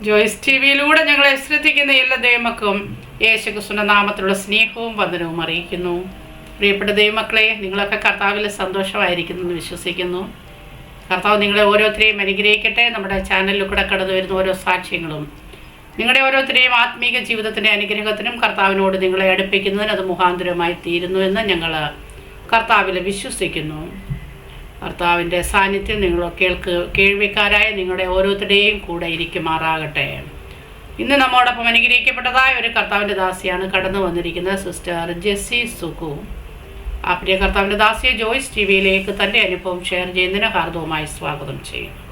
Joyce T വിയിലൂടെ ഞങ്ങളെ ശ്രദ്ധിക്കുന്ന എല്ലാ ദൈവമക്കളും യേശുക്രിസ്തുവിന്റെ നാമത്തിലുള്ള സ്നേഹവും വന്ദനവും അറിയിക്കുന്നു. പ്രിയപ്പെട്ട ദൈവമക്കളെ, നിങ്ങളൊക്കെ കർത്താവിൽ സന്തോഷമായിരിക്കുന്നു എന്ന് വിശ്വസിക്കുന്നു. കർത്താവ് നിങ്ങളെ ഓരോരുത്തരെയും അനുഗ്രഹിക്കട്ടെ. നമ്മുടെ ചാനലിൽ കൂടെ കടന്നു വരുന്ന ഓരോ സാക്ഷ്യങ്ങളും നിങ്ങളുടെ ഓരോരുത്തരെയും ആത്മീക ജീവിതത്തിൻ്റെ അനുഗ്രഹത്തിനും കർത്താവിനോട് നിങ്ങളെ അടുപ്പിക്കുന്നതിന് അത് മുഖാന്തരമായി തീരുന്നു എന്ന് ഞങ്ങൾ കർത്താവിൽ വിശ്വസിക്കുന്നു. കർത്താവിൻ്റെ സാന്നിധ്യം നിങ്ങൾ കേൾവിക്കാരായ നിങ്ങളുടെ ഓരോരുത്തരുടെയും കൂടെ ഇരിക്കുമാറാകട്ടെ. ഇന്ന് നമ്മോടൊപ്പം അനുഗ്രഹിക്കപ്പെട്ടതായ ഒരു കർത്താവിൻ്റെ ദാസിയാണ് കടന്നു വന്നിരിക്കുന്നത്, സിസ്റ്റർ ജെസ്സി സുഖു. ആ പ്രിയ കർത്താവിൻ്റെ ദാസിയെ ജോയ്സ് ടി വിയിലേക്ക് തൻ്റെ അനുഭവം ഷെയർ ചെയ്യുന്നതിന് ഹാർദവുമായി സ്വാഗതം ചെയ്യുന്നു.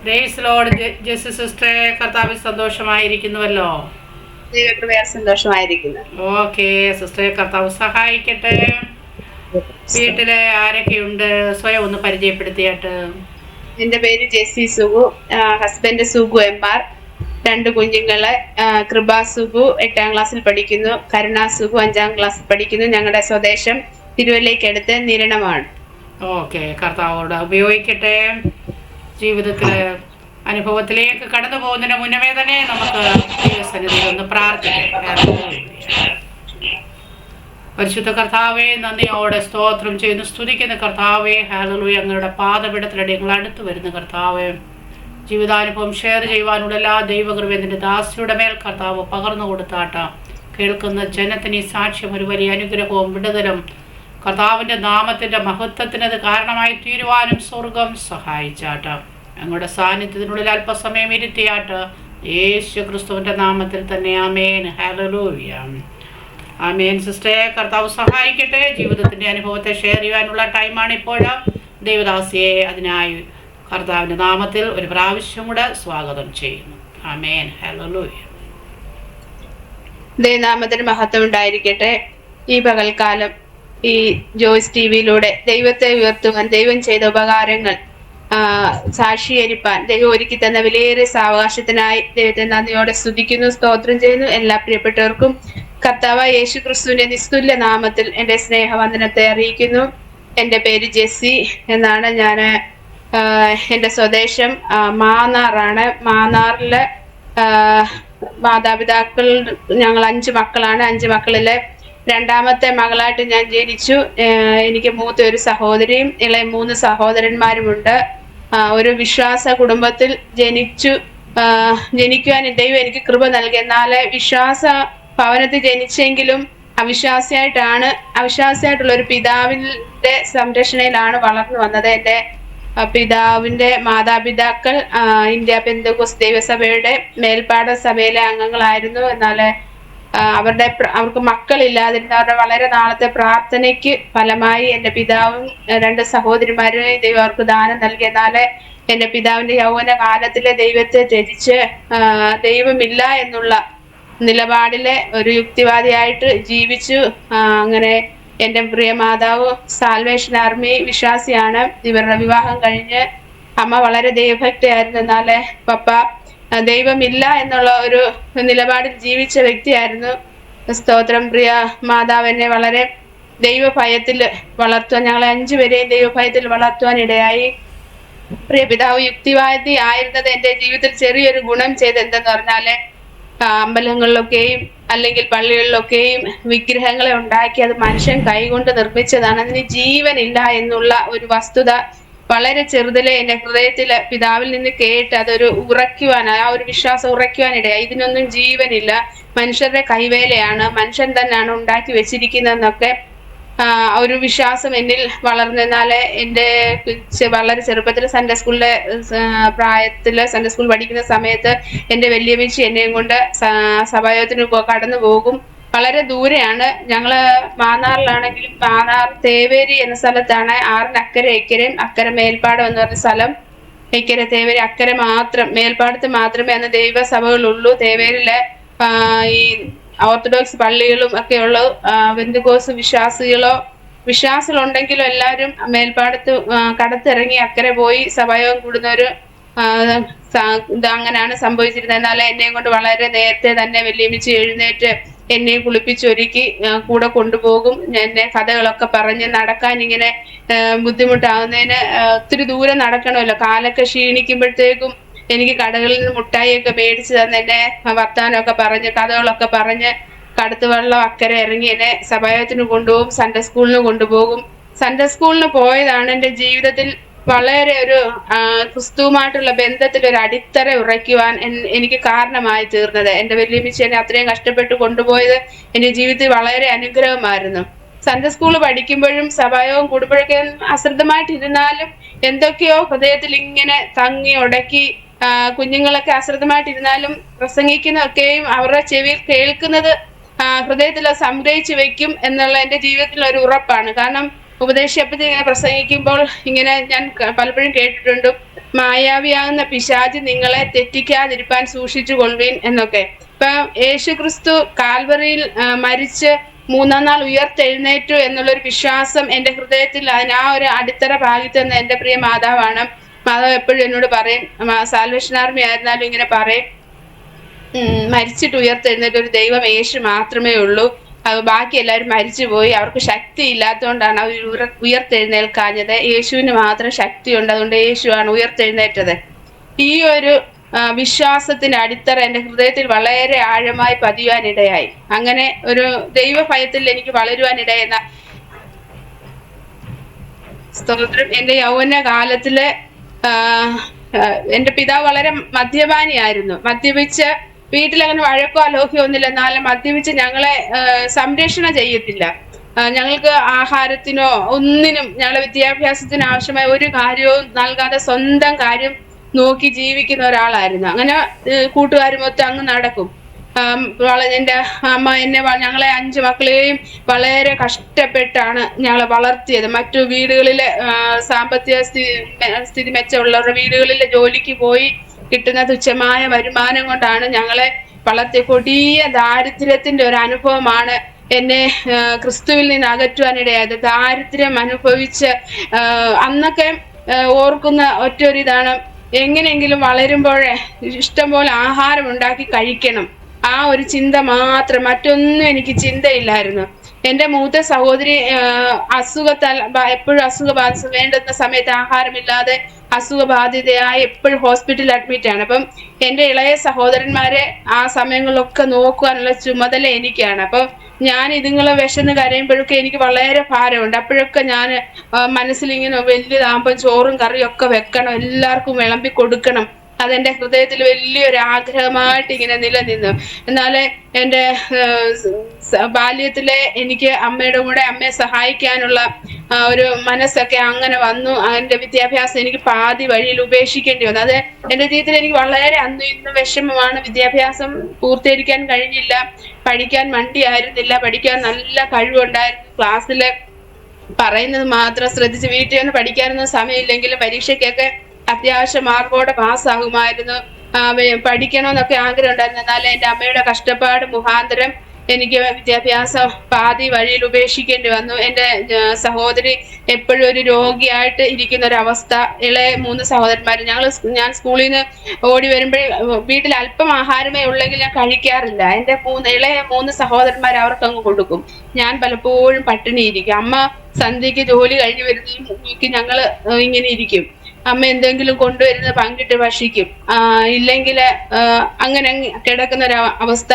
Praise Lord. ജെസ്സി സിസ്റ്ററെ, കർത്താവിൽ സന്തോഷമായിരിക്കുന്നുവല്ലോ? സന്തോഷമായിരിക്കുന്നു. ഓക്കെ സിസ്റ്ററെ, കർത്താവ് സഹായിക്കട്ടെ. വീട്ടിലെ ആരൊക്കെയുണ്ട്? സ്വയം ഒന്ന് പരിചയപ്പെടുത്തിയാട്ട്. എന്റെ പേര് ജെസ്സി സുഗു, ഹസ്ബൻഡ് സുഗു എംആർ, 2 കുഞ്ഞുങ്ങള്. കൃപ സുഗു 8ാം ക്ലാസ്സിൽ പഠിക്കുന്നു, കരുണ സുഗു 5ാം ക്ലാസ്സിൽ പഠിക്കുന്നു. ഞങ്ങളുടെ സ്വദേശം തിരുവല്ലയ്ക്കടുത്ത് നിരണമാണ്. ഓക്കെ, കർത്താവോട് ഉപയോഗിക്കട്ടെ. ജീവിതത്തിലെ അനുഭവത്തിലേക്ക് കടന്നു പോകുന്നതിന് മുന്നമേ തന്നെ നമുക്ക് ദൈവസന്നിധിയിൽ ഒന്ന് പ്രാർത്ഥിക്കാം. പരിശുദ്ധ കർത്താവെ, നന്ദിയോടെ സ്തോത്രം ചെയ്യുന്നു, സ്തുതിക്കുന്ന കർത്താവെ. ഹല്ലേലൂയ. ഞങ്ങളുടെ പാദപീഠത്തിലടി ഞങ്ങൾ അടുത്ത് വരുന്ന കർത്താവെ, ജീവിതാനുഭവം ഷെയർ ചെയ്യുവാനുള്ള എല്ലാ ദൈവകൃപേന്ദ്രൻ്റെ ദാസിയുടെ മേൽ കർത്താവ് പകർന്നു കൊടുത്താട്ട. കേൾക്കുന്ന ജനത്തിന് ഈ സാക്ഷ്യം ഒരു വലിയ അനുഗ്രഹവും വിടുതലും കർത്താവിൻ്റെ നാമത്തിൻ്റെ മഹത്വത്തിനത് കാരണമായി തീരുവാനും സ്വർഗം സഹായിച്ചാട്ട. ഞങ്ങളുടെ സാന്നിധ്യത്തിനുള്ളിൽ അല്പസമയം ഇരുത്തിയാട്ട്. യേശു ക്രിസ്തുവിൻ്റെ നാമത്തിൽ തന്നെ ആമേൻ. ഹല്ലേലൂയ. ആമേൻ. സിസ്റ്ററെ, കർത്താവ് സഹായിക്കട്ടെ. ജീവിതത്തിൻ്റെ അനുഭവത്തെ ഷെയർ ചെയ്യാനുള്ള ടൈമാണ് ഇപ്പോൾ. ദൈവദാസിയെ അതിനായി കർത്താവിൻ്റെ നാമത്തിൽ ഒരു പ്രാവശ്യം കൂടെ സ്വാഗതം ചെയ്യുന്നു. ആമേൻ. ഹല്ലേലൂയ. ദൈവനാമത്തിന് മഹത്വം ഉണ്ടായിരിക്കട്ടെ. ഈ പകൽക്കാലം ഈ ജോയ്സ് ടി വിയിലൂടെ ദൈവത്തെ ഉയർത്തുവാൻ, ദൈവം ചെയ്ത ഉപകാരങ്ങൾ സാക്ഷീകരിപ്പാൻ ദൈവം ഒരുക്കി തന്ന വിലയേറിയ സാവകാശത്തിനായി ദൈവത്തെ നന്ദിയോടെ സ്തുതിക്കുന്നു, സ്തോത്രം ചെയ്യുന്നു. എല്ലാ പ്രിയപ്പെട്ടവർക്കും കർത്താവ് യേശു ക്രിസ്തുവിന്റെ നിസ്തുല്യ നാമത്തിൽ എൻ്റെ സ്നേഹവന്ദനത്തെ അറിയിക്കുന്നു. എൻ്റെ പേര് ജെസ്സി എന്നാണ്. ഞാൻ എൻ്റെ സ്വദേശം മാന്നാറാണ്. മാന്നാറിലെ മാതാപിതാക്കൾ ഞങ്ങൾ 5 മക്കളാണ്. 5 മക്കളിലെ 2ാമത്തെ മകളായിട്ട് ഞാൻ ജനിച്ചു. എനിക്ക് മൂത്ത ഒരു സഹോദരിയും ഇളയ 3 സഹോദരന്മാരുമുണ്ട്. ഒരു വിശ്വാസ കുടുംബത്തിൽ ജനിക്കുവാൻ ദൈവം എനിക്ക് കൃപ നൽകി. എന്നാൽ വിശ്വാസ ഭവനത്തിൽ ജനിച്ചെങ്കിലും അവിശ്വാസിയായിട്ടുള്ള ഒരു പിതാവിന്റെ സംരക്ഷണയിലാണ് വളർന്നു വന്നത്. എൻ്റെ പിതാവിന്റെ മാതാപിതാക്കൾ ഇന്ത്യ പെന്തക്കോസ്ത് ദൈവസഭയുടെ മേൽപ്പാട സഭയിലെ അംഗങ്ങളായിരുന്നു. എന്നാൽ അവർക്ക് മക്കളില്ലാതിരുന്ന അവരുടെ വളരെ നാളത്തെ പ്രാർത്ഥനയ്ക്ക് ഫലമായി എൻ്റെ പിതാവും 2 സഹോദരിമാരും ദൈവം അവർക്ക് ദാനം നൽകി. എന്നാല് എൻ്റെ പിതാവിന്റെ യൗവന കാലത്തിലെ ദൈവത്തെ ത്യജിച്ച് ദൈവമില്ല എന്നുള്ള നിലപാടിലെ ഒരു യുക്തിവാദിയായിട്ട് ജീവിച്ചു. അങ്ങനെ എൻ്റെ പ്രിയ മാതാവ് സാൽവേഷൻ ആർമി വിശ്വാസിയാണ്. ഇവരുടെ വിവാഹം കഴിഞ്ഞ് അമ്മ വളരെ ദൈവഭക്തിയായിരുന്നു. എന്നാല് പപ്പ ദൈവമില്ല എന്നുള്ള ഒരു നിലപാടിൽ ജീവിച്ച വ്യക്തിയായിരുന്നു. സ്തോത്രം. പ്രിയ മാതാവ് എന്നെ വളരെ ദൈവഭയത്തിൽ വളർത്തുവാൻ, ഞങ്ങളെ 5 പേരെയും ദൈവഭയത്തിൽ വളർത്തുവാൻ ഇടയായി. പ്രിയ പിതാവ് യുക്തിവാദി ആയിരുന്നത് എൻ്റെ ജീവിതത്തിൽ ചെറിയൊരു ഗുണം ചെയ്ത് എന്തെന്ന് പറഞ്ഞാല്, അമ്പലങ്ങളിലൊക്കെയും അല്ലെങ്കിൽ പള്ളികളിലൊക്കെയും വിഗ്രഹങ്ങളെ ഉണ്ടാക്കി അത് മനുഷ്യൻ കൈകൊണ്ട് നിർമ്മിച്ചതാണ്, അതിന് ജീവനില്ല എന്നുള്ള ഒരു വസ്തുത വളരെ ചെറുതിലെ എൻ്റെ ഹൃദയത്തിൽ പിതാവിൽ നിന്ന് കേട്ട് അതൊരു ഉറയ്ക്കുവാൻ, ആ ഒരു വിശ്വാസം ഉറയ്ക്കുവാനിടയായി. ഇതിനൊന്നും ജീവനില്ല, മനുഷ്യരുടെ കൈവേലയാണ്, മനുഷ്യൻ തന്നെയാണ് ഉണ്ടാക്കി വെച്ചിരിക്കുന്നതെന്നൊക്കെ ഒരു വിശ്വാസം എന്നിൽ വളർന്നു. എന്നാൽ എൻ്റെ വളരെ ചെറുപ്പത്തിൽ സൺഡേ സ്കൂളിലെ സൺഡേ സ്കൂൾ പഠിക്കുന്ന സമയത്ത് എൻ്റെ വലിയമ്മച്ചി എന്നെയും കൊണ്ട് സഭായോഗത്തിന് കടന്നു പോകും. വളരെ ദൂരെയാണ്. ഞങ്ങള് മാന്നാറിലാണെങ്കിലും മാന്നാർ തേവേരി എന്ന സ്ഥലത്താണ്. 6 അക്കരെ ഇക്കരയും അക്കരെ മേൽപ്പാടം എന്ന് പറഞ്ഞ സ്ഥലം. ഇക്കരെ തേവേരി, അക്കരെ മാത്രം മേൽപ്പാടത്ത് മാത്രമേ അന്ന് ദൈവസഭകളുള്ളൂ. തേവേരിലെ ഈ ഓർത്തഡോക്സ് പള്ളികളും ഒക്കെ ഉള്ളു. പെന്തക്കോസ്ത് വിശ്വാസികളുണ്ടെങ്കിലും എല്ലാവരും മേൽപ്പാടത്ത് കടത്തിറങ്ങി അക്കരെ പോയി സഭായോഗം കൂടുന്നവര് അങ്ങനെയാണ് സംഭവിച്ചിരുന്നത്. എന്നാൽ എന്നെയും കൊണ്ട് വളരെ നേരത്തെ തന്നെ വെല്ലുവിളിച്ച് എഴുന്നേറ്റ് എന്നെ കുളിപ്പിച്ചൊരുക്കി കൂടെ കൊണ്ടുപോകും. എന്നെ കഥകളൊക്കെ പറഞ്ഞ് നടക്കാൻ ഇങ്ങനെ ബുദ്ധിമുട്ടാവുന്നതിന് ഒത്തിരി ദൂരം നടക്കണമല്ലോ, കാലൊക്കെ ക്ഷീണിക്കുമ്പോഴത്തേക്കും എനിക്ക് കടകളിൽ നിന്ന് മുട്ടായിയൊക്കെ മേടിച്ച് തന്ന് എന്നെ വർത്താനമൊക്കെ പറഞ്ഞ് കഥകളൊക്കെ പറഞ്ഞ് കടത്തുവള്ളം അക്കരെ ഇറങ്ങി എന്നെ സഭായത്തിന് കൊണ്ടുപോകും, സൺഡേ സ്കൂളിന് കൊണ്ടുപോകും. സൺഡേ സ്കൂളിന് പോയതാണ് എൻ്റെ ജീവിതത്തിൽ വളരെ ഒരു ക്രിസ്തുവുമായിട്ടുള്ള ബന്ധത്തിൽ ഒരു അടിത്തറ ഉറയ്ക്കുവാൻ എനിക്ക് കാരണമായി തീർന്നത്. എൻ്റെ വല്യമ്മച്ചി എന്നെ അത്രയും കഷ്ടപ്പെട്ട് കൊണ്ടുപോയത് എൻ്റെ ജീവിതത്തിൽ വളരെ അനുഗ്രഹമായിരുന്നു. സൺഡേ സ്കൂൾ പഠിക്കുമ്പോഴും സഭായോഗം കൂടുമ്പോഴൊക്കെ അശ്രദ്ധമായിട്ടിരുന്നാലും എന്തൊക്കെയോ ഹൃദയത്തിൽ ഇങ്ങനെ തങ്ങി ഉടക്കി, കുഞ്ഞുങ്ങളൊക്കെ അശ്രദ്ധമായിട്ടിരുന്നാലും പ്രസംഗിക്കുന്നതൊക്കെയും അവരുടെ ചെവിയിൽ കേൾക്കുന്നത് ഹൃദയത്തിൽ സംഗ്രഹിച്ചു വെക്കും എന്നുള്ള എൻ്റെ ജീവിതത്തിൽ ഒരു ഉറപ്പാണ്. കാരണം ഉപദേശപ്പറ്റി ഇങ്ങനെ പ്രസംഗിക്കുമ്പോൾ ഇങ്ങനെ ഞാൻ പലപ്പോഴും കേട്ടിട്ടുണ്ട്, മായാവിയാകുന്ന പിശാച് നിങ്ങളെ തെറ്റിക്കാതിരിപ്പാൻ സൂക്ഷിച്ചു കൊള്ളുവീൻ എന്നൊക്കെ. ഇപ്പൊ യേശു ക്രിസ്തു കാൽവറിയിൽ മരിച്ച് 3-ാം നാൾ ഉയർത്തെഴുന്നേറ്റു എന്നുള്ളൊരു വിശ്വാസം എൻ്റെ ഹൃദയത്തിൽ ആ ഒരു അടിത്തറ പാകി തന്ന എൻ്റെ പ്രിയ മാതാവാണ്. മാതാവ് എപ്പോഴും എന്നോട് പറയും, സാൽവേഷൻ ആർമി ആയിരുന്നാലും ഇങ്ങനെ പറയും, മരിച്ചിട്ട് ഉയർത്തെഴുന്നേറ്റ ഒരു ദൈവം യേശു മാത്രമേ ഉള്ളൂ, ബാക്കി എല്ലാവരും മരിച്ചുപോയി, അവർക്ക് ശക്തി ഇല്ലാത്തതുകൊണ്ടാണ് അവർ ഉയർത്തെഴുന്നേൽക്കാഞ്ഞത്, യേശുവിന് മാത്രം ശക്തിയുണ്ട്, അതുകൊണ്ട് യേശുവാണ് ഉയർത്തെഴുന്നേറ്റത്. ഈ ഒരു വിശ്വാസത്തിന്റെ അടിത്തറ എൻ്റെ ഹൃദയത്തിൽ വളരെ ആഴമായി പതിയുവാനിടയായി. അങ്ങനെ ഒരു ദൈവഭയത്തിൽ എനിക്ക് വളരുവാനിടയെന്ന സ്തോത്രം. എൻ്റെ യൗവന കാലത്തില് എൻ്റെ പിതാവ് വളരെ മദ്യപാനിയായിരുന്നു. മദ്യപിച്ച് വീട്ടിലങ്ങനെ വഴക്കോ അലോഹ്യോ ഒന്നുമില്ല, എന്നാലും മദ്യപിച്ച് ഞങ്ങളെ സംരക്ഷണം ചെയ്യത്തില്ല. ഞങ്ങൾക്ക് ആഹാരത്തിനോ ഒന്നിനും ഞങ്ങളെ വിദ്യാഭ്യാസത്തിന് ആവശ്യമായ ഒരു കാര്യവും നൽകാതെ സ്വന്തം കാര്യം നോക്കി ജീവിക്കുന്ന ഒരാളായിരുന്നു. അങ്ങനെ കൂട്ടുകാരുമൊത്ത് അങ്ങ് നടക്കും. എൻ്റെ അമ്മ ഞങ്ങളെ 5 മക്കളെയും വളരെ കഷ്ടപ്പെട്ടാണ് ഞങ്ങളെ വളർത്തിയത്. മറ്റു വീടുകളിലെ സാമ്പത്തിക സ്ഥിതി മെച്ചമുള്ളവരുടെ വീടുകളിലെ ജോലിക്ക് പോയി കിട്ടുന്ന തുച്ഛമായ വരുമാനം കൊണ്ടാണ് ഞങ്ങളെ വളർത്തിയ. കൊടിയ ദാരിദ്ര്യത്തിന്റെ ഒരു അനുഭവമാണ് എന്നെ ക്രിസ്തുവിൽ നിന്ന് അകറ്റുവാനിടയായത്. ദാരിദ്ര്യം അനുഭവിച്ച് അന്നൊക്കെ ഓർക്കുന്ന ഒറ്റൊരിതാണ്, എങ്ങനെയെങ്കിലും വളരുമ്പോഴേ ഇഷ്ടംപോലെ ആഹാരം ഉണ്ടാക്കി കഴിക്കണം, ആ ഒരു ചിന്ത മാത്രം, മറ്റൊന്നും എനിക്ക് ചിന്തയില്ലായിരുന്നു. എൻ്റെ മൂത്ത സഹോദരി അസുഖത്താൽ എപ്പോഴും അസുഖബാധ വേണ്ടുന്ന സമയത്ത് ആഹാരമില്ലാതെ അസുഖബാധിതയായി എപ്പോഴും ഹോസ്പിറ്റലിൽ അഡ്മിറ്റ് ആണ്. അപ്പം എൻ്റെ ഇളയ സഹോദരന്മാരെ ആ സമയങ്ങളിലൊക്കെ നോക്കുവാനുള്ള ചുമതല എനിക്കാണ്. അപ്പം ഞാൻ ഇതുങ്ങളെ വിശന്ന് കരയുമ്പോഴൊക്കെ എനിക്ക് വളരെ ഭാരമുണ്ട്. അപ്പോഴൊക്കെ ഞാൻ മനസ്സിലിങ്ങനെ വലിയതാകുമ്പോൾ ചോറും കറിയും ഒക്കെ വെക്കണം, എല്ലാവർക്കും വിളമ്പി കൊടുക്കണം. അതെന്റെ ഹൃദയത്തിൽ വലിയൊരു ആഗ്രഹമായിട്ട് ഇങ്ങനെ നിലനിന്നു. എന്നാല് എൻ്റെ ബാല്യത്തിലെ എനിക്ക് അമ്മയുടെ കൂടെ അമ്മയെ സഹായിക്കാനുള്ള ഒരു മനസ്സൊക്കെ അങ്ങനെ വന്നു. എൻ്റെ വിദ്യാഭ്യാസം എനിക്ക് പാതി വഴിയിൽ ഉപേക്ഷിക്കേണ്ടി വന്നു. അത് എൻ്റെ ജീവിതത്തിൽ എനിക്ക് വളരെ അന്നും ഇന്നും വിഷമമാണ്. വിദ്യാഭ്യാസം പൂർത്തീകരിക്കാൻ കഴിഞ്ഞില്ല, പഠിക്കാൻ മണ്ടിയായിരുന്നില്ല, പഠിക്കാൻ നല്ല കഴിവുണ്ടായിരുന്നു. ക്ലാസ്സില് പറയുന്നത് മാത്രം ശ്രദ്ധിച്ച് വീട്ടിൽ നിന്ന് പഠിക്കാനൊന്നും സമയമില്ലെങ്കിലും പരീക്ഷയ്ക്കൊക്കെ അത്യാവശ്യം മാർക്കോടെ പാസ്സാകുമായിരുന്നു. പഠിക്കണമെന്നൊക്കെ ആഗ്രഹം ഉണ്ടായിരുന്നു. എന്നാൽ എൻ്റെ അമ്മയുടെ കഷ്ടപ്പാട് മുഖാന്തരം എനിക്ക് വിദ്യാഭ്യാസം പാതി വഴിയിൽ ഉപേക്ഷിക്കേണ്ടി വന്നു. എൻ്റെ സഹോദരി എപ്പോഴും ഒരു രോഗിയായിട്ട് ഇരിക്കുന്ന ഒരവസ്ഥ. ഇളയ 3 സഹോദരന്മാർ, ഞാൻ സ്കൂളിൽ നിന്ന് ഓടി വരുമ്പോഴേ വീട്ടിൽ അല്പം ആഹാരമേ ഉള്ളെങ്കിൽ ഞാൻ കഴിക്കാറില്ല. എൻ്റെ ഇളയ 3 സഹോദരന്മാർ അവർക്കങ്ങ് കൊടുക്കും. ഞാൻ പലപ്പോഴും പട്ടിണി ഇരിക്കും. അമ്മ സന്ധ്യക്ക് ജോലി കഴിഞ്ഞ് വരുന്നതിന് ഞങ്ങൾ ഇങ്ങനെ ഇരിക്കും. അമ്മ എന്തെങ്കിലും കൊണ്ടുവരുന്ന പങ്കിട്ട് ഭക്ഷിക്കും. ഇല്ലെങ്കിൽ അങ്ങനെ കിടക്കുന്ന ഒരു അവസ്ഥ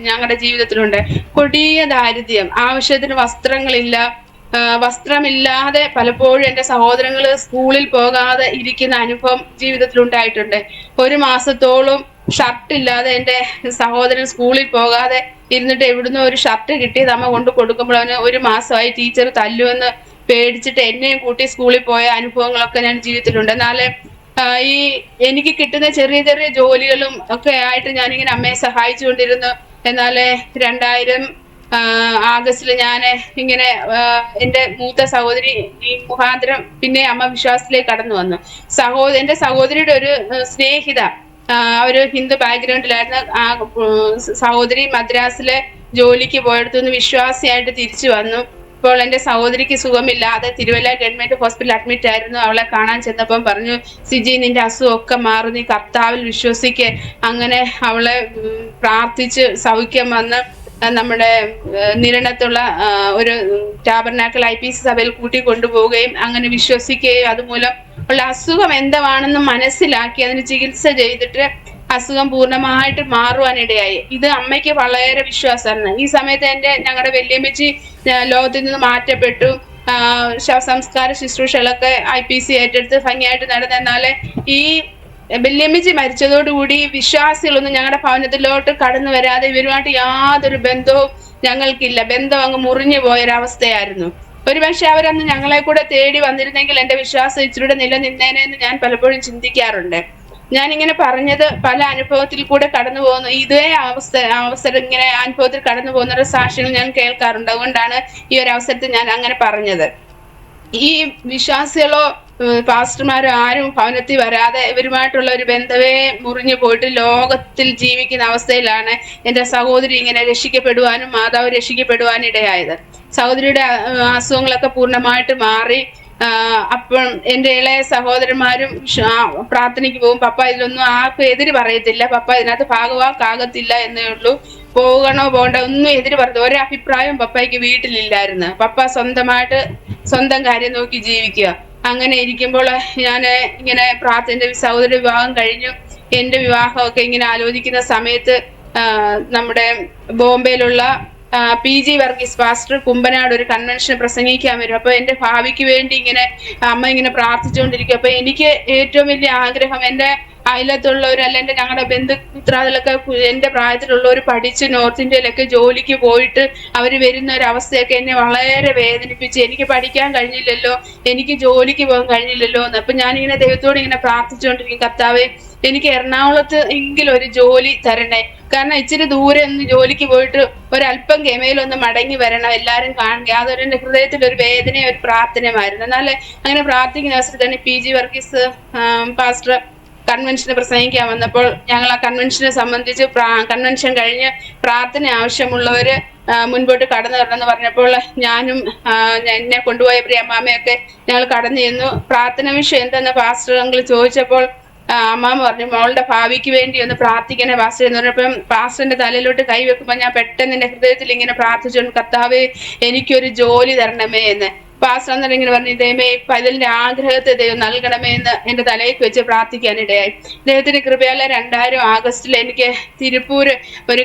ഞങ്ങളുടെ ജീവിതത്തിലുണ്ട്. കൊടിയ ദാരിദ്ര്യം, ആവശ്യത്തിന് വസ്ത്രങ്ങളില്ല, വസ്ത്രമില്ലാതെ പലപ്പോഴും എൻ്റെ സഹോദരങ്ങൾ സ്കൂളിൽ പോകാതെ ഇരിക്കുന്ന അനുഭവം ജീവിതത്തിൽ ഉണ്ടായിട്ടുണ്ട്. 1 മാസത്തോളം ഷർട്ടില്ലാതെ എൻ്റെ സഹോദരൻ സ്കൂളിൽ പോകാതെ ഇരുന്നിട്ട് എവിടുന്ന് ഒരു ഷർട്ട് കിട്ടിയത് അമ്മ കൊണ്ട് കൊടുക്കുമ്പോൾ അവന് 1 മാസമായി ടീച്ചർ തല്ലുമെന്ന് പേടിച്ചിട്ട് എന്നെയും കൂട്ടി സ്കൂളിൽ പോയ അനുഭവങ്ങളൊക്കെ ഞാൻ ജീവിതത്തിലുണ്ട്. എന്നാല് ഈ എനിക്ക് കിട്ടുന്ന ചെറിയ ചെറിയ ജോലികളും ഒക്കെ ആയിട്ട് ഞാനിങ്ങനെ അമ്മയെ സഹായിച്ചുകൊണ്ടിരുന്നു. എന്നാല് 2000 ആഗസ്റ്റിൽ ഞാൻ ഇങ്ങനെ എൻ്റെ മൂത്ത സഹോദരി ഈ മുഖാന്തരം പിന്നെ അമ്മ വിശ്വാസത്തിലേക്ക് കടന്നു വന്നു. എൻ്റെ സഹോദരിയുടെ ഒരു സ്നേഹിത, ഒരു ഹിന്ദു ബാക്ക്ഗ്രൗണ്ടിലായിരുന്നു. ആ സഹോദരി മദ്രാസിലെ ജോലിക്ക് പോയെടുത്തുനിന്ന് വിശ്വാസിയായിട്ട് തിരിച്ചു വന്നു. ഇപ്പോൾ എൻ്റെ സഹോദരിക്ക് സുഖമില്ലാതെ തിരുവല്ല ഗവൺമെന്റ് ഹോസ്പിറ്റലിൽ അഡ്മിറ്റ് ആയിരുന്നു. അവളെ കാണാൻ ചെന്നപ്പം പറഞ്ഞു, സിജി നിന്റെ അസുഖമൊക്കെ മാറും, നീ കർത്താവിൽ വിശ്വസിക്ക്. അങ്ങനെ അവളെ പ്രാർത്ഥിച്ച് സൗഖ്യം വന്ന് നമ്മുടെ നിരണത്തുള്ള ഒരു ടാബർനാക്കൽ IPC സഭയിൽ കൂട്ടി കൊണ്ടുപോവുകയും അങ്ങനെ വിശ്വസിക്കുകയും അതുമൂലം ഉള്ള അസുഖം എന്താണെന്ന് മനസ്സിലാക്കി അതിന് ചികിത്സ ചെയ്തിട്ട് അസുഖം പൂർണ്ണമായിട്ട് മാറുവാനിടയായി. ഇത് അമ്മയ്ക്ക് വളരെ വിശ്വാസമായിരുന്നു. ഈ സമയത്ത് ഞങ്ങളുടെ വല്യമ്മച്ചി ലോകത്തിൽ നിന്ന് മാറ്റപ്പെട്ടു. ശവസംസ്കാര ശുശ്രൂഷകളൊക്കെ IPC ഏറ്റെടുത്ത് ഭംഗിയായിട്ട് നടന്നെന്നാല് ഈ വല്യമ്മച്ചി മരിച്ചതോടുകൂടി വിശ്വാസികളൊന്നും ഞങ്ങളുടെ ഭവനത്തിലോട്ട് കടന്നു വരാതെ ഇവരുമായിട്ട് യാതൊരു ബന്ധവും ഞങ്ങൾക്കില്ല. ബന്ധം അങ്ങ് മുറിഞ്ഞു പോയൊരവസ്ഥയായിരുന്നു. ഒരുപക്ഷെ അവരന്ന് ഞങ്ങളെ കൂടെ തേടി വന്നിരുന്നെങ്കിൽ എൻ്റെ വിശ്വാസം ഇച്ചിരൂടെ നിലനിന്നേനെ എന്ന് ഞാൻ പലപ്പോഴും ചിന്തിക്കാറുണ്ട്. ഞാനിങ്ങനെ പറഞ്ഞത് പല അനുഭവത്തിൽ കൂടെ കടന്നു പോകുന്നു. ഇതേ അവസരം ഇങ്ങനെ അനുഭവത്തിൽ കടന്നു പോകുന്ന ഒരു സാക്ഷ്യങ്ങൾ ഞാൻ കേൾക്കാറുണ്ട്. അതുകൊണ്ടാണ് ഈ ഒരു അവസരത്തിൽ ഞാൻ അങ്ങനെ പറഞ്ഞത്. ഈ വിശ്വാസികളോ പാസ്റ്റർമാരോ ആരും ഭവനത്തിൽ വരാതെ ഇവരുമായിട്ടുള്ള ഒരു ബന്ധമേ മുറിഞ്ഞു പോയിട്ട് ലോകത്തിൽ ജീവിക്കുന്ന അവസ്ഥയിലാണ് എൻ്റെ സഹോദരി ഇങ്ങനെ രക്ഷിക്കപ്പെടുവാനും മാതാവ് രക്ഷിക്കപ്പെടുവാനും ഇടയായത്. സഹോദരിയുടെ അസുഖങ്ങളൊക്കെ പൂർണ്ണമായിട്ട് മാറി. അപ്പം എൻ്റെ ഇളയ സഹോദരന്മാരും പ്രാർത്ഥനയ്ക്ക് പോകും. പപ്പ ഇതിലൊന്നും ആർക്കും എതിര് പറയത്തില്ല. പപ്പ ഇതിനകത്ത് ഭാഗവാക്കാകത്തില്ല എന്നേ ഉള്ളൂ. പോകണോ പോകണ്ട ഒന്നും എതിര് പറഞ്ഞു ഒരഭിപ്രായം പപ്പയ്ക്ക് വീട്ടിലില്ലായിരുന്നു. പപ്പ സ്വന്തം കാര്യം നോക്കി ജീവിക്കുക. അങ്ങനെ ഇരിക്കുമ്പോൾ ഞാൻ ഇങ്ങനെ എൻ്റെ സഹോദര വിവാഹം കഴിഞ്ഞു. എൻ്റെ വിവാഹമൊക്കെ ഇങ്ങനെ ആലോചിക്കുന്ന സമയത്ത് നമ്മുടെ ബോംബെയിലുള്ള PG വർഗീസ് പാസ്റ്റർ കുമ്പനാട് ഒരു കൺവെൻഷൻ പ്രസംഗിക്കാൻ വരും. അപ്പൊ എൻ്റെ ഭാവിക്ക് വേണ്ടി ഇങ്ങനെ അമ്മ ഇങ്ങനെ പ്രാർത്ഥിച്ചുകൊണ്ടിരിക്കും. അപ്പൊ എനിക്ക് ഏറ്റവും വലിയ ആഗ്രഹം എൻ്റെ അയലത്തുള്ളവർ അല്ലെങ്കിൽ ഞങ്ങളുടെ ബന്ധുമിത്രാദിലൊക്കെ എൻ്റെ പ്രായത്തിലുള്ളവർ പഠിച്ച് നോർത്ത് ഇന്ത്യയിലൊക്കെ ജോലിക്ക് പോയിട്ട് അവർ വരുന്ന ഒരു അവസ്ഥയൊക്കെ എന്നെ വളരെ വേദനിപ്പിച്ച്, എനിക്ക് പഠിക്കാൻ കഴിഞ്ഞില്ലല്ലോ, എനിക്ക് ജോലിക്ക് പോകാൻ കഴിഞ്ഞില്ലല്ലോ എന്ന്. അപ്പൊ ഞാനിങ്ങനെ ദൈവത്തോട് ഇങ്ങനെ പ്രാർത്ഥിച്ചുകൊണ്ടിരിക്കും, കർത്താവേ എനിക്ക് എറണാകുളത്ത് എങ്കിലും ഒരു ജോലി തരണേ. കാരണം ഇച്ചിരി ദൂരെ ഒന്ന് ജോലിക്ക് പോയിട്ട് ഒരല്പം ഗമയിലൊന്ന് മടങ്ങി വരണം, എല്ലാവരും കാണുക. അതൊരു എൻ്റെ ഹൃദയത്തിൽ ഒരു വേദനയും ഒരു പ്രാർത്ഥനയുമായിരുന്നു. എന്നാൽ അങ്ങനെ പ്രാർത്ഥിക്കുന്ന അവസരത്താണ് PG വർഗീസ് പാസ്റ്റർ കൺവെൻഷന് പ്രസംഗിക്കാൻ വന്നപ്പോൾ ഞങ്ങൾ ആ കൺവെൻഷനെ സംബന്ധിച്ച് കൺവെൻഷൻ കഴിഞ്ഞ് പ്രാർത്ഥന ആവശ്യമുള്ളവര് മുൻപോട്ട് കടന്നു വരണമെന്ന് പറഞ്ഞപ്പോൾ ഞാനും എന്നെ കൊണ്ടുപോയ പ്രിയമ്മാമയൊക്കെ ഞങ്ങൾ കടന്നു ചെന്നു. പ്രാർത്ഥന വിഷയം എന്തെന്ന് പാസ്റ്റർ അങ്കിൾ ചോദിച്ചപ്പോൾ അമ്മാമ്മ പറഞ്ഞു, മോളുടെ ഭാവിക്ക് വേണ്ടി ഒന്ന് പ്രാർത്ഥിക്കണേ പാസ്റ്റർ എന്ന് പറഞ്ഞപ്പം പാസ്റ്ററിന്റെ തലയിലോട്ട് കൈവെക്കുമ്പോൾ ഞാൻ പെട്ടെന്ന് എൻ്റെ ഹൃദയത്തിൽ ഇങ്ങനെ പ്രാർത്ഥിച്ചുകൊണ്ട്, കർത്താവേ എനിക്കൊരു ജോലി തരണമേ എന്ന്. പാസ്റ്റർ അന്നേരം ഇങ്ങനെ പറഞ്ഞു, ദൈവമേ പൈതലിന്റെ ആഗ്രഹത്തെ ദൈവം നൽകണമേ എന്ന് എൻ്റെ തലയ്ക്ക് വെച്ച് പ്രാർത്ഥിക്കാനിടയായി. ദൈവത്തിന്റെ കൃപയാൽ 2000 ആഗസ്റ്റിൽ എനിക്ക് തിരുപ്പൂര് ഒരു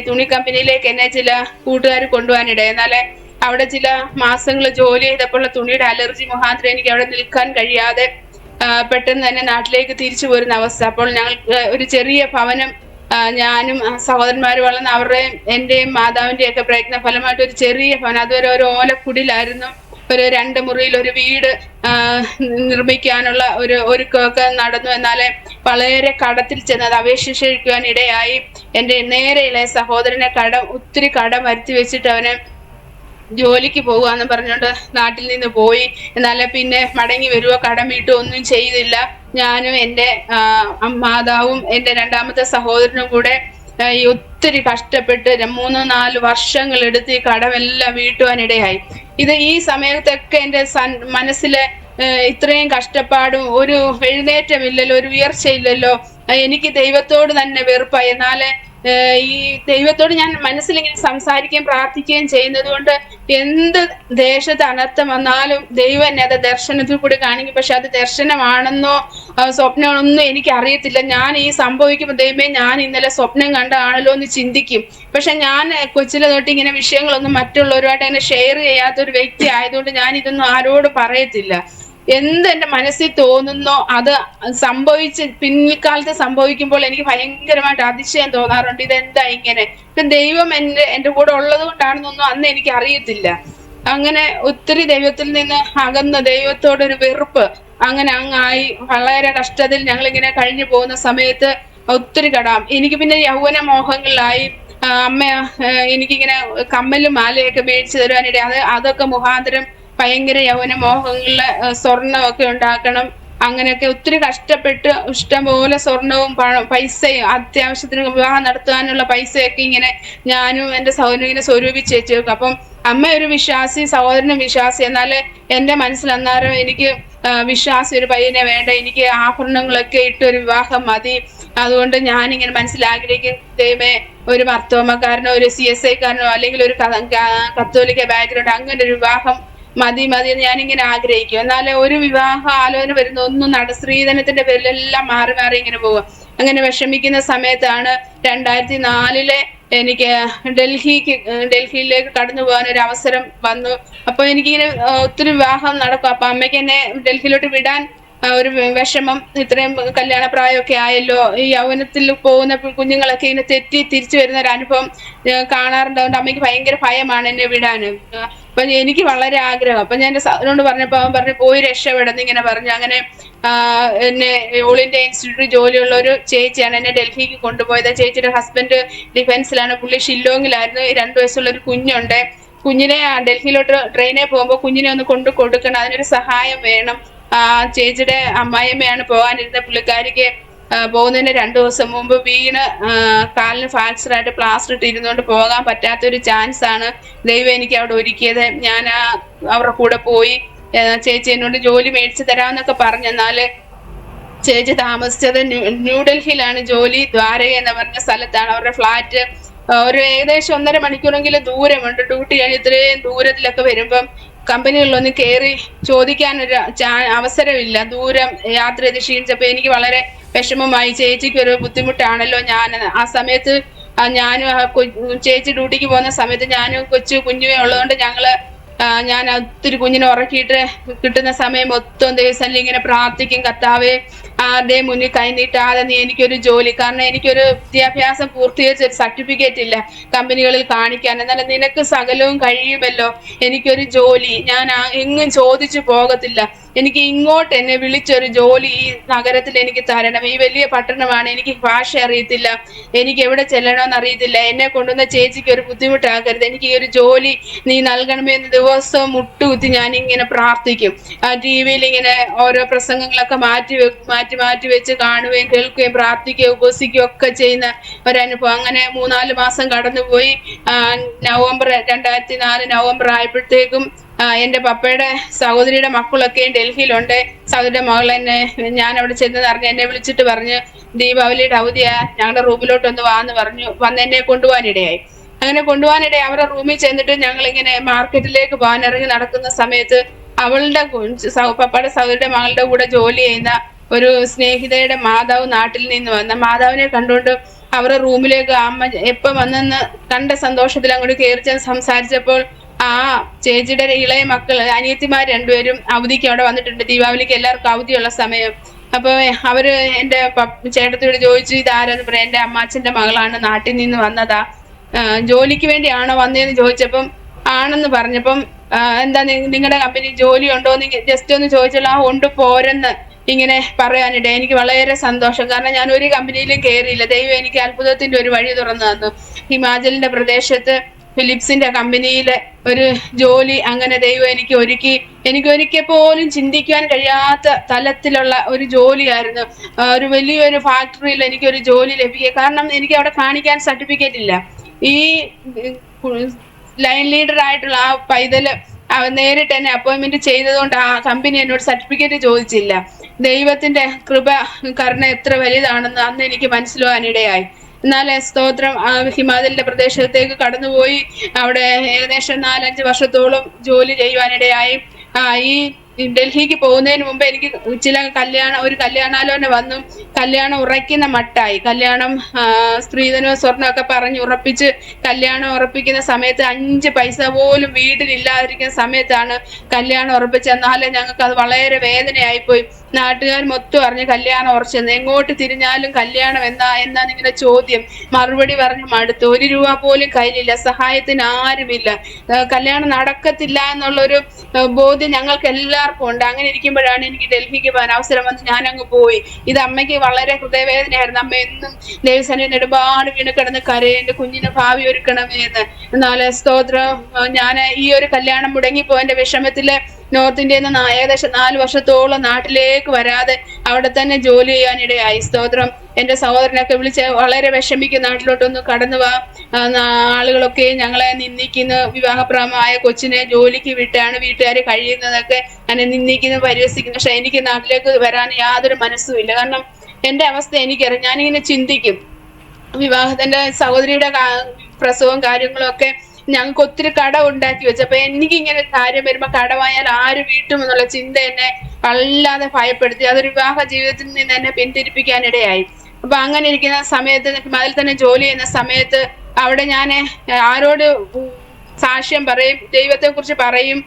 തുണി കമ്പനിയിലേക്ക് എന്നെ ചില കൂട്ടുകാർ കൊണ്ടുപോകാനിടയായി. എന്നാലേ അവിടെ ചില മാസങ്ങൾ ജോലി ചെയ്തപ്പോൾ തുണിയുടെ അലർജി മുഖാന്തരം എനിക്ക് അവിടെ നിൽക്കാൻ കഴിയാതെ പെട്ടെന്ന് തന്നെ നാട്ടിലേക്ക് തിരിച്ചു പോരുന്ന അവസ്ഥ. അപ്പോൾ ഞങ്ങൾക്ക് ഒരു ചെറിയ ഭവനം, ഞാനും സഹോദരന്മാർ വളർന്ന് അവരുടെയും എൻ്റെയും മാതാവിൻ്റെയും ഒക്കെ പ്രയത്ന ഫലമായിട്ട് ഒരു ചെറിയ ഭവനം, അതുവരെ ഒരു ഓലക്കുടിലായിരുന്നു, ഒരു 2 മുറിയിൽ ഒരു വീട് നിർമ്മിക്കാനുള്ള ഒരുക്കമൊക്കെ നടന്നു. എന്നാലേ വളരെ കടത്തിൽ ചെന്നത് അപേക്ഷിക്കാൻ ഇടയായി. എൻ്റെ നേരെ ഇളയ സഹോദരനെ ഒത്തിരി കടം വരുത്തി വെച്ചിട്ട് അവനെ ജോലിക്ക് പോകുകയെന്ന് പറഞ്ഞുകൊണ്ട് നാട്ടിൽ നിന്ന് പോയി. എന്നാലേ പിന്നെ മടങ്ങി വരുവോ കടം വീട്ടോ ഒന്നും ചെയ്തില്ല. ഞാനും എൻ്റെ മാതാവും എൻ്റെ 2ാമത്തെ സഹോദരനും കൂടെ ഒത്തിരി കഷ്ടപ്പെട്ട് 3-4 വർഷങ്ങൾ എടുത്ത് ഈ കടമെല്ലാം വീട്ടുവാനിടയായി. ഈ സമയത്തൊക്കെ എൻ്റെ മനസ്സിലെ ഇത്രയും കഷ്ടപ്പാടും ഒരു എഴുന്നേറ്റമില്ലല്ലോ, ഒരു ഉയർച്ചയില്ലല്ലോ, എനിക്ക് ദൈവത്തോട് തന്നെ വെറുപ്പായി. എന്നാലേ ഈ ദൈവത്തോട് ഞാൻ മനസ്സിലിങ്ങനെ സംസാരിക്കുകയും പ്രാർത്ഥിക്കുകയും ചെയ്യുന്നത് കൊണ്ട് എന്ത് ദേശത്ത് അനർത്ഥം വന്നാലും ദൈവം എന്നെ അത് ദർശനത്തിൽ കൂടി കാണിക്കും. പക്ഷെ അത് ദർശനമാണെന്നോ സ്വപ്നമാണെന്നോ എനിക്ക് അറിയത്തില്ല. ഞാൻ ഈ സംഭവിക്കുമ്പോൾ ദൈവമേ ഞാൻ ഇന്നലെ സ്വപ്നം കണ്ടാണല്ലോ എന്ന് ചിന്തിക്കും. പക്ഷെ ഞാൻ കൊച്ചിലെ തൊട്ട് ഇങ്ങനെ വിഷയങ്ങളൊന്നും മറ്റുള്ളവരുമായിട്ട് അങ്ങനെ ഷെയർ ചെയ്യാത്തൊരു വ്യക്തി ആയതുകൊണ്ട് ഞാൻ ഇതൊന്നും ആരോട് പറയത്തില്ല. എന്ത് എൻ്റെ മനസ്സിൽ തോന്നുന്നോ അത് പിൻകാലത്ത് സംഭവിക്കുമ്പോൾ എനിക്ക് ഭയങ്കരമായിട്ട് അതിശയം തോന്നാറുണ്ട്. ഇതെന്താ ഇങ്ങനെ? ദൈവം എൻ്റെ കൂടെ ഉള്ളത് കൊണ്ടാണെന്നൊന്നും അന്ന് എനിക്ക് അറിയത്തില്ല. അങ്ങനെ ഒത്തിരി ദൈവത്തിൽ നിന്ന് അകന്ന ദൈവത്തോടൊരു വെറുപ്പ് അങ്ങനെ അങ്ങായി വളരെ കഷ്ടത്തിൽ ഞങ്ങളിങ്ങനെ കഴിഞ്ഞു പോകുന്ന സമയത്ത് ഒത്തിരി കടാം. എനിക്ക് പിന്നെ യൗവന മോഹങ്ങളിലായി. അമ്മ എനിക്കിങ്ങനെ കമ്മലും മാലയൊക്കെ മേടിച്ചു തരുവാനിടെ അതൊക്കെ മുഖാന്തരം ഭയങ്കര യൗവന മോഹങ്ങളില് സ്വർണ്ണമൊക്കെ ഉണ്ടാക്കണം. അങ്ങനെയൊക്കെ ഒത്തിരി കഷ്ടപ്പെട്ട് ഇഷ്ടംപോലെ സ്വർണവും പൈസയും അത്യാവശ്യത്തിന് വിവാഹം നടത്താനുള്ള പൈസയൊക്കെ ഇങ്ങനെ ഞാനും എൻ്റെ സഹോദരനും ഇങ്ങനെ സ്വരൂപിച്ച് വെച്ച് വെക്കും. അപ്പം അമ്മ ഒരു വിശ്വാസി, സഹോദരനും വിശ്വാസി. എന്നാൽ എൻ്റെ മനസ്സിൽ അന്നേരം എനിക്ക് വിശ്വാസി ഒരു പയ്യനെ വേണ്ട, എനിക്ക് ആഭരണങ്ങളൊക്കെ ഇട്ടൊരു വിവാഹം മതി. അതുകൊണ്ട് ഞാനിങ്ങനെ മനസ്സിലാഗ്രഹിക്കും, ദൈവമേ ഒരു മർത്തോമക്കാരനോ ഒരു CSI കാരനോ അല്ലെങ്കിൽ ഒരു കത്തോലിക്ക ബാക്ക്ഗ്രൗണ്ട് അങ്ങനെ ഒരു വിവാഹം മതി മതി എന്ന് ഞാനിങ്ങനെ ആഗ്രഹിക്കും. എന്നാലും ഒരു വിവാഹ ആലോചന വരുന്ന ഒന്നും സ്ത്രീധനത്തിന്റെ പേരിലെല്ലാം മാറി മാറി ഇങ്ങനെ പോകും. അങ്ങനെ വിഷമിക്കുന്ന സമയത്താണ് 2004 എനിക്ക് ഡൽഹിയിലേക്ക് കടന്നു പോകാൻ ഒരു അവസരം വന്നു. അപ്പൊ എനിക്കിങ്ങനെ ഒത്തിരി വിവാഹം നടക്കും. അപ്പൊ അമ്മയ്ക്ക് എന്നെ ഡൽഹിയിലോട്ട് വിടാൻ ഒരു വിഷമം. ഇത്രയും കല്യാണ പ്രായമൊക്കെ ആയല്ലോ, ഈ യൗവനത്തിൽ പോകുന്ന കുഞ്ഞുങ്ങളൊക്കെ ഇങ്ങനെ തെറ്റി തിരിച്ചു വരുന്ന ഒരു അനുഭവം കാണാറുണ്ട്. അതുകൊണ്ട് അമ്മയ്ക്ക് ഭയങ്കര ഭയമാണ് എന്നെ വിടാനും. അപ്പൊ എനിക്ക് വളരെ ആഗ്രഹം. അപ്പൊ ഞാൻ എന്റെ സാറിനോട് പറഞ്ഞപ്പോ അവൻ പറഞ്ഞു പോയി രക്ഷപ്പെടുന്നു ഇങ്ങനെ പറഞ്ഞു. അങ്ങനെ എന്നെ ഓൾ ഇന്ത്യ ഇൻസ്റ്റിറ്റ്യൂട്ടിൽ ജോലിയുള്ള ഒരു ചേച്ചിയാണ് എന്നെ ഡൽഹിക്ക് കൊണ്ടുപോയത്. ചേച്ചിയുടെ ഹസ്ബൻഡ് ഡിഫൻസിലാണ്, പുള്ളി ഷില്ലോങ്ങിലായിരുന്നു. 2 വയസ്സുള്ള ഒരു കുഞ്ഞുണ്ട്. കുഞ്ഞിനെ ഡൽഹിയിലോട്ട് ട്രെയിനിൽ പോകുമ്പോൾ കുഞ്ഞിനെ ഒന്ന് കൊണ്ടു കൊടുക്കണം, അതിനൊരു സഹായം വേണം. ചേച്ചിയുടെ അമ്മായിയമ്മയാണ് പോകാനിരുന്ന. പുള്ളിക്കാരിക്ക് പോകുന്നതിന് 2 ദിവസം മുമ്പ് വീണ് കാലിന് ഫ്രാക്ചർ ആയിട്ട് പ്ലാസ്റ്റർ ഇട്ട് ഇരുന്നുകൊണ്ട് പോകാൻ പറ്റാത്തൊരു ചാൻസ് ആണ് ദൈവം എനിക്ക് അവിടെ ഒരുക്കിയത്. ഞാൻ അവരുടെ കൂടെ പോയി. ചേച്ചി എന്നോട് ജോലി മേടിച്ചു തരാമെന്നൊക്കെ പറഞ്ഞെന്നാല് ചേച്ചി താമസിച്ചത് ന്യൂഡൽഹിയിലാണ് ജോലി. ദ്വാരക എന്ന് പറഞ്ഞ സ്ഥലത്താണ് അവരുടെ ഫ്ലാറ്റ്. ഒരു ഏകദേശം 1.5 മണിക്കൂറെങ്കിലും ദൂരമുണ്ട്. ഡ്യൂട്ടി കഴിഞ്ഞ് ഇത്രയും ദൂരത്തിലൊക്കെ വരുമ്പം കമ്പനികളിലൊന്നും കയറി ചോദിക്കാനൊരു അവസരമില്ല. ദൂരം യാത്ര ചെയ്ത് ക്ഷീണിച്ചപ്പോ എനിക്ക് വളരെ വിഷമമായി. ചേച്ചിക്ക് ഒരു ബുദ്ധിമുട്ടാണല്ലോ. ഞാൻ ആ സമയത്ത് ചേച്ചി ഡ്യൂട്ടിക്ക് പോകുന്ന സമയത്ത് ഞാനും കുഞ്ഞുമേ ഉള്ളതുകൊണ്ട് ഞാൻ ഒത്തിരി കുഞ്ഞിനെ ഉറക്കിയിട്ട് കിട്ടുന്ന സമയം മൊത്തം ദിവസം ഇങ്ങനെ പ്രാർത്ഥിക്കും, കർത്താവേ ആരുടെയും മുന്നിൽ കൈനീട്ടാതെ നീ എനിക്കൊരു ജോലി. കാരണം എനിക്കൊരു വിദ്യാഭ്യാസം പൂർത്തീകരിച്ച ഒരു സർട്ടിഫിക്കറ്റ് ഇല്ല കമ്പനികളിൽ കാണിക്കാൻ. എന്നാലും നിനക്ക് സകലവും കഴിയുമല്ലോ, എനിക്കൊരു ജോലി. ഞാൻ എങ്ങും ചോദിച്ചു പോകത്തില്ല. എനിക്ക് ഇങ്ങോട്ട് എന്നെ വിളിച്ചൊരു ജോലി ഈ നഗരത്തിൽ എനിക്ക് തരണം. ഈ വലിയ പട്ടണമാണ്, എനിക്ക് ഭാഷ അറിയത്തില്ല, എനിക്ക് എവിടെ ചെല്ലണമെന്ന് അറിയത്തില്ല. എന്നെ കൊണ്ടുവന്ന ചേച്ചിക്ക് ഒരു ബുദ്ധിമുട്ടാക്കരുത്, എനിക്ക് ഈ ഒരു ജോലി നീ നൽകണമെന്ന് ദിവസവും മുട്ടുകുത്തി ഞാൻ ഇങ്ങനെ പ്രാർത്ഥിക്കും. TV-യിൽ ഇങ്ങനെ ഓരോ പ്രസംഗങ്ങളൊക്കെ മാറ്റി വെച്ച് കാണുകയും കേൾക്കുകയും പ്രാർത്ഥിക്കുകയും ഉപസിക്കുകയും ഒക്കെ ചെയ്യുന്ന ഒരനുഭവം. അങ്ങനെ 3-4 മാസം കടന്നുപോയി. 2004 നവംബർ ആയപ്പോഴത്തേക്കും എൻ്റെ പപ്പയുടെ സഹോദരിയുടെ മക്കളൊക്കെയും ഡൽഹിയിലുണ്ട്. സഹോദരിയുടെ മകൾ ഞാൻ അവിടെ ചെന്ന് അറിഞ്ഞ് എന്നെ വിളിച്ചിട്ട് പറഞ്ഞു ദീപാവലിയുടെ അവധിയാ, ഞങ്ങളുടെ റൂമിലോട്ടൊന്ന് വാന്ന് പറഞ്ഞു. വന്ന് എന്നെ കൊണ്ടുപോകാനിടയായി. അങ്ങനെ കൊണ്ടുപോകാനിടയായി അവരുടെ റൂമിൽ ചെന്നിട്ട് ഞങ്ങൾ ഇങ്ങനെ മാർക്കറ്റിലേക്ക് പോകാൻ ഇറങ്ങി നടക്കുന്ന സമയത്ത് അവളുടെ പപ്പയുടെ സഹോദരിയുടെ മകളുടെ കൂടെ ജോലി ചെയ്യുന്ന ഒരു സ്നേഹിതയുടെ മാതാവ് നാട്ടിൽ നിന്ന് വന്ന മാതാവിനെ കണ്ടുകൊണ്ട് അവരുടെ റൂമിലേക്ക് അമ്മ എപ്പം വന്നെന്ന് കണ്ട സന്തോഷത്തിൽ അങ്ങോട്ട് കയറി ചെന്ന് സംസാരിച്ചപ്പോൾ ആ ചേച്ചിയുടെ ഇളയ മക്കൾ അനിയത്തിമാർ 2 പേരും അവധിക്ക് അവിടെ വന്നിട്ടുണ്ട്. ദീപാവലിക്ക് എല്ലാവർക്കും അവധിയുള്ള സമയം. അപ്പൊ അവര് എൻ്റെ ചേട്ടത്തിയോട് ചോദിച്ചു ഇതാരെന്ന് പറയാം. എൻ്റെ അമ്മാച്ചന്റെ മകളാണ്, നാട്ടിൽ നിന്ന് വന്നതാ, ജോലിക്ക് വേണ്ടിയാണോ വന്നതെന്ന് ചോദിച്ചപ്പം ആണെന്ന് പറഞ്ഞപ്പം എന്താ നിങ്ങളുടെ കമ്പനി ജോലി ഉണ്ടോ എന്ന് ജസ്റ്റ് ഒന്ന് ചോദിച്ചല്ലോ. ഉണ്ട് പോരെന്ന് ഇങ്ങനെ പറയാനിടെ എനിക്ക് വളരെ സന്തോഷം. കാരണം ഞാൻ ഒരു കമ്പനിയിലും കയറിയില്ല. ദൈവം എനിക്ക് അത്ഭുതത്തിന്റെ ഒരു വഴി തുറന്നു തന്നു. ഹിമാചലിന്റെ പ്രദേശത്ത് ഫിലിപ്സിന്റെ കമ്പനിയിലെ ഒരു ജോലി അങ്ങനെ ദൈവം എനിക്ക് ഒരിക്കൽ പോലും ചിന്തിക്കാൻ കഴിയാത്ത തലത്തിലുള്ള ഒരു ജോലിയായിരുന്നു. ഒരു വലിയൊരു ഫാക്ടറിയിൽ എനിക്കൊരു ജോലി ലഭിക്കുക. കാരണം എനിക്ക് അവിടെ കാണിക്കാൻ സർട്ടിഫിക്കറ്റ് ഇല്ല. ഈ ലൈൻ ലീഡർ ആയിട്ടുള്ള ആ പൈതല് നേരിട്ട് എന്നെ അപ്പോയിന്റ്മെന്റ് ചെയ്തതുകൊണ്ട് ആ കമ്പനി എന്നോട് സർട്ടിഫിക്കറ്റ് ചോദിച്ചില്ല. ദൈവത്തിന്റെ കരുണ എത്ര വലുതാണെന്ന് അന്ന് എനിക്ക് മനസ്സിലാവാനിടയായി. എന്നാൽ സ്തോത്രം, ഹിമാചലിന്റെ പ്രദേശത്തേക്ക് കടന്നുപോയി. അവിടെ ഏകദേശം 4-5 വർഷത്തോളം ജോലി ചെയ്യുവാനിടയായി. ഈ ഡൽഹിക്ക് പോകുന്നതിന് മുമ്പ് എനിക്ക് ഒരു കല്യാണാലോചന വന്നു. കല്യാണം ഉറയ്ക്കുന്ന മട്ടായി. കല്യാണം സ്ത്രീധനവും സ്വർണ്ണമൊക്കെ പറഞ്ഞ് ഉറപ്പിച്ച് കല്യാണം ഉറപ്പിക്കുന്ന സമയത്ത് 5 പൈസ പോലും വീട്ടിലില്ലാതിരിക്കുന്ന സമയത്താണ് കല്യാണം ഉറപ്പിച്ചത്. എന്നാലും ഞങ്ങൾക്ക് അത് വളരെ വേദനയായിപ്പോയി. നാട്ടുകാർ മൊത്തം അറിഞ്ഞ് കല്യാണം ഉറച്ചെന്ന്. എങ്ങോട്ട് തിരിഞ്ഞാലും കല്യാണം എന്നാന്നിങ്ങനെ ചോദ്യം. മറുപടി പറഞ്ഞ് മടുത്തു. 1 രൂപ പോലും കയ്യിലില്ല, സഹായത്തിന് ആരുമില്ല, കല്യാണം നടക്കത്തില്ല എന്നുള്ളൊരു ബോധ്യം ഞങ്ങൾക്ക് എല്ലാവർക്കും ഉണ്ട്. അങ്ങനെ ഇരിക്കുമ്പോഴാണ് എനിക്ക് ഡൽഹിക്ക് പോകാൻ അവസരം വന്ന് ഞാൻ അങ്ങ് പോയി. ഇത് അമ്മയ്ക്ക് വളരെ ഹൃദയവേദനയായിരുന്നു. അമ്മ എന്നും ദേവസേന നെടുപാട് വീണ് കിടന്ന് കരയും, എൻ്റെ കുഞ്ഞിന് ഭാവി ഒരുക്കണമേ എന്ന്. എന്നാൽ സ്തോത്രം, ഞാൻ ഈ ഒരു കല്യാണം മുടങ്ങിപ്പോയതിന്റെ വിഷമത്തില് നോർത്ത് ഇന്ത്യയിൽ നിന്ന് ഏകദേശം 4 വർഷത്തോളം നാട്ടിലേക്ക് വരാതെ അവിടെ തന്നെ ജോലി ചെയ്യാനിടയായി. സ്തോത്രം, എൻ്റെ സഹോദരനൊക്കെ വിളിച്ച് വളരെ വിഷമിക്കും, നാട്ടിലോട്ടൊന്ന് കടന്നു വാ, ആളുകളൊക്കെ ഞങ്ങളെ നിന്ദിക്കുന്നു, വിവാഹപ്രായമായ കൊച്ചിനെ ജോലിക്ക് വിട്ടാണ് വീട്ടുകാർ കഴിയുന്നതൊക്കെ എന്നെ നിന്ദിക്കുന്നു, പരിഹസിക്കുന്നു. പക്ഷെ എനിക്ക് നാട്ടിലേക്ക് വരാൻ യാതൊരു മനസ്സുമില്ല. കാരണം എൻ്റെ അവസ്ഥ എനിക്കറിയാം. ഞാനിങ്ങനെ ചിന്തിക്കും, വിവാഹത്തിന്റെ സഹോദരിയുടെ പ്രസവവും കാര്യങ്ങളും ഒക്കെ ഞങ്ങൾക്ക് ഒത്തിരി കടം ഉണ്ടാക്കി വെച്ചു. അപ്പൊ എനിക്ക് ഇങ്ങനെ ഒരു കാര്യം വരുമ്പോ കടമായാൽ ആര് വീട്ടും എന്നുള്ള ചിന്ത എന്നെ വല്ലാതെ ഭയപ്പെടുത്തി. അതൊരു വിവാഹ ജീവിതത്തിൽ നിന്ന് എന്നെ പിന്തിരിപ്പിക്കാനിടയായി. അപ്പൊ അങ്ങനെ ഇരിക്കുന്ന സമയത്ത് അതിൽ തന്നെ ജോലി ചെയ്യുന്ന സമയത്ത് അവിടെ ഞാൻ ആരോട് സാക്ഷ്യം പറയും, ദൈവത്തെ കുറിച്ച് പറയും,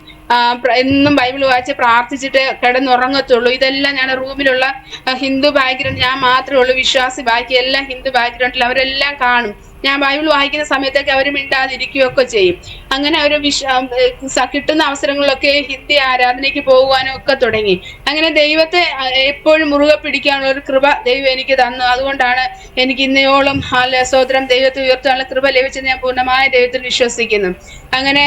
എന്നും ബൈബിൾ വായിച്ച് പ്രാർത്ഥിച്ചിട്ട് കിടന്നുറങ്ങത്തുള്ളൂ. ഇതെല്ലാം ഞാൻ റൂമിലുള്ള ഹിന്ദു ബാക്ക്ഗ്രൗണ്ട്, ഞാൻ മാത്രമേ ഉള്ളൂ വിശ്വാസി, ബാക്കി എല്ലാം ഹിന്ദു ബാക്ക്ഗ്രൗണ്ടിൽ അവരെല്ലാം കാണും. ഞാൻ ബൈബിൾ വായിക്കുന്ന സമയത്തൊക്കെ അവർ മിണ്ടാതിരിക്കുകയൊക്കെ ചെയ്യും. അങ്ങനെ ഒരു കിട്ടുന്ന അവസരങ്ങളിലൊക്കെ ഹിന്ദി ആരാധനയ്ക്ക് പോകുവാനും ഒക്കെ തുടങ്ങി. അങ്ങനെ ദൈവത്തെ എപ്പോഴും മുറുകെ പിടിക്കാനുള്ള ഒരു കൃപ ദൈവം എനിക്ക് തന്നു. അതുകൊണ്ടാണ് എനിക്ക് ഇന്നയോളം സ്തോത്രം ദൈവത്തെ ഉയർത്താനുള്ള കൃപ ലഭിച്ചത്. ഞാൻ പൂർണ്ണമായ ദൈവത്തിൽ വിശ്വസിക്കുന്നു. അങ്ങനെ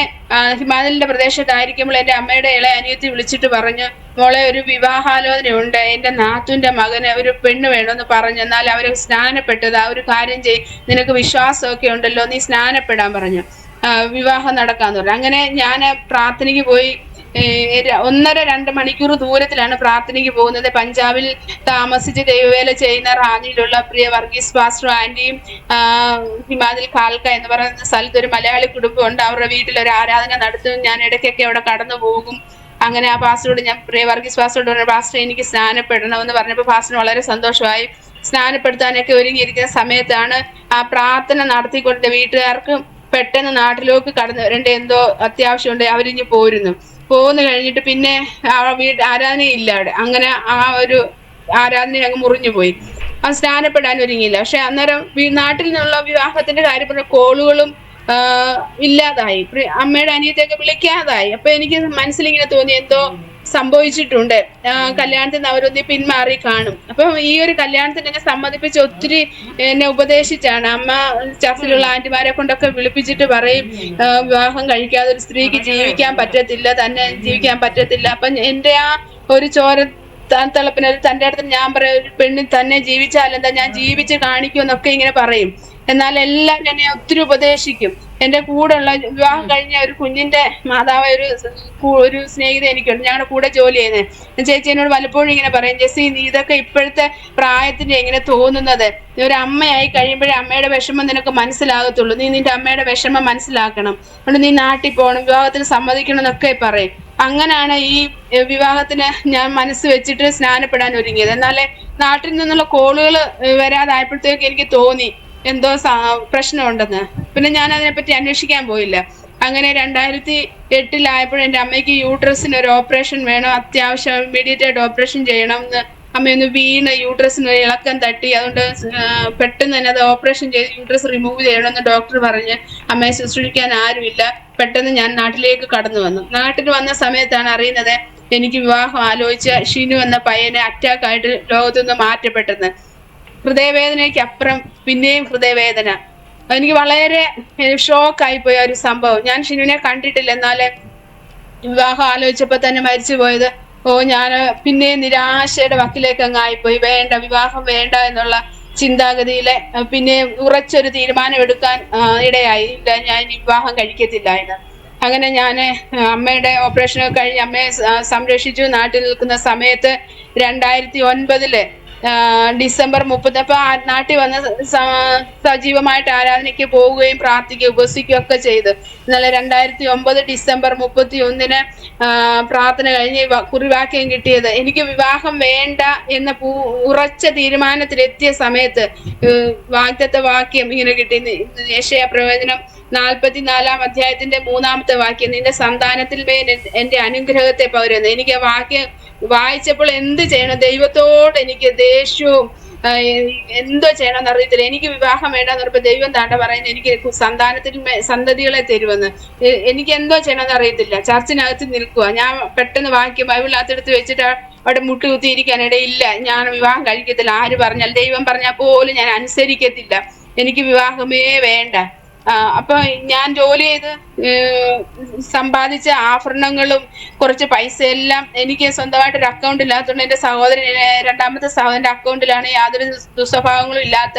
ഹിമാചലിന്റെ പ്രദേശത്തായിരിക്കുമ്പോൾ എൻ്റെ അമ്മയുടെ ഇളയ അനിയത്തി വിളിച്ചിട്ട് പറഞ്ഞു, മോളെ ഒരു വിവാഹാലോചനയുണ്ട്, എൻ്റെ നാത്തുന്റെ മകന് ഒരു പെണ്ണ് വേണമെന്ന് പറഞ്ഞു. എന്നാൽ അവര് സ്നാനപ്പെട്ടത്, ആ ഒരു കാര്യം നിനക്ക് വിശ്വാസമൊക്കെ ഉണ്ടല്ലോ, നീ സ്നാനപ്പെടാൻ പറഞ്ഞു, വിവാഹം നടക്കാന്ന് പറഞ്ഞു. അങ്ങനെ ഞാൻ പ്രാർത്ഥനയ്ക്ക് പോയി. 1.5-2 മണിക്കൂർ ദൂരത്തിലാണ് പ്രാർത്ഥനയ്ക്ക് പോകുന്നത്. പഞ്ചാബിൽ താമസിച്ച് ദൈവവേല ചെയ്യുന്ന റാന്നിയിലുള്ള പ്രിയ വർഗീസ് പാസ്റ്റർ ആന്റിയും ഹിമാചൽ കാൽക്ക എന്ന് പറയുന്ന സ്ഥലത്ത് ഒരു മലയാളി കുടുംബമുണ്ട്. അവരുടെ വീട്ടിൽ ഒരു ആരാധന നടത്തും. ഞാൻ ഇടയ്ക്കൊക്കെ അവിടെ കടന്നു പോകും. അങ്ങനെ ആ പാസ്റ്ററോട് ഞാൻ പ്രിയ വർഗീസ് പാസ്റ്ററോട് പറഞ്ഞു, പാസ്റ്റർ എനിക്ക് സ്നാനപ്പെടണമെന്ന് പറഞ്ഞപ്പോൾ പാസ്റ്ററിന് വളരെ സന്തോഷമായി. സ്നാനപ്പെടുത്താനൊക്കെ ഒരുങ്ങിയിരിക്കുന്ന സമയത്താണ് ആ പ്രാർത്ഥന നടത്തിക്കൊണ്ട് വീട്ടുകാർക്ക് പെട്ടെന്ന് നാട്ടിലേക്ക് കടന്നു വരേണ്ട എന്തോ അത്യാവശ്യമുണ്ട്, അവരിഞ്ഞ് പോന്നു കഴിഞ്ഞിട്ട് പിന്നെ ആ ആരാധനയില്ല അവിടെ. അങ്ങനെ ആ ഒരു ആരാധന അങ്ങ് മുറിഞ്ഞു പോയി. ആ സ്നാനപ്പെടാൻ ഒരുങ്ങിയില്ല. പക്ഷെ അന്നേരം നാട്ടിൽ നിന്നുള്ള വിവാഹത്തിന്റെ കാര്യം പറഞ്ഞ കോളുകളും ഇല്ലാതായി. അമ്മയുടെ അനിയത്തെയൊക്കെ വിളിക്കാതായി. അപ്പൊ എനിക്ക് മനസ്സിലിങ്ങനെ തോന്നി എന്തോ സംഭവിച്ചിട്ടുണ്ട്, കല്യാണത്തിൽ നിന്ന് അവരൊന്നി പിന്മാറി കാണും. അപ്പൊ ഈ ഒരു കല്യാണത്തിന് എന്നെ സമ്മതിപ്പിച്ച് ഒത്തിരി എന്നെ ഉപദേശിച്ചാണ് അമ്മ. ചർച്ചിലുള്ള ആന്റിമാരെ കൊണ്ടൊക്കെ വിളിപ്പിച്ചിട്ട് പറയും, വിവാഹം കഴിക്കാതെ ഒരു സ്ത്രീക്ക് ജീവിക്കാൻ പറ്റത്തില്ല, തന്നെ ജീവിക്കാൻ പറ്റത്തില്ല. അപ്പൊ എന്റെ ആ ഒരു തിളപ്പിന് തന്റെ അടുത്ത് ഞാൻ പറയും, ഒരു പെണ്ണിൽ തന്നെ ജീവിച്ചാലെന്താ, ഞാൻ ജീവിച്ച് കാണിക്കുമെന്നൊക്കെ ഇങ്ങനെ പറയും. എന്നാൽ എല്ലാം എന്നെ ഒത്തിരി ഉപദേശിക്കും. എന്റെ കൂടെ ഉള്ള വിവാഹം കഴിഞ്ഞ ഒരു കുഞ്ഞിന്റെ മാതാവ് ഒരു സ്നേഹിത എനിക്കുണ്ട്, ഞങ്ങളുടെ കൂടെ ജോലി ചെയ്യുന്നത് ചേച്ചി. എന്നോട് പലപ്പോഴും ഇങ്ങനെ പറയും, ജെസ്സി നീ ഇതൊക്കെ ഇപ്പോഴത്തെ പ്രായത്തിന്റെ എങ്ങനെ തോന്നുന്നത്, നീ ഒരു അമ്മയായി കഴിയുമ്പോഴേ അമ്മയുടെ വിഷമം നിനക്ക് മനസ്സിലാകത്തുള്ളൂ, നീ നിന്റെ അമ്മയുടെ വിഷമം മനസ്സിലാക്കണം, അതുകൊണ്ട് നീ നാട്ടിൽ പോകണം, വിവാഹത്തിന് സമ്മതിക്കണം എന്നൊക്കെ പറയും. അങ്ങനെയാണ് ഈ വിവാഹത്തിന് ഞാൻ മനസ്സ് വെച്ചിട്ട് സ്നാനപ്പെടാൻ ഒരുങ്ങിയത്. എന്നാലേ നാട്ടിൽ നിന്നുള്ള കോളുകൾ വരാതായപ്പോഴത്തേക്ക് എനിക്ക് തോന്നി എന്തോ പ്രശ്നമുണ്ടെന്ന്. പിന്നെ ഞാൻ അതിനെപ്പറ്റി അന്വേഷിക്കാൻ പോയില്ല. അങ്ങനെ 2008 എൻ്റെ അമ്മയ്ക്ക് യൂട്രസിന് ഒരു ഓപ്പറേഷൻ വേണം, അത്യാവശ്യം ഇമ്മീഡിയറ്റ് ആയിട്ട് ഓപ്പറേഷൻ ചെയ്യണം എന്ന് അമ്മയൊന്ന് വീണ് യൂട്രസിന് ഒരു ഇളക്കം തട്ടി. അതുകൊണ്ട് പെട്ടെന്ന് തന്നെ അത് ഓപ്പറേഷൻ ചെയ്ത് യൂട്രസ് റിമൂവ് ചെയ്യണമെന്ന് ഡോക്ടർ പറഞ്ഞ് അമ്മയെ ശുശ്രൂഷിക്കാൻ ആരുമില്ല. പെട്ടെന്ന് ഞാൻ നാട്ടിലേക്ക് കടന്നു വന്നു. നാട്ടിൽ വന്ന സമയത്താണ് അറിയുന്നത് എനിക്ക് വിവാഹം ആലോചിച്ച ഷിനു എന്ന പയ്യനെ അറ്റാക്കായിട്ട് ലോകത്തുനിന്ന് മാറ്റപ്പെട്ടെന്ന്. ഹൃദയവേദനയ്ക്ക് അപ്പുറം പിന്നെയും ഹൃദയവേദന. എനിക്ക് വളരെ ഷോക്കായി പോയ ഒരു സംഭവം. ഞാൻ ഷിനുവിനെ കണ്ടിട്ടില്ല, എന്നാല് വിവാഹം ആലോചിച്ചപ്പോ തന്നെ മരിച്ചു പോയത്. ഞാൻ പിന്നെ നിരാശയുടെ വക്കിലേക്ക് അങ്ങ് ആയിപ്പോയി. വേണ്ട, വിവാഹം വേണ്ട എന്നുള്ള ചിന്താഗതിയിലെ പിന്നെ ഉറച്ചൊരു തീരുമാനം എടുക്കാൻ ഇടയായി. ഞാൻ വിവാഹം കഴിക്കത്തില്ല എന്ന്. അങ്ങനെ ഞാൻ അമ്മയുടെ ഓപ്പറേഷനൊക്കെ കഴിഞ്ഞ് അമ്മയെ സംരക്ഷിച്ചു. നാട്ടിൽ നിൽക്കുന്ന സമയത്ത് 2009 ഡിസംബർ 30 അപ്പൊ നാട്ടിൽ വന്ന് സജീവമായിട്ട് ആരാധനയ്ക്ക് പോവുകയും പ്രാർത്ഥിക്കുകയും ഉപസിക്കുകയും ഒക്കെ ചെയ്ത്. ഇന്നലെ 2009 ഡിസംബർ 31 പ്രാർത്ഥന കഴിഞ്ഞ് കുറിവാക്യം കിട്ടിയത്. എനിക്ക് വിവാഹം വേണ്ട എന്ന ഉറച്ച തീരുമാനത്തിലെത്തിയ സമയത്ത് വാഗ്ദത്ത വാക്യം ഇങ്ങനെ കിട്ടി. യെശയ്യാ പ്രവചനം 44-ാം അധ്യായത്തിന്റെ 3-ാമത്തെ വാക്യം, നിന്റെ സന്താനത്തിൽ മേൽ എന്റെ അനുഗ്രഹത്തെ പകരുന്നു. എനിക്ക് വാക്യം വായിച്ചപ്പോൾ എന്ത് ചെയ്യണം, ദൈവത്തോട് എനിക്ക് ദേഷ്യവും എന്തോ ചെയ്യണമെന്ന് അറിയത്തില്ല. എനിക്ക് വിവാഹം വേണ്ടെന്ന് പറഞ്ഞപ്പോൾ ദൈവം താണ്ട പറയുന്നത് എനിക്ക് സന്തതികളെ തരുമെന്ന്. എനിക്ക് എന്തോ ചെയ്യണമെന്ന് അറിയത്തില്ല. ചർച്ചിനകത്ത് നിൽക്കുക. ഞാൻ പെട്ടെന്ന് വാക്യം ബൈബിളിനകത്തെടുത്ത് വെച്ചിട്ട് അവിടെ മുട്ടുകുത്തിയിരിക്കാൻ ഇടയില്ല. ഞാൻ വിവാഹം കഴിക്കത്തില്ല. ആര് പറഞ്ഞാൽ, ദൈവം പറഞ്ഞാൽ പോലും ഞാൻ അനുസരിക്കത്തില്ല. എനിക്ക് വിവാഹമേ വേണ്ട. അപ്പൊ ഞാൻ ജോലി ചെയ്ത് സമ്പാദിച്ച ആഭരണങ്ങളും കുറച്ച് പൈസ എല്ലാം എനിക്ക് സ്വന്തമായിട്ട് ഒരു അക്കൗണ്ട് ഇല്ലാത്തതുകൊണ്ട് എൻ്റെ രണ്ടാമത്തെ സഹോദരന്റെ അക്കൗണ്ടിലാണ്. യാതൊരു ദുസ്വഭാവങ്ങളും ഇല്ലാത്ത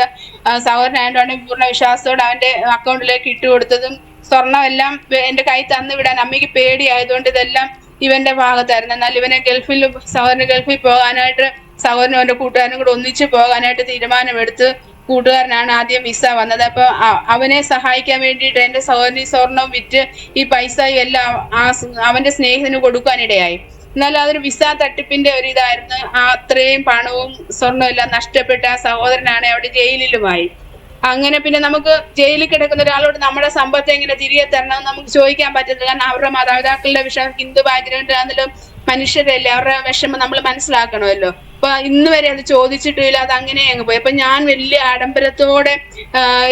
സഹോദരനായതുകൊണ്ട് പൂർണ്ണ വിശ്വാസത്തോടെ അവന്റെ അക്കൗണ്ടിലേക്ക് ഇട്ടുകൊടുത്തതും സ്വർണം എല്ലാം എൻ്റെ കൈ തന്നു വിടാൻ അമ്മയ്ക്ക് പേടിയായതുകൊണ്ട് ഇതെല്ലാം ഇവന്റെ ഭാഗത്തായിരുന്നു. എന്നാൽ ഇവനെ സഹോദരന് ഗൾഫിൽ പോകാനായിട്ട് സഹോദരനും അവന്റെ കൂട്ടുകാരനും കൂടെ ഒന്നിച്ച് പോകാനായിട്ട് തീരുമാനമെടുത്ത് കൂട്ടുകാരനാണ് ആദ്യം വിസ വന്നത്. അപ്പൊ അവനെ സഹായിക്കാൻ വേണ്ടിയിട്ട് എന്റെ സഹോദരി സ്വർണം വിറ്റ് ഈ പൈസയും എല്ലാം അവന്റെ സ്നേഹിതന് കൊടുക്കാനിടയായി. എന്നാൽ അതൊരു വിസ തട്ടിപ്പിന്റെ ഒരു ഇതായിരുന്നു. അത്രയും പണവും സ്വർണവും എല്ലാം നഷ്ടപ്പെട്ട ആ സഹോദരനാണ് അവിടെ ജയിലിലുമായി. അങ്ങനെ പിന്നെ നമുക്ക് ജയിലിൽ കിടക്കുന്ന ഒരാളോട് നമ്മുടെ സമ്പത്ത് എങ്ങനെ തിരികെ തരണം നമുക്ക് ചോദിക്കാൻ പറ്റത്തില്ല. കാരണം അവരുടെ മാതാപിതാക്കളുടെ വിഷയം ഹിന്ദു ബാക്ക്ഗ്രൗണ്ട് ആണെങ്കിലും മനുഷ്യരല്ലേ, അവരുടെ വിഷമം നമ്മൾ മനസ്സിലാക്കണമല്ലോ. അപ്പൊ ഇന്ന് വരെ അത് ചോദിച്ചിട്ടില്ല, അത് അങ്ങനെ അങ്ങ് പോയി. അപ്പൊ ഞാൻ വലിയ ആഡംബരത്തോടെ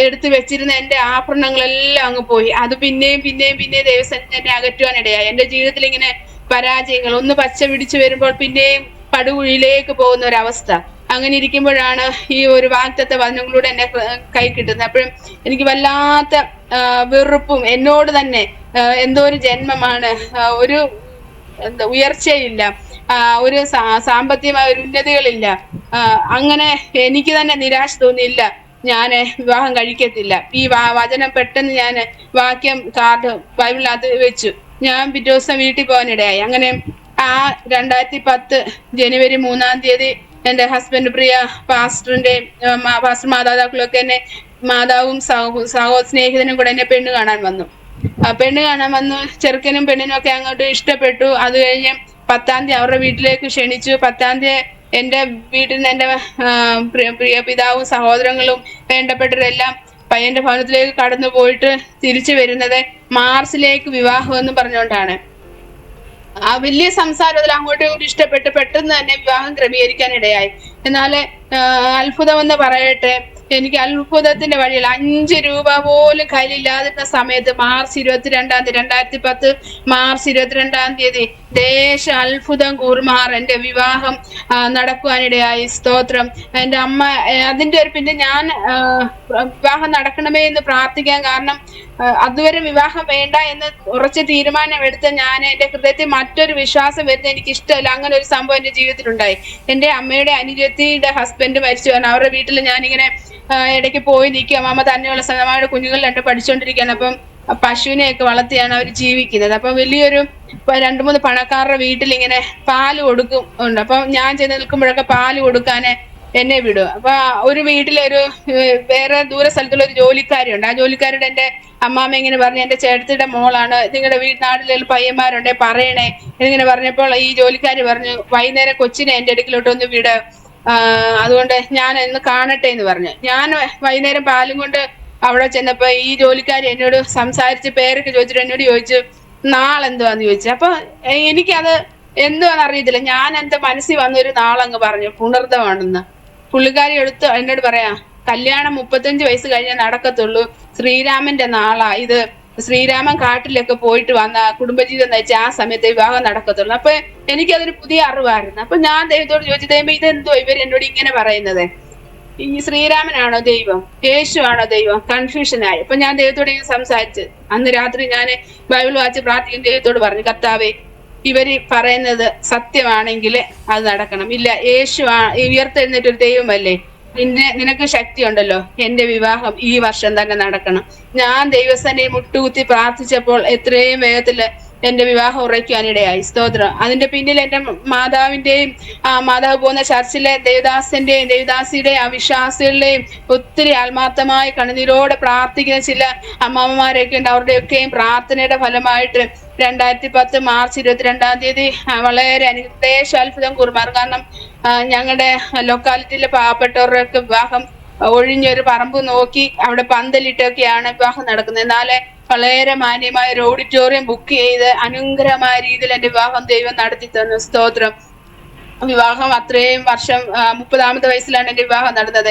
എടുത്തു വെച്ചിരുന്ന എന്റെ ആഭരണങ്ങളെല്ലാം അങ്ങ് പോയി. അത് പിന്നെയും പിന്നെയും പിന്നെയും ദൈവസന്നിധി എന്നെ അകറ്റുവാനിടയായി. എന്റെ ജീവിതത്തിൽ ഇങ്ങനെ പരാജയങ്ങൾ ഒന്ന് പച്ച പിടിച്ചു വരുമ്പോൾ പിന്നെയും പടുകുഴിയിലേക്ക് പോകുന്ന ഒരവസ്ഥ. അങ്ങനെ ഇരിക്കുമ്പോഴാണ് ഈ ഒരു വാഗ്ദത്ത വചനങ്ങളിലൂടെ എന്നെ കൈ കിട്ടുന്നത്. അപ്പോഴും എനിക്ക് വല്ലാത്ത വെറുപ്പും, എന്നോട് തന്നെ എന്തോ ഒരു ജന്മമാണ്, ഒരു ഉയർച്ചയില്ല, ഒരു സാമ്പത്തികമായ ഒരു ഉന്നതികളില്ല. അങ്ങനെ എനിക്ക് തന്നെ നിരാശ തോന്നിയില്ല, ഞാൻ വിവാഹം കഴിക്കത്തില്ല. ഈ വചനം പെട്ടെന്ന് ഞാൻ വാക്യം കാർഡ് ബൈബിളിനകത്ത് വെച്ചു. ഞാൻ പിറ്റേ ദിവസം വീട്ടിൽ പോകാനിടയായി. അങ്ങനെ ആ 2010 ജനുവരി 3-ാം തീയതി എന്റെ ഹസ്ബൻഡ് പ്രിയ പാസ്റ്റർ മാതാപിതാക്കളൊക്കെ എന്നെ, മാതാവും സ്നേഹിതനും കൂടെ എന്നെ പെണ്ണ് കാണാൻ വന്നു. ചെറുക്കനും പെണ്ണിനും ഒക്കെ അങ്ങോട്ട് ഇഷ്ടപ്പെട്ടു. അത് കഴിഞ്ഞ് 10-ാം തീയതി അവരുടെ വീട്ടിലേക്ക് ക്ഷണിച്ചു. 10-ാം തീയതി എന്റെ വീട്ടിൽ നിന്ന് എന്റെ പ്രിയ പിതാവും സഹോദരങ്ങളും വേണ്ടപ്പെട്ടവരെല്ലാം പയ്യന്റെ ഭവനത്തിലേക്ക് കടന്നു പോയിട്ട് തിരിച്ചു വരുന്നത് മാർച്ചിലേക്ക് വിവാഹം എന്ന് പറഞ്ഞുകൊണ്ടാണ്. ആ വലിയ സംസാരത്തിൽ അങ്ങോട്ടും ഇങ്ങോട്ടും ഇഷ്ടപ്പെട്ട് പെട്ടെന്ന് തന്നെ വിവാഹം ക്രമീകരിക്കാൻ ഇടയായി. എന്നാല് അത്ഭുതം എന്ന് പറയട്ടെ, എനിക്ക് അത്ഭുതത്തിന്റെ വഴിയിൽ 5 രൂപ പോലും കയ്യിലില്ലാതിരുന്ന സമയത്ത് മാർച്ച് 22-ാം തീയതി 2010 മാർച്ച് 22-ാം തീയതി ദേശ അത്ഭുതം കൂർമാർ എന്റെ വിവാഹം നടക്കുവാനിടയായി. സ്തോത്രം. എന്റെ അമ്മ അതിന്റെ ഒരു പിന്നെ ഞാൻ വിവാഹം നടക്കണമേ എന്ന് പ്രാർത്ഥിക്കാൻ കാരണം അതുവരെ വിവാഹം വേണ്ട എന്ന് ഉറച്ച തീരുമാനം എടുത്ത ഞാൻ എന്റെ ഹൃദയത്തിൽ മറ്റൊരു വിശ്വാസം വരുന്നത് എനിക്ക് ഇഷ്ടമല്ല. അങ്ങനെ ഒരു സംഭവം എന്റെ ജീവിതത്തിലുണ്ടായി. എന്റെ അമ്മയുടെ അനുജത്തിയുടെ ഹസ്ബൻഡ് മരിച്ചു. അവരുടെ വീട്ടിൽ ഞാനിങ്ങനെ ഇടയ്ക്ക് പോയി നിൽക്കും. അമ്മ തന്നെയുള്ള സമയമായിട്ട് കുഞ്ഞുങ്ങൾ 2 പഠിച്ചുകൊണ്ടിരിക്കുകയാണ്. അപ്പം പശുവിനെയൊക്കെ വളർത്തിയാണ് അവർ ജീവിക്കുന്നത്. അപ്പൊ വലിയൊരു 2-3 പണക്കാരുടെ വീട്ടിൽ ഇങ്ങനെ പാല് ഉണ്ട്. അപ്പൊ ഞാൻ ചെന്ന് നിൽക്കുമ്പോഴൊക്കെ പാല് കൊടുക്കാൻ എന്നെ വിടും. അപ്പൊ ഒരു വീട്ടിലൊരു വേറെ ദൂര സ്ഥലത്തുള്ള ഒരു ജോലിക്കാരുണ്ട്. ആ ജോലിക്കാരുടെ എന്റെ അമ്മാമ്മ ഇങ്ങനെ പറഞ്ഞു, എന്റെ ചേട്ടത്തിയുടെ മോളാണ്, നിങ്ങളുടെ നാട്ടിലെ പയ്യന്മാരുണ്ടെ പറയണേ എന്നിങ്ങനെ പറഞ്ഞപ്പോൾ ഈ ജോലിക്കാര് പറഞ്ഞു, വൈകുന്നേരം കൊച്ചിനെ എന്റെ അടുക്കിലോട്ടൊന്ന് വിട്, അതുകൊണ്ട് ഞാൻ ഇന്ന് കാണട്ടെ എന്ന് പറഞ്ഞു. ഞാൻ വൈകുന്നേരം പാലും കൊണ്ട് അവിടെ ചെന്നപ്പോ ഈ ജോലിക്കാരി എന്നോട് സംസാരിച്ച് പേരൊക്കെ ചോദിച്ചിട്ട് എന്നോട് ചോദിച്ചു, നാളെന്തുവാന്ന് ചോദിച്ചു. അപ്പൊ എനിക്കത് എന്തുവാന്ന് അറിയത്തില്ല. ഞാൻ എന്റെ മനസ്സിൽ വന്നൊരു നാളങ്ങ് പറഞ്ഞു, പുണർദമാണെന്ന്. പുള്ളിക്കാരി എടുത്ത് എന്നോട് പറയാ, കല്യാണം 35 വയസ്സ് കഴിഞ്ഞാൽ നടക്കത്തുള്ളൂ, ശ്രീരാമന്റെ നാളാ ഇത്, ശ്രീരാമൻ കാട്ടിലൊക്കെ പോയിട്ട് വന്ന കുടുംബജീവിതം നയിച്ച ആ സമയത്ത് വിവാഹം നടക്കത്തുള്ളൂ. അപ്പൊ എനിക്കതൊരു പുതിയ അറിവായിരുന്നു. അപ്പൊ ഞാൻ ദൈവത്തോട് ചോദിച്ചു, ദൈവം ഇതെന്തോ ഇവർ എന്നോട് ഇങ്ങനെ പറയുന്നത്, ഈ ശ്രീരാമനാണോ ദൈവം, യേശു ആണോ ദൈവം? കൺഫ്യൂഷനായി. അപ്പൊ ഞാൻ ദൈവത്തോട് ഇങ്ങനെ സംസാരിച്ച് അന്ന് രാത്രി ഞാൻ ബൈബിൾ വായിച്ച് പ്രാർത്ഥിക്കുന്ന ദൈവത്തോട് പറഞ്ഞു, കർത്താവേ, ഇവര് പറയുന്നത് സത്യമാണെങ്കിൽ അത് നടക്കണം. ഇല്ല, യേശു ഉയർത്തെഴുന്നേറ്റൊരു ദൈവമല്ലേ, നിനക്ക് ശക്തി ഉണ്ടല്ലോ, എന്റെ വിവാഹം ഈ വർഷം തന്നെ നടക്കണം. ഞാൻ ദൈവസേനയെ മുട്ടുകുത്തി പ്രാർത്ഥിച്ചപ്പോൾ എത്രയും വേഗത്തില് എന്റെ വിവാഹം ഉറയ്ക്കാനിടയായി. സ്തോത്രം. അതിന്റെ പിന്നിൽ എന്റെ മാതാവിന്റെയും മാതാവ് പോകുന്ന ചർച്ചിലെ ദേവദാസന്റെയും ദേവദാസിയുടെയും അവിശ്വാസികളുടെയും ഒത്തിരി ആത്മാർത്ഥമായി കണ്ണുനീരോടെ പ്രാർത്ഥിക്കുന്ന ചില അമ്മാമ്മമാരൊക്കെ ഉണ്ട്. അവരുടെയൊക്കെയും പ്രാർത്ഥനയുടെ ഫലമായിട്ട് 2010 മാർച്ച് 22-ാം തീയതി വളരെ ദേശ അത്ഭുതം കൂർമാർ. കാരണം ഞങ്ങളുടെ ലൊക്കാലിറ്റിയിലെ പാവപ്പെട്ടവരുടെയൊക്കെ വിവാഹം ഒഴിഞ്ഞൊരു പറമ്പ് നോക്കി അവിടെ പന്തലിട്ടൊക്കെയാണ് വിവാഹം നടക്കുന്നത്. എന്നാല് വളരെ മാന്യമായ ഒരു ഓഡിറ്റോറിയം ബുക്ക് ചെയ്ത് അനുഗ്രഹമായ രീതിയിൽ എന്റെ വിവാഹം ദൈവം നടത്തി തന്നു. സ്തോത്രം. വിവാഹം അത്രയും വർഷം 30-ാമത്തെ വയസ്സിലാണ് എന്റെ വിവാഹം നടന്നത്.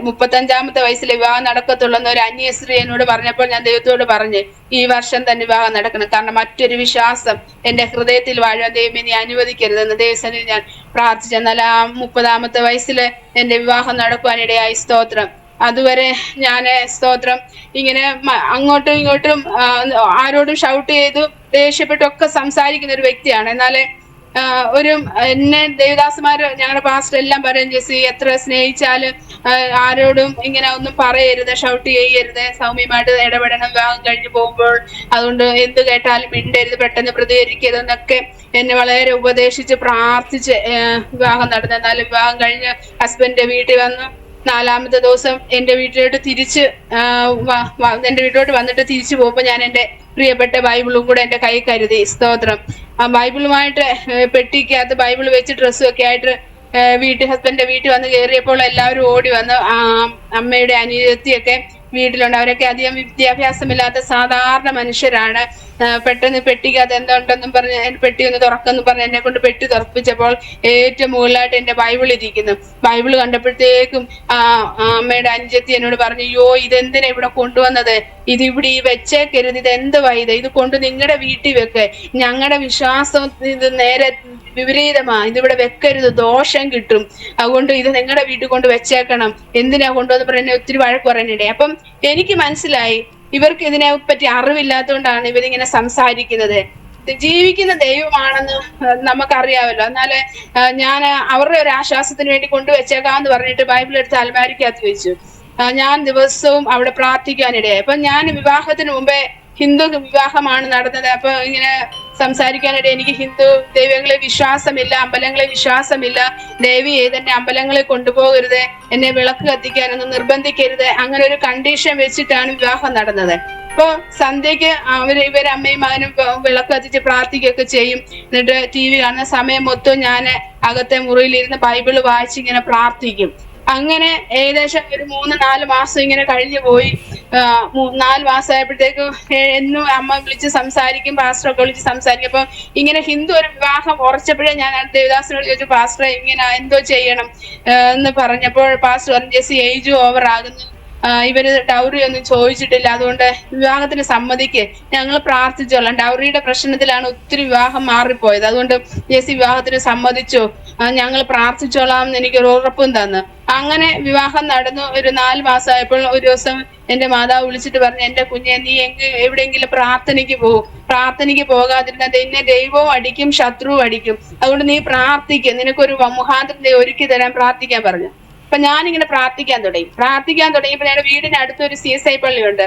35-ാമത്തെ വയസ്സിൽ വിവാഹം നടക്കത്തുള്ളൂ എന്ന് ഒരു അന്യസ്ത്രീ എന്നോട് പറഞ്ഞപ്പോൾ ഞാൻ ദൈവത്തോട് പറഞ്ഞു, ഈ വർഷം തന്നെ വിവാഹം നടക്കണം. കാരണം മറ്റൊരു വിശ്വാസം എന്റെ ഹൃദയത്തിൽ വാഴുവാൻ ദൈവം ഇനി അനുവദിക്കരുതെന്ന് ദൈവസന്നിധിയിൽ ഞാൻ പ്രാർത്ഥിച്ചു. എന്നാൽ ആ 30-ാമത്തെ വയസ്സിൽ എന്റെ വിവാഹം നടക്കുവാനിടയായി. സ്തോത്രം. അതുവരെ ഞാൻ സ്തോത്രം ഇങ്ങനെ അങ്ങോട്ടും ഇങ്ങോട്ടും ആരോടും ഷൗട്ട് ചെയ്തു ദേഷ്യപ്പെട്ടൊക്കെ സംസാരിക്കുന്ന ഒരു വ്യക്തിയാണ്. എന്നാല് എന്നെ ദേവദാസന്മാര് ഞങ്ങളുടെ പാസ്റ്റർ എല്ലാം പറയും, ജെസ്സി എത്ര സ്നേഹിച്ചാലും ആരോടും ഇങ്ങനെ ഒന്നും പറയരുത്, ഷൗട്ട് ചെയ്യരുത്, സൗമ്യമായിട്ട് ഇടപെടണം വിവാഹം കഴിഞ്ഞു പോകുമ്പോൾ, അതുകൊണ്ട് എന്ത് കേട്ടാലും മിണ്ടരുത്, പെട്ടെന്ന് പ്രതികരിക്കരുത് എന്നൊക്കെ എന്നെ വളരെ ഉപദേശിച്ച് പ്രാർത്ഥിച്ച് വിവാഹം നടന്നു. എന്നാലും വിവാഹം കഴിഞ്ഞ് ഹസ്ബൻഡിന്റെ വീട്ടിൽ വന്ന് 4-ാമത്തെ ദിവസം എൻ്റെ വീട്ടിലോട്ട് തിരിച്ച് എൻ്റെ വീട്ടിലോട്ട് വന്നിട്ട് തിരിച്ചു പോകുമ്പോൾ ഞാൻ എൻ്റെ പ്രിയപ്പെട്ട ബൈബിളും കൂടെ എൻ്റെ കൈ കരുതി. സ്തോത്രം. ആ ബൈബിളുമായിട്ട് പെട്ടിക്കകത്ത് ബൈബിൾ വെച്ച് ഡ്രസ്സും ഒക്കെ ആയിട്ട് ഹസ്ബൻഡിന്റെ വീട്ടിൽ വന്ന് കയറിയപ്പോൾ എല്ലാവരും ഓടി വന്ന് അമ്മയുടെ അനിയത്തിയൊക്കെ വീട്ടിലുണ്ട്. അവരൊക്കെ അധികം വിദ്യാഭ്യാസമില്ലാത്ത സാധാരണ മനുഷ്യരാണ്. പെട്ടെന്ന് പെട്ടിക്കകത്ത് എന്തുണ്ടെന്നും പറഞ്ഞ് പെട്ടി ഒന്ന് തുറക്കെന്ന് പറഞ്ഞ് എന്നെ കൊണ്ട് പെട്ടി തുറപ്പിച്ചപ്പോൾ ഏറ്റവും മുകളിലായിട്ട് എൻ്റെ ബൈബിൾ ഇരിക്കുന്നു. ബൈബിൾ കണ്ടപ്പോഴത്തേക്കും അമ്മയുടെ അനുജത്തി എന്നോട് പറഞ്ഞു, അയ്യോ ഇതെന്തിനാ ഇവിടെ കൊണ്ടുവന്നത്, ഇതിവിടെ ഈ വെച്ചേക്കരുത്, ഇത് എന്തുവാ ഇത് കൊണ്ട് നിങ്ങളുടെ വീട്ടിൽ വെക്ക്, ഞങ്ങളുടെ വിശ്വാസം ഇത് നേരെ വിപരീതമാ, ഇതിവിടെ വെക്കരുത്, ദോഷം കിട്ടും, അതുകൊണ്ട് ഇത് നിങ്ങളുടെ വീട്ടിൽ കൊണ്ട് വെച്ചേക്കണം, എന്തിനാ കൊണ്ടുവന്ന് പറഞ്ഞ ഒത്തിരി വഴക്ക് പറയാനിടേ. അപ്പം എനിക്ക് മനസ്സിലായി ഇവർക്ക് ഇതിനെ പറ്റി അറിവില്ലാത്തതുകൊണ്ടാണ് ഇവരിങ്ങനെ സംസാരിക്കുന്നത്. ജീവിക്കുന്ന ദൈവമാണെന്ന് നമുക്കറിയാമല്ലോ. എന്നാല് ഞാൻ അവരുടെ ഒരു ആശ്വാസത്തിന് വേണ്ടി കൊണ്ടുവച്ചേക്കാന്ന് പറഞ്ഞിട്ട് ബൈബിൾ എടുത്ത് അലമാരിക്കകത്ത് വെച്ചു. ഞാൻ ദിവസവും അവിടെ പ്രാർത്ഥിക്കാനിടയായി. അപ്പൊ ഞാൻ വിവാഹത്തിന് മുമ്പേ ഹിന്ദു വിവാഹമാണ് നടന്നത്. അപ്പൊ ഇങ്ങനെ സംസാരിക്കാനിടെ എനിക്ക് ഹിന്ദു ദൈവങ്ങളെ വിശ്വാസമില്ല, അമ്പലങ്ങളെ വിശ്വാസമില്ല, ദേവി ഏതെന്നെ അമ്പലങ്ങളെ കൊണ്ടുപോകരുത്, എന്നെ വിളക്ക് കത്തിക്കാനൊന്നും നിർബന്ധിക്കരുത്, അങ്ങനെ ഒരു കണ്ടീഷൻ വെച്ചിട്ടാണ് വിവാഹം നടന്നത്. അപ്പൊ സന്ധ്യക്ക് ഇവരെ അമ്മയും മകനും വിളക്ക് കത്തിച്ച് പ്രാർത്ഥിക്കുകയൊക്കെ ചെയ്യും. എന്നിട്ട് TV കാണുന്ന സമയം മൊത്തം ഞാൻ അകത്തെ മുറിയിലിരുന്ന് ബൈബിള് വായിച്ച് ഇങ്ങനെ പ്രാർത്ഥിക്കും. അങ്ങനെ ഏകദേശം ഒരു 3-4 മാസം ഇങ്ങനെ കഴിഞ്ഞു പോയി. 4 മാസമായപ്പോഴത്തേക്കും എന്നും അമ്മ വിളിച്ച് സംസാരിക്കും, പാസ്റ്ററൊക്കെ വിളിച്ച് സംസാരിക്കും. അപ്പൊ ഇങ്ങനെ ഹിന്ദു ഒരു വിവാഹം ഉറച്ചപ്പോഴേ ഞാൻ ദേവദാസിനോട് ചോദിച്ചു, പാസ്റ്റർ ഇങ്ങനെ എന്തോ ചെയ്യണം എന്ന് പറഞ്ഞപ്പോൾ പാസ്റ്റർ പറഞ്ഞു, ജെസ്സി ഏജ് ഓവർ ആകുന്നു, ഇവര് ഡൗറി ഒന്നും ചോദിച്ചിട്ടില്ല, അതുകൊണ്ട് വിവാഹത്തിന് സമ്മതിക്ക്, ഞങ്ങൾ പ്രാർത്ഥിച്ചോളാം. ഡൗറിയുടെ പ്രശ്നത്തിലാണ് ഒത്തിരി വിവാഹം മാറിപ്പോയത്, അതുകൊണ്ട് ജെസ്സി വിവാഹത്തിന് സമ്മതിച്ചു, ഞങ്ങൾ പ്രാർത്ഥിച്ചോളാം എന്ന് എനിക്കൊരു ഉറപ്പും തന്നു. അങ്ങനെ വിവാഹം നടന്നു. ഒരു 4 മാസമായപ്പോൾ ഒരു ദിവസം എന്റെ മാതാവ് വിളിച്ചിട്ട് പറഞ്ഞു, എന്റെ കുഞ്ഞെ നീ എവിടെയെങ്കിലും പ്രാർത്ഥനയ്ക്ക് പോകും, പ്രാർത്ഥനയ്ക്ക് പോകാതിരുന്ന നിന്നെ ദൈവവും അടിക്കും ശത്രുവും അടിക്കും, അതുകൊണ്ട് നീ പ്രാർത്ഥിക്കും, നിനക്കൊരു മുഖാന്തരം ഒരുക്കി തരാൻ പ്രാർത്ഥിക്കാൻ പറഞ്ഞു. അപ്പൊ ഞാനിങ്ങനെ പ്രാർത്ഥിക്കാൻ തുടങ്ങിയപ്പോ ഞങ്ങളുടെ വീടിന് അടുത്തൊരു CSI പള്ളിയുണ്ട്.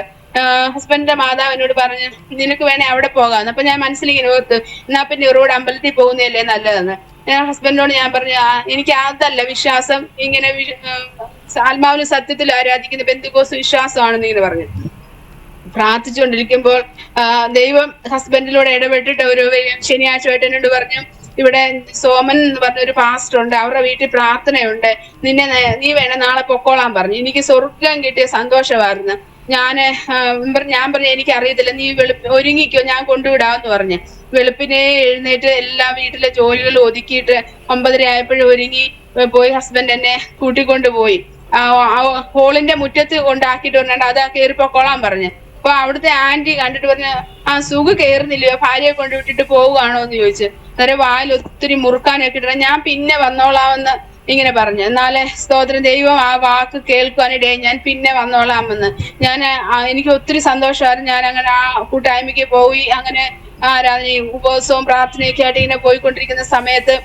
ഹസ്ബൻഡിന്റെ മാതാവ് എന്നോട് പറഞ്ഞു, നിനക്ക് വേണേ അവിടെ പോകാമെന്ന്. അപ്പൊ ഞാൻ മനസ്സിലിങ്ങനെ ഓർത്ത്, എന്നാ പിന്നെ റോഡ് അമ്പലത്തിൽ പോകുന്നതല്ലേ നല്ലതെന്ന്. ഞാൻ ഹസ്ബൻഡിനോട് ഞാൻ പറഞ്ഞു, എനിക്ക് അതല്ല വിശ്വാസം, ഇങ്ങനെ ആത്മാവിന് സത്യത്തിൽ ആരാധിക്കുന്ന പെന്തക്കോസ്ത് വിശ്വാസമാണെന്ന് ഇങ്ങനെ പറഞ്ഞു. പ്രാർത്ഥിച്ചുകൊണ്ടിരിക്കുമ്പോൾ ദൈവം ഹസ്ബൻഡിലൂടെ ഇടപെട്ടിട്ട് ഒരു ശനിയാഴ്ച എന്നോട് പറഞ്ഞു, ഇവിടെ സോമൻ എന്ന് പറഞ്ഞ ഒരു പാസ്റ്റർ ഉണ്ട്, അവരുടെ വീട്ടിൽ പ്രാർത്ഥനയുണ്ട്, നീ വേണം നാളെ പൊക്കോളാൻ പറഞ്ഞു. എനിക്ക് സ്വർഗം കിട്ടിയ സന്തോഷമായിരുന്നു. ഞാൻ പറഞ്ഞു എനിക്ക് അറിയത്തില്ല, നീ ഒരുങ്ങിക്കോ, ഞാൻ കൊണ്ടുവിടാമെന്ന് പറഞ്ഞു. വെളുപ്പിനെ എഴുന്നേറ്റ് എല്ലാ വീട്ടിലെ ജോലികൾ ഒതുക്കിയിട്ട് 9:30 ആയപ്പോഴും ഒരുങ്ങി പോയി. ഹസ്ബൻഡ് എന്നെ കൂട്ടിക്കൊണ്ട് പോയി. ഹോളിന്റെ മുറ്റത്ത് കൊണ്ടാക്കിയിട്ട് പറഞ്ഞാണ്ട് അതാ കയറി പൊക്കോളാൻ പറഞ്ഞു. അപ്പൊ അവിടുത്തെ ആന്റി കണ്ടിട്ട് പറഞ്ഞു, സുഖ കയറുന്നില്ലയോ, ഭാര്യയെ കൊണ്ട് വിട്ടിട്ട് പോവുകയാണോ എന്ന് ചോദിച്ചു. അന്നേരം വായിൽ ഒത്തിരി മുറുക്കാനൊക്കെ ഇട്ടിട്ട് ഞാൻ പിന്നെ വന്നോളാമെന്ന് ഇങ്ങനെ പറഞ്ഞു. എന്നാലേ സ്തോത്രം, ദൈവം ആ വാക്ക് കേൾക്കുവാനിടയെ ഞാൻ പിന്നെ വന്നോളാമെന്ന്. എനിക്ക് ഒത്തിരി സന്തോഷമായിരുന്നു. ഞാൻ അങ്ങനെ ആ കൂട്ടായ്മയ്ക്ക് പോയി. അങ്ങനെ ആരാധനയും ഉപവാസവും പ്രാർത്ഥനയൊക്കെ ആയിട്ട് ഇങ്ങനെ പോയിക്കൊണ്ടിരിക്കുന്ന സമയത്ത്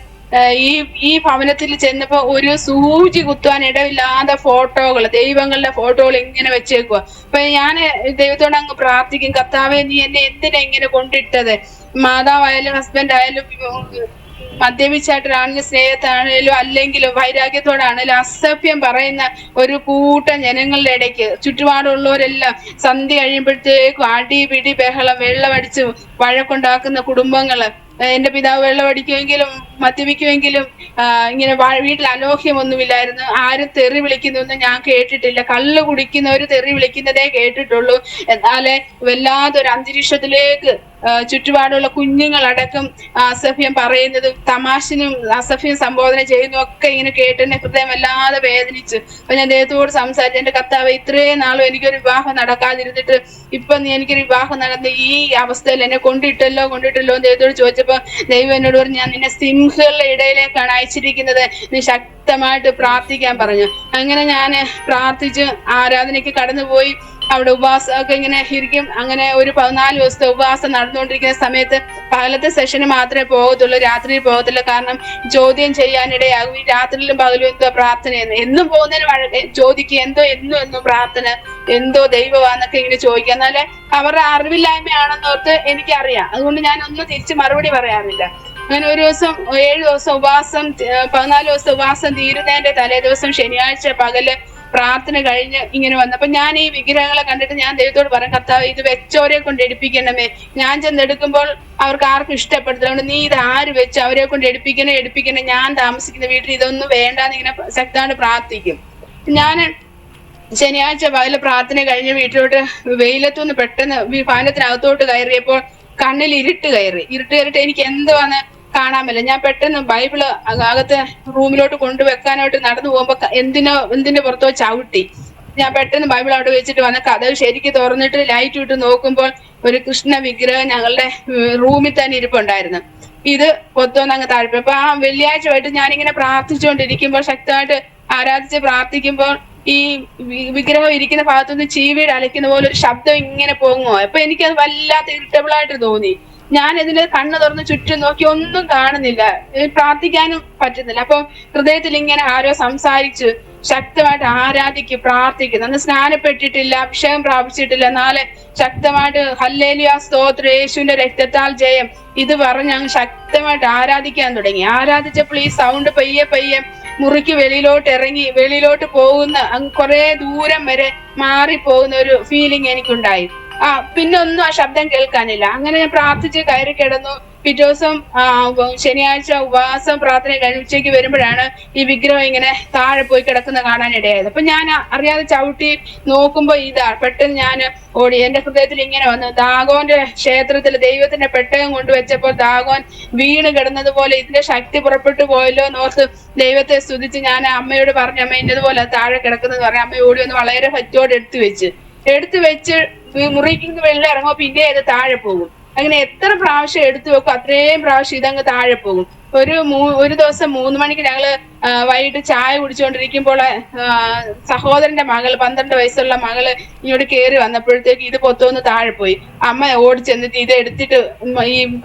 ഈ ഭവനത്തിൽ ചെന്നപ്പോ ഒരു സൂചി കുത്തുവാൻ ഇടവില്ലാതെ ഫോട്ടോകൾ, ദൈവങ്ങളുടെ ഫോട്ടോകൾ ഇങ്ങനെ വെച്ചേക്കുക. അപ്പൊ ഞാൻ ദൈവത്തോട് അങ്ങ് പ്രാർത്ഥിക്കും, കർത്താവേ നീ എന്നെ എന്തിനാ ഇങ്ങനെ കൊണ്ടിട്ടത്? മാതാവായാലും ഹസ്ബൻഡ് ആയാലും മദ്യപിച്ചായിട്ടാണെങ്കിലും സ്നേഹത്താണേലും അല്ലെങ്കിലും വൈരാഗ്യത്തോടാണേലും അസഭ്യം പറയുന്ന ഒരു കൂട്ടം ജനങ്ങളുടെ ഇടയ്ക്ക് ചുറ്റുപാടുള്ളവരെല്ലാം സന്ധ്യ കഴിയുമ്പോഴത്തേക്കും അടി പിടി ബഹളം, വെള്ളമടിച്ച് വഴക്കുണ്ടാക്കുന്ന കുടുംബങ്ങള്. എന്റെ പിതാവ് വെള്ളമടിക്കുമെങ്കിലും മദ്യപിക്കുമെങ്കിലും ഇങ്ങനെ വീട്ടിൽ അലോഹ്യമൊന്നുമില്ലായിരുന്നു. ആരും തെറി വിളിക്കുന്നൊന്നും ഞാൻ കേട്ടിട്ടില്ല. കള്ള് കുടിക്കുന്നവര് തെറി വിളിക്കുന്നതേ കേട്ടിട്ടുള്ളൂ. എന്നാലേ വല്ലാത്തൊരു അന്തരീക്ഷത്തിലേക്ക് ചുറ്റുപാടുള്ള കുഞ്ഞുങ്ങളടക്കം അസഭ്യം പറയുന്നതും തമാശനും അസഭ്യം സംബോധന ചെയ്യുന്നതും ഒക്കെ ഇങ്ങനെ കേട്ട് എന്നെ ഹൃദയം വല്ലാതെ വേദനിച്ചു. അപ്പൊ ഞാൻ ദൈവത്തോട് സംസാരിച്ചു, എന്റെ കർത്താവ് ഇത്രയും നാളും എനിക്കൊരു വിവാഹം നടക്കാതിരുന്നിട്ട് ഇപ്പൊ നീ എനിക്കൊരു വിവാഹം നടന്ന ഈ അവസ്ഥയിൽ എന്നെ കൊണ്ടിട്ടല്ലോ എന്ന് ദൈവത്തോട് ചോദിച്ചപ്പോ ദൈവം എന്നോട് പറഞ്ഞു, ഞാൻ നിന്നെ സിംഹങ്ങളുടെ ഇടയിലേക്കാണ് അയച്ചിരിക്കുന്നത്, നീ ശക്തമായിട്ട് പ്രാർത്ഥിക്കാൻ പറഞ്ഞു. അങ്ങനെ ഞാൻ പ്രാർത്ഥിച്ച് ആരാധനയ്ക്ക് കടന്നുപോയി. അവിടെ ഉപവാസമൊക്കെ ഇങ്ങനെ ഇരിക്കും. അങ്ങനെ ഒരു 14 ദിവസത്തെ ഉപവാസം നടന്നുകൊണ്ടിരിക്കുന്ന സമയത്ത് പകലത്തെ സെഷന് മാത്രമേ പോകത്തുള്ളൂ, രാത്രിയിൽ പോകത്തില്ല. കാരണം ചോദ്യം ചെയ്യാനിടയാകും. ഈ രാത്രിയിലും പകലും എന്തോ പ്രാർത്ഥനയെന്ന് എന്നും പോകുന്നതിന് ചോദിക്കുക, എന്നും പ്രാർത്ഥന, എന്തോ ദൈവമാന്നൊക്കെ ഇങ്ങനെ ചോദിക്കുക. എന്നാല് അവരുടെ അറിവില്ലായ്മയാണെന്നോർത്ത് എനിക്കറിയാം. അതുകൊണ്ട് ഞാൻ ഒന്നും തിരിച്ച് മറുപടി പറയാറില്ല. അങ്ങനെ ഒരു ദിവസം 7 ദിവസം ഉപവാസം, 14 ദിവസം ഉപവാസം തീരുന്നതിന്റെ തലേ ദിവസം ശനിയാഴ്ച പകല് പ്രാർത്ഥന കഴിഞ്ഞ് ഇങ്ങനെ വന്നു. അപ്പൊ ഞാൻ ഈ വിഗ്രഹങ്ങളെ കണ്ടിട്ട് ഞാൻ ദൈവത്തോട് പറയാം, കർത്താവ് ഇത് വെച്ചവരെ കൊണ്ട് എടുപ്പിക്കണമേ, ഞാൻ ചെന്നെടുക്കുമ്പോൾ അവർക്ക് ആർക്കും ഇഷ്ടപ്പെടത്തില്ല, അതുകൊണ്ട് നീ ഇത് ആര് വെച്ച് അവരെ കൊണ്ട് എടുപ്പിക്കണേ, ഞാൻ താമസിക്കുന്ന വീട്ടിൽ ഇതൊന്നും വേണ്ടാന്ന് ഇങ്ങനെ ശക്തമായിട്ട് പ്രാർത്ഥിക്കും. ഞാൻ ശനിയാഴ്ച പകല് പ്രാർത്ഥന കഴിഞ്ഞ് വീട്ടിലോട്ട് വെയിലത്തുനിന്ന് പെട്ടെന്ന് ഭവനത്തിനകത്തോട്ട് കയറിയപ്പോൾ കണ്ണിൽ ഇരുട്ട് കയറിയിട്ട് എനിക്ക് എന്തുവാന്ന് കാണാൻ പറ്റില്ല. ഞാൻ പെട്ടെന്ന് ബൈബിള് അകത്ത് റൂമിലോട്ട് കൊണ്ടുവെക്കാനായിട്ട് നടന്നു പോകുമ്പോ എന്തിന്റെ പുറത്തോ ചവിട്ടി. ഞാൻ പെട്ടെന്ന് ബൈബിൾ അവിടെ വെച്ചിട്ട് വന്ന കഥ ശരിക്കും തുറന്നിട്ട് ലൈറ്റ് ഇട്ട് നോക്കുമ്പോൾ ഒരു കൃഷ്ണ വിഗ്രഹം ഞങ്ങളുടെ റൂമിൽ തന്നെ ഇരിപ്പുണ്ടായിരുന്നു. ഇത് പൊത്തോന്ന് അങ്ങ് താഴ്പ്പ. അപ്പൊ ആ വെള്ളിയാഴ്ച ആയിട്ട് ഞാനിങ്ങനെ പ്രാർത്ഥിച്ചുകൊണ്ടിരിക്കുമ്പോൾ, ശക്തമായിട്ട് ആരാധിച്ച് പ്രാർത്ഥിക്കുമ്പോൾ ഈ വിഗ്രഹം ഇരിക്കുന്ന ഭാഗത്തുനിന്ന് ചീവീട് അലയ്ക്കുന്ന പോലെ ഒരു ശബ്ദം ഇങ്ങനെ പൊങ്ങുമോ. അപ്പൊ എനിക്കത് വല്ലാത്ത ഇറിറ്റബിൾ ആയിട്ട് തോന്നി. ഞാൻ ഇതിന് കണ്ണ് തുറന്ന് ചുറ്റും നോക്കി, ഒന്നും കാണുന്നില്ല, പ്രാർത്ഥിക്കാനും പറ്റുന്നില്ല. അപ്പൊ ഹൃദയത്തിൽ ഇങ്ങനെ ആരോ സംസാരിച്ചു, ശക്തമായിട്ട് ആരാധിക്കും, പ്രാർത്ഥിക്കുന്നു. അന്ന് സ്നാനപ്പെട്ടിട്ടില്ല, അഭിഷേകം പ്രാപിച്ചിട്ടില്ല, നാളെ ശക്തമായിട്ട് ഹല്ലേലൂയ സ്തോത്രം, യേശുവിന്റെ രക്തത്താൽ ജയം, ഇത് പറഞ്ഞ് അങ്ങ് ശക്തമായിട്ട് ആരാധിക്കാൻ തുടങ്ങി. ആരാധിച്ചപ്പോൾ ഈ സൗണ്ട് പയ്യെ മുറിക്ക് വെളിയിലോട്ട് പോകുന്ന കുറെ ദൂരം വരെ മാറിപ്പോകുന്ന ഒരു ഫീലിംഗ് എനിക്കുണ്ടായി. പിന്നെ ഒന്നും ആ ശബ്ദം കേൾക്കാനില്ല. അങ്ങനെ ഞാൻ പ്രാർത്ഥിച്ച് കയറി കിടന്നു. പിറ്റേ ദിവസം ശനിയാഴ്ച ഉപവാസം പ്രാർത്ഥന കഴിഞ്ഞ് ഉച്ചയ്ക്ക് വരുമ്പോഴാണ് ഈ വിഗ്രഹം ഇങ്ങനെ താഴെ പോയി കിടക്കുന്ന കാണാനിടയായത്. അപ്പൊ ഞാൻ അറിയാതെ ചവിട്ടി നോക്കുമ്പോ പെട്ടെന്ന് ഞാൻ ഓടി. എന്റെ ഹൃദയത്തിൽ ഇങ്ങനെ വന്നു, ദാഗോന്റെ ക്ഷേത്രത്തിൽ ദൈവത്തിന്റെ പെട്ടകം കൊണ്ടുവച്ചപ്പോൾ ദാഗോൻ വീണ് കിടന്നതുപോലെ ഇതിന്റെ ശക്തി പുറപ്പെട്ടു പോയല്ലോ എന്നോർത്ത് ദൈവത്തെ സ്തുതിച്ച് ഞാൻ അമ്മയോട് പറഞ്ഞു, അമ്മ ഇന്നതുപോലെ താഴെ കിടക്കുന്നത് പറഞ്ഞു. അമ്മ ഓടി വന്ന് വളരെ ഭക്തിയോടെ എടുത്തു വെച്ച് മുറിക്ക് വെള്ളം ഇറങ്ങുമ്പോ പിന്നെ ഇത് താഴെ പോകും. അങ്ങനെ എത്ര പ്രാവശ്യം എടുത്തു വെക്കും അത്രയും പ്രാവശ്യം ഇതങ്ങ് താഴെ പോകും. ഒരു ദിവസം 3 മണിക്ക് ഞങ്ങള് വൈകിട്ട് ചായ കുടിച്ചുകൊണ്ടിരിക്കുമ്പോൾ സഹോദരന്റെ മകൾ 12 വയസ്സുള്ള മകള് ഇങ്ങോട്ട് കയറി വന്നപ്പോഴത്തേക്ക് ഇത് പൊത്തോന്ന് താഴെ പോയി. അമ്മ ഓടിച്ചെന്നിട്ട് ഇത് എടുത്തിട്ട് ഈ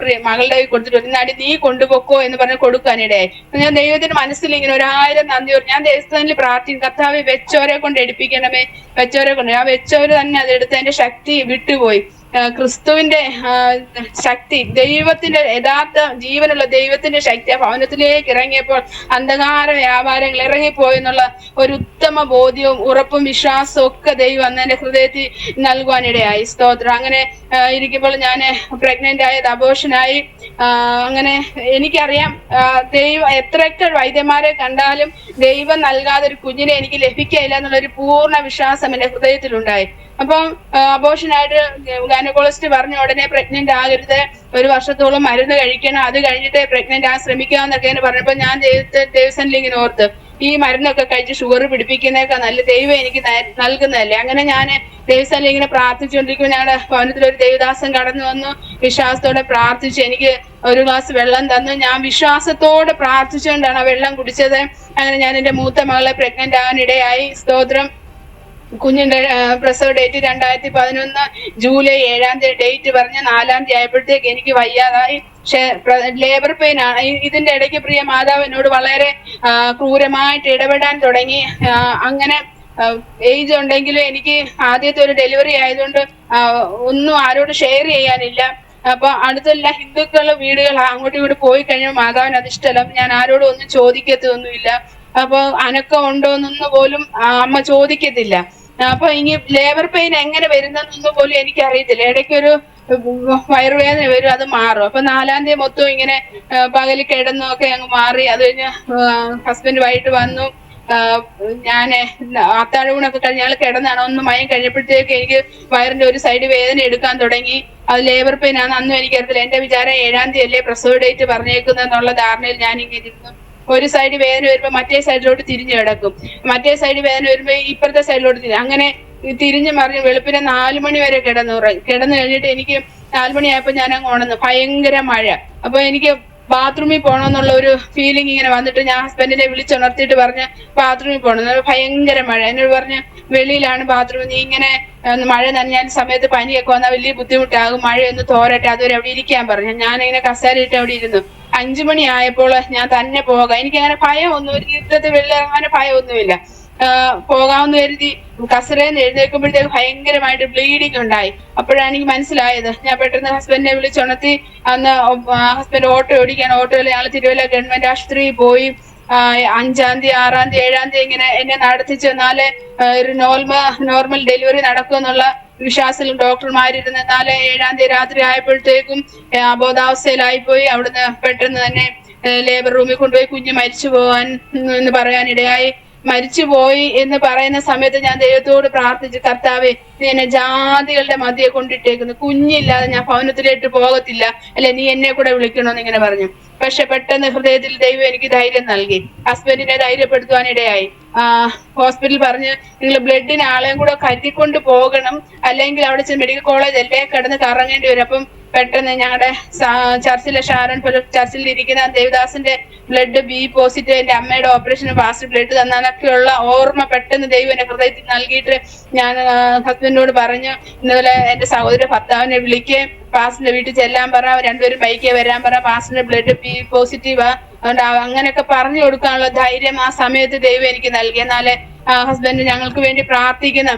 മകളുടെ കൊടുത്തിട്ട് ഇന്നാടി നീ കൊണ്ടുപോക്കോ എന്ന് പറഞ്ഞ് കൊടുക്കാനിടയായി. ഞാൻ ദൈവത്തിന്റെ മനസ്സിൽ ഇങ്ങനെ 1000 നന്ദി പറഞ്ഞു. ഞാൻ ദൈവസ്ഥാനിൽ പ്രാർത്ഥിക്കും, കർത്താവെ വെച്ചവരെ കൊണ്ട് എടുപ്പിക്കണമേ, വെച്ചവരെ കൊണ്ട്. ആ വെച്ചവര് തന്നെ അതെടുത്ത് അതിന്റെ ശക്തി വിട്ടുപോയി. ക്രിസ്തുവിന്റെ ശക്തി, ദൈവത്തിന്റെ യഥാർത്ഥ ജീവനുള്ള ദൈവത്തിന്റെ ശക്തി ആ ഭവനത്തിലേക്ക് ഇറങ്ങിയപ്പോൾ അന്ധകാര വ്യാപാരങ്ങൾ ഇറങ്ങിപ്പോയെന്നുള്ള ഒരു ഉത്തമ ബോധ്യവും ഉറപ്പും വിശ്വാസവും ഒക്കെ ദൈവം അന്ന് എന്റെ ഹൃദയത്തിൽ നൽകുവാനിടയായി. സ്തോത്രം. അങ്ങനെ ഇരിക്കുമ്പോൾ ഞാൻ പ്രഗ്നന്റ് ആയി, അബോർഷനായി. അങ്ങനെ എനിക്കറിയാം, ദൈവം എത്രയൊക്കെ വൈദ്യന്മാരെ കണ്ടാലും ദൈവം നൽകാതെ ഒരു കുഞ്ഞിനെ എനിക്ക് ലഭിക്കില്ല എന്നുള്ളൊരു പൂർണ്ണ വിശ്വാസം എന്റെ ഹൃദയത്തിലുണ്ടായി. അപ്പം അബോർഷനായിട്ട് ഗൈനക്കോളജിസ്റ്റ് പറഞ്ഞ ഉടനെ പ്രഗ്നന്റ് ആകരുത്, 1 വർഷത്തോളം മരുന്ന് കഴിക്കണം, അത് കഴിഞ്ഞിട്ട് പ്രഗ്നന്റ് ആകാൻ ശ്രമിക്കാന്നൊക്കെ പറഞ്ഞപ്പോ ഞാൻ ദൈവസനിൽ ഇങ്ങനെ ഓർത്ത്, ഈ മരുന്നൊക്കെ കഴിച്ച് ഷുഗർ പിടിപ്പിക്കുന്നതൊക്കെ നല്ല ദൈവം എനിക്ക് നൽകുന്നതല്ലേ. അങ്ങനെ ഞാൻ ദൈവസനിൽ ഇങ്ങനെ പ്രാർത്ഥിച്ചുകൊണ്ടിരിക്കുമ്പോൾ ഞങ്ങളുടെ ഭവനത്തിൽ ഒരു ദേവദാസൻ കടന്നു വന്നു, വിശ്വാസത്തോടെ പ്രാർത്ഥിച്ചു, എനിക്ക് 1 ഗ്ലാസ് വെള്ളം തന്നു. ഞാൻ വിശ്വാസത്തോടെ പ്രാർത്ഥിച്ചുകൊണ്ടാണ് ആ വെള്ളം കുടിച്ചത്. അങ്ങനെ ഞാൻ എന്റെ മൂത്ത മകളെ പ്രഗ്നന്റ് ആകാൻ ഇടയായി. സ്തോത്രം. കുഞ്ഞിന്റെ പ്രസവ ഡേറ്റ് 2011 ജൂലൈ 7-ാം തീയതി ഡേറ്റ് പറഞ്ഞ് 4-ാം തീയതി ആയപ്പോഴത്തേക്ക് എനിക്ക് വയ്യാതായി. ലേബർ പെയിൻ ആണ്. ഇതിന്റെ ഇടയ്ക്ക് പ്രിയ മാതാവ് എന്നോട് വളരെ ക്രൂരമായിട്ട് ഇടപെടാൻ തുടങ്ങി. അങ്ങനെ ഏജ് ഉണ്ടെങ്കിലും എനിക്ക് ആദ്യത്തെ ഒരു ഡെലിവറി ആയതുകൊണ്ട് ഒന്നും ആരോട് ഷെയർ ചെയ്യാനില്ല. അപ്പൊ അടുത്തെല്ലാം ഹിന്ദുക്കളുടെ വീടുകൾ അങ്ങോട്ടും ഇങ്ങോട്ട് പോയി കഴിഞ്ഞാൽ മാതാവിന് അത് ഇഷ്ടമല്ല. ഞാൻ ആരോടും ഒന്നും ചോദിക്കത്തൊന്നുമില്ല. അപ്പൊ അനക്കം ഉണ്ടോന്നൊന്നും പോലും അമ്മ ചോദിക്കത്തില്ല. അപ്പൊ ഇനി ലേബർ പെയിൻ എങ്ങനെ വരുന്നതെന്നൊന്നും പോലും എനിക്ക് അറിയത്തില്ല. ഇടയ്ക്കൊരു വയറുവേദന വരും, അത് മാറും. അപ്പൊ 4-ാം തീയതി മൊത്തം ഇങ്ങനെ പകല് കിടന്നൊക്കെ അങ്ങ് മാറി. അത് കഴിഞ്ഞ് ഹസ്ബൻഡ് വൈകിട്ട് വന്നു. ഞാൻ അത്താഴൂണൊക്കെ കഴിഞ്ഞ് ഞങ്ങൾ കിടന്നാണ് ഒന്ന് മയം കഴിഞ്ഞപ്പോഴത്തേക്ക് എനിക്ക് വയറിന്റെ ഒരു സൈഡ് വേദന എടുക്കാൻ തുടങ്ങി. അത് ലേബർ പെയിൻ ആണ്. അന്നും എനിക്കറിയത്തില്ല. എന്റെ വിചാരം 7-ാം തീയതി അല്ലേ പ്രസവ ഡേറ്റ് പറഞ്ഞേക്കുന്നുള്ള ധാരണയിൽ ഞാൻ ഇങ്ങനെ ഇരുന്നു. ഒരു സൈഡ് വേദന വരുമ്പോ മറ്റേ സൈഡിലോട്ട് തിരിഞ്ഞു കിടക്കും, മറ്റേ സൈഡ് വേദന വരുമ്പോ ഇപ്പുറത്തെ സൈഡിലോട്ട് തിരിഞ്ഞു, അങ്ങനെ തിരിഞ്ഞു മറിഞ്ഞ് വെളുപ്പിനെ 4 മണി വരെ കിടന്നു കഴിഞ്ഞിട്ട് എനിക്ക് 4 മണിയായപ്പോ ഞാൻ അങ്ങ് ഉണർന്നു. ഭയങ്കര മഴ. അപ്പൊ എനിക്ക് ബാത്റൂമിൽ പോകണമെന്നുള്ള ഒരു ഫീലിംഗ് ഇങ്ങനെ വന്നിട്ട് ഞാൻ ഹസ്ബൻഡിനെ വിളിച്ചുണർത്തിയിട്ട് പറഞ്ഞ് ബാത്റൂമിൽ പോകണം. ഭയങ്കര മഴ. എന്നോട് പറഞ്ഞ് വെളിയിലാണ് ബാത്റൂം, നീ ഇങ്ങനെ മഴ നനഞ്ഞാൽ സമയത്ത് പനിയൊക്കെ വന്നാൽ വലിയ ബുദ്ധിമുട്ടാകും, മഴയൊന്ന് തോരട്ടെ, അതുവരെ അവിടെ ഇരിക്കാൻ പറഞ്ഞു. ഞാനിങ്ങനെ കസേരയിട്ട് അവിടെ ഇരുന്നു. 5 മണി ആയപ്പോൾ ഞാൻ തന്നെ പോകാം. എനിക്കങ്ങനെ ഭയമൊന്നും, ഒരു യുദ്ധത്തിൽ വെള്ളം അങ്ങനെ ഭയമൊന്നുമില്ല. പോകാമെന്ന് കരുതി കസേരയിൽ എഴുന്നേൽക്കുമ്പോഴത്തേക്ക് ഭയങ്കരമായിട്ട് ബ്ലീഡിങ് ഉണ്ടായി. അപ്പോഴാണ് എനിക്ക് മനസ്സിലായത്. ഞാൻ പെട്ടെന്ന് ഹസ്ബൻഡിനെ വിളിച്ചുണർത്തി. അന്ന് ഹസ്ബൻഡ് ഓട്ടോ ഓടിക്കാൻ, ഓട്ടോയിൽ ഞങ്ങൾ തിരുവല്ല ഗവൺമെന്റ് ആശുപത്രിയിൽ പോയി. 5-ാം തീയതി 6-ാം തീയതി 7-ാം തീയതി ഇങ്ങനെ എന്നെ നടത്തിച്ചു. എന്നാല് ഒരു നോർമൽ ഡെലിവറി നടക്കുമെന്നുള്ള വിശ്വാസത്തിൽ ഡോക്ടർമാരിരുന്ന്. എന്നാല് 7-ാം തീയതി രാത്രി ആയപ്പോഴത്തേക്കും അബോധാവസ്ഥയിലായി പോയി. അവിടുന്ന് പെട്ടെന്ന് തന്നെ ലേബർ റൂമിൽ കൊണ്ടുപോയി കുഞ്ഞ് മരിച്ചു പോവാൻ എന്ന് പറയാനിടയായി. മരിച്ചുപോയി എന്ന് പറയുന്ന സമയത്ത് ഞാൻ ദൈവത്തോട് പ്രാർത്ഥിച്ചു, കർത്താവേ, നീ എന്നെ ജാതികളുടെ മധ്യയെ കൊണ്ടിട്ടേക്കുന്നു, കുഞ്ഞില്ലാതെ ഞാൻ ഭവനത്തിലേക്ക് പോകത്തില്ല, അല്ലെ നീ എന്നെ കൂടെ വിളിക്കണമെന്ന് ഇങ്ങനെ പറഞ്ഞു. പക്ഷെ പെട്ടെന്ന് ഹൃദയത്തിൽ ദൈവം എനിക്ക് ധൈര്യം നൽകി. ഹസ്ബൻഡിനെ ധൈര്യപ്പെടുത്തുവാൻ ഇടയായി. ഹോസ്പിറ്റലിൽ പറഞ്ഞ് നിങ്ങൾ ബ്ലഡിന് ആളെയും കൂടെ കരുതിക്കൊണ്ട് പോകണം, അല്ലെങ്കിൽ അവിടെ മെഡിക്കൽ കോളേജ് എല്ലേ കിടന്ന് കറങ്ങേണ്ടി വരും. അപ്പം പെട്ടെന്ന് ഞങ്ങളുടെ ചർച്ചിലെ ഷാരൺ ചർച്ചിൽ ഇരിക്കുന്ന ദേവദാസിന്റെ ബ്ലഡ് ബി പോസിറ്റീവ്, എന്റെ അമ്മയുടെ ഓപ്പറേഷന് ഫാസ്റ്റ് ബ്ലഡ് തന്നാലൊക്കെയുള്ള ഓർമ്മ പെട്ടെന്ന് ദൈവം എന്റെ ഹൃദയത്തിൽ നൽകിയിട്ട് ഞാൻ ഹസ്ബൻഡിനോട് പറഞ്ഞു, ഇന്നലെ എന്റെ സഹോദര ഭർത്താവിനെ വിളിക്കുകയും പാസ്റ്ററിന്റെ വീട്ടിൽ ചെല്ലാൻ പറ, രണ്ടുപേരും ബൈക്കേ വരാൻ പറ, പാസ്റ്ററിന്റെ ബ്ലഡ് ബി പോസിറ്റീവാ. അതുകൊണ്ട് അങ്ങനെയൊക്കെ പറഞ്ഞു കൊടുക്കാനുള്ള ധൈര്യം ആ സമയത്ത് ദൈവം എനിക്ക് നൽകി. എന്നാല് ഹസ്ബൻഡ് ഞങ്ങൾക്ക് വേണ്ടി പ്രാർത്ഥിക്കുന്ന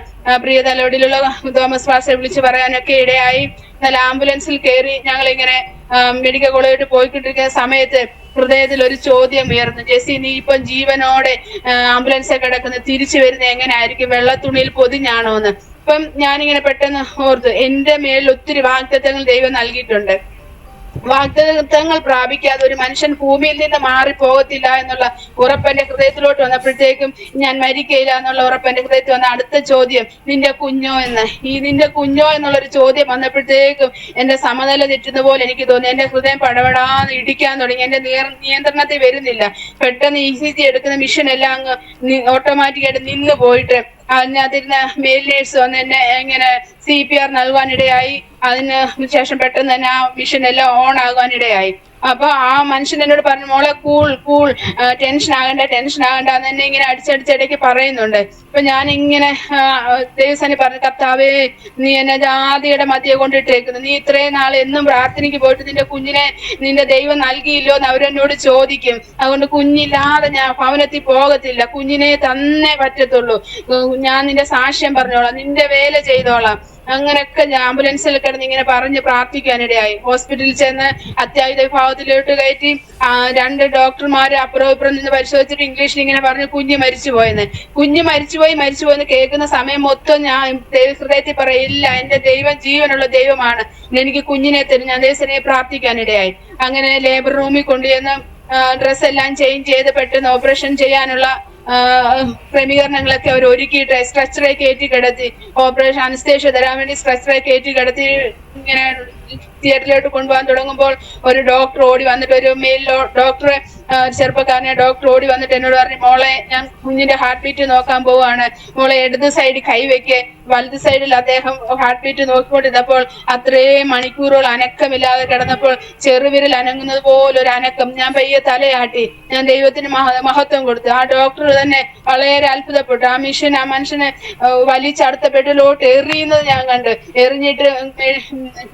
പ്രിയ തലോടിയിലുള്ള തോമസ് പാസ്റ്ററെ വിളിച്ച് പറയാനൊക്കെ ഇടയായി. എന്നാൽ ആംബുലൻസിൽ കയറി ഞങ്ങളിങ്ങനെ മെഡിക്കൽ കോളേജിൽ പോയിക്കൊണ്ടിരിക്കുന്ന സമയത്ത് ഹൃദയത്തിൽ ഒരു ചോദ്യം ഉയർന്നു, ജെസ്സി, നീ ഇപ്പം ജീവനോടെ ആംബുലൻസിൽ കിടക്കുന്നത്, തിരിച്ചു വരുന്നത് എങ്ങനെയായിരിക്കും, വെള്ളത്തുണിയിൽ പൊതിഞ്ഞാണോ എന്ന്. ഇപ്പം ഞാനിങ്ങനെ പെട്ടെന്ന് ഓർത്തു, എന്റെ മേലിൽ ഒത്തിരി വാഗ്ദത്തങ്ങൾ ദൈവം നൽകിയിട്ടുണ്ട്. വാഗ്ദത്തങ്ങൾ പ്രാപിക്കാതെ ഒരു മനുഷ്യൻ ഭൂമിയിൽ നിന്ന് മാറിപ്പോകത്തില്ല എന്നുള്ള ഉറപ്പ് എന്റെ ഹൃദയത്തിലോട്ട് വന്നപ്പോഴത്തേക്കും ഞാൻ മരിക്കയില്ല എന്നുള്ള ഉറപ്പ് എന്റെ ഹൃദയത്തിൽ വന്ന അടുത്ത ചോദ്യം, നിന്റെ കുഞ്ഞോ എന്ന്. ഈ നിന്റെ കുഞ്ഞോ എന്നുള്ളൊരു ചോദ്യം വന്നപ്പോഴത്തേക്കും എന്റെ സമനില തെറ്റുന്ന പോലെ എനിക്ക് തോന്നി. എന്റെ ഹൃദയം പടപടാന്ന് ഇടിക്കാൻ തുടങ്ങി. എന്റെ നിയന്ത്രണത്തിൽ വരുന്നില്ല. പെട്ടെന്ന് ECG എടുക്കുന്ന മിഷൻ എല്ലാം അങ്ങ് ഓട്ടോമാറ്റിക്കായിട്ട് നിന്ന് പോയിട്ട് അതിനകത്തിരുന്ന മെയിൽ നേഴ്സ് വന്ന് എന്നെ ഇങ്ങനെ CPR നൽകാനിടയായി. അതിന് ശേഷം പെട്ടെന്ന് തന്നെ ആ മിഷൻ എല്ലാം ഓൺ ആകാനിടയായി. അപ്പൊ ആ മനുഷ്യൻ എന്നോട് പറഞ്ഞു, മോളെ കൂൾ, ടെൻഷൻ ആകണ്ട എന്ന് എന്നെ ഇങ്ങനെ അടിച്ചടിച്ചിടയ്ക്ക് പറയുന്നുണ്ട്. അപ്പൊ ഞാൻ ഇങ്ങനെ ദേവസേന പറഞ്ഞു, കർത്താവേ, നീ എന്നെ ജാതിയുടെ മധ്യയെ കൊണ്ടിട്ടേക്കുന്നു, നീ ഇത്രയും നാൾ എന്നും പ്രാർത്ഥനയ്ക്ക് പോയിട്ട് നിന്റെ കുഞ്ഞിനെ നിന്റെ ദൈവം നൽകിയില്ലോ എന്ന് അവരെന്നോട് ചോദിക്കും. അതുകൊണ്ട് കുഞ്ഞില്ലാതെ ഞാൻ ഭവനത്തിൽ പോകത്തില്ല, കുഞ്ഞിനെ തന്നേ പറ്റത്തുള്ളൂ, ഞാൻ നിന്റെ സാക്ഷ്യം പറഞ്ഞോളാം, നിന്റെ വേല ചെയ്തോളാം. അങ്ങനെയൊക്കെ ഞാൻ ആംബുലൻസിൽ കിടന്ന് ഇങ്ങനെ പറഞ്ഞ് പ്രാർത്ഥിക്കാനിടയായി. ഹോസ്പിറ്റലിൽ ചെന്ന് അത്യാഹിത വിഭാഗത്തിലോട്ട് കയറ്റി 2 ഡോക്ടർമാര് അപ്പുറം ഇപ്പുറം നിന്ന് പരിശോധിച്ചിട്ട് ഇംഗ്ലീഷിൽ ഇങ്ങനെ പറഞ്ഞു, കുഞ്ഞ് മരിച്ചുപോയെന്ന് കേൾക്കുന്ന സമയം മൊത്തം ഞാൻ ഹൃദയത്തിൽ പറയില്ല, എന്റെ ദൈവം ജീവനുള്ള ദൈവമാണ്, എനിക്ക് കുഞ്ഞിനെ തരും. ഞാൻ ദേശനെ പ്രാർത്ഥിക്കാനിടയായി. അങ്ങനെ ലേബർ റൂമിൽ കൊണ്ടുചെന്ന് ഡ്രസ് എല്ലാം ചേഞ്ച് ചെയ്ത് പെട്ടെന്ന് ഓപ്പറേഷൻ ചെയ്യാനുള്ള ക്രമീകരണങ്ങളൊക്കെ അവർ ഒരുക്കിയിട്ട് സ്ട്രെച്ചറെ കയറ്റി കിടത്തി, ഓപ്പറേഷൻ അനസ്തേഷ്യ തരാൻ വേണ്ടി സ്ട്രെച്ചറെ കയറ്റി കിടത്തി ഇങ്ങനെ തിയേറ്ററിലോട്ട് കൊണ്ടുപോകാൻ തുടങ്ങുമ്പോൾ ഒരു ഡോക്ടർ ഓടി വന്നിട്ട്, ഒരു മെയിൽ ഡോക്ടറെ, ചെറുപ്പക്കാരനെ ഡോക്ടർ ഓടി വന്നിട്ട് എന്നോട് പറഞ്ഞു, മോളെ, ഞാൻ കുഞ്ഞിന്റെ ഹാർട്ട് ബീറ്റ് നോക്കാൻ പോവുകയാണ്, മോളെ ഇടത് സൈഡിൽ കൈവയ്ക്ക്. വലത് സൈഡിൽ അദ്ദേഹം ഹാർട്ട് ബീറ്റ് നോക്കിക്കൊണ്ടിരുന്നപ്പോൾ അത്രയും മണിക്കൂറുകൾ അനക്കമില്ലാതെ കിടന്നപ്പോൾ ചെറുവിരൽ അനങ്ങുന്നത് പോലെ ഒരു അനക്കം. ഞാൻ പയ്യെ തലയാട്ടി, ഞാൻ ദൈവത്തിന് മഹത്വം കൊടുത്തു. ആ ഡോക്ടർ തന്നെ വളരെ അത്ഭുതപ്പെട്ടു. ആ മിഷൻ ആ മനുഷ്യനെ വലിച്ചടുത്ത ബെഡിലോട്ട് എറിയുന്നത് ഞാൻ കണ്ടു. എറിഞ്ഞിട്ട്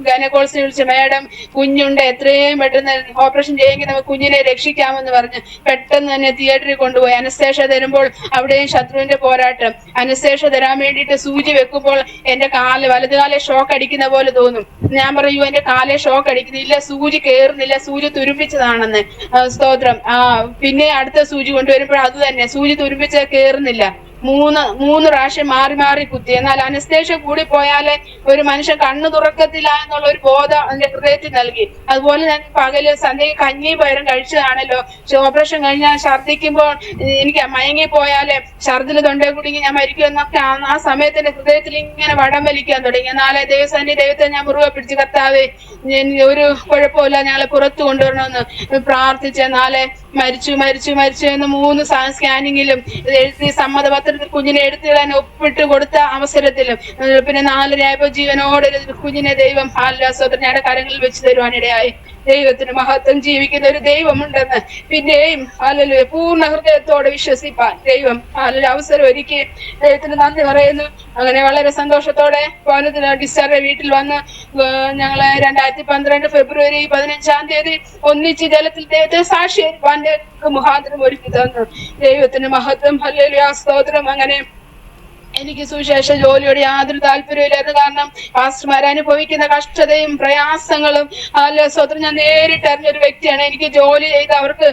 ഗൈനക്കോളജിസ്റ്റ് വിളിച്ച്, മേഡം, കുഞ്ഞുണ്ട്, എത്രയും പെട്ടെന്ന് ഓപ്പറേഷൻ ചെയ്യുമെങ്കിൽ നമുക്ക് കുഞ്ഞിനെ രക്ഷിക്കാമെന്ന് പറഞ്ഞ് പെട്ടെന്ന് തന്നെ തിയേറ്ററിൽ കൊണ്ടുപോയി. അനസ്തേഷ്യ തരുമ്പോൾ അവിടെയും ശത്രുവിന്റെ പോരാട്ടം. അനസ്തേഷ്യ തരാൻ വേണ്ടിയിട്ട് സൂചി വെക്കുമ്പോൾ എന്റെ വലതുകാലെ ഷോക്ക് അടിക്കുന്ന പോലെ തോന്നും. ഞാൻ പറയൂ, എന്റെ കാലെ ഷോക്ക് അടിക്കുന്നില്ല, സൂചി കയറുന്നില്ല, സൂചി തുരുമ്പിച്ചതാണെന്ന്. സ്തോത്രം. പിന്നെ അടുത്ത സൂചി കൊണ്ടുവരുമ്പോൾ അത് തന്നെ, സൂചി തുരുമ്പിച്ചത് കയറുന്നില്ല. മൂന്ന് പ്രാവശ്യം മാറി കുത്തി. എന്നാൽ അനസ്തേഷ്യ കൂടി പോയാല് ഒരു മനുഷ്യൻ കണ്ണു തുറക്കത്തില്ല എന്നുള്ള ഒരു ബോധം എന്റെ ഹൃദയത്തിൽ നൽകി. അതുപോലെ ഞാൻ പകല് സന്ധ്യയ്ക്ക് കഞ്ഞിയും പയറും കഴിച്ചതാണല്ലോ. ഓപ്പറേഷൻ കഴിഞ്ഞാൽ ഛർദ്ദിക്കുമ്പോൾ എനിക്ക് മയങ്ങിപ്പോയാല് ഛർദിൽ തൊണ്ടേ കുടുങ്ങി ഞാൻ മരിക്കുമെന്നൊക്കെ ആ സമയത്ത് എന്റെ ഹൃദയത്തിൽ ഇങ്ങനെ വടം വലിക്കാൻ തുടങ്ങി. എന്നാലേ ദൈവത്തെ ഞാൻ മുറുകെ പിടിച്ച്, കർത്താവേ, ഒരു കുഴപ്പമില്ല, ഞങ്ങളെ പുറത്തു കൊണ്ടുവരണമെന്ന് പ്രാർത്ഥിച്ച്. നാളെ മരിച്ചു എന്ന് 3 സ്കാനിങ്ങിലും എഴുതി സമ്മതപത്രത്തിൽ കുഞ്ഞിനെ എടുത്തിടാൻ ഒപ്പിട്ട് കൊടുത്ത അവസരത്തിലും പിന്നെ 4 ആയപ്പോ ജീവനോടെ കുഞ്ഞിനെ ദൈവം ഞങ്ങളുടെ കരങ്ങളിൽ വെച്ച് തരുവാനിടയായി. ദൈവത്തിന് മഹത്വം. ജീവിക്കുന്ന ഒരു ദൈവമുണ്ടെന്ന് പിന്നെയും പൂർണ്ണ ഹൃദയത്തോടെ വിശ്വസിപ്പാൻ ദൈവം അവസരം ഒരുക്കി. ദൈവത്തിന് നന്ദി പറയുന്നു. അങ്ങനെ വളരെ സന്തോഷത്തോടെ ഭവനത്തിന് ഡിസ്ചാർജ് വീട്ടിൽ വന്ന് ഞങ്ങള് 2012 ഫെബ്രുവരി 15-ാം തീയതി ഒന്നിച്ച് ജലത്തിൽ ദൈവത്തെ സാക്ഷിപ്പാന്റെ മുഖാന്തരം ഒരുക്കി തന്നു. ദൈവത്തിന് മഹത്വം. ഹല്ലേലൂയ, സ്തോത്രം. അങ്ങനെ എനിക്ക് സുവിശേഷ ജോലിയോട് യാതൊരു താല്പര്യമില്ലായിരുന്നു. കാരണം പാസ്റ്റർമാർ അനുഭവിക്കുന്ന കഷ്ടതയും പ്രയാസങ്ങളും അല്ല സ്വതന്ത്രം ഞാൻ നേരിട്ട് അറിഞ്ഞൊരു വ്യക്തിയാണ്. എനിക്ക് ജോലി ചെയ്ത് അവർക്ക്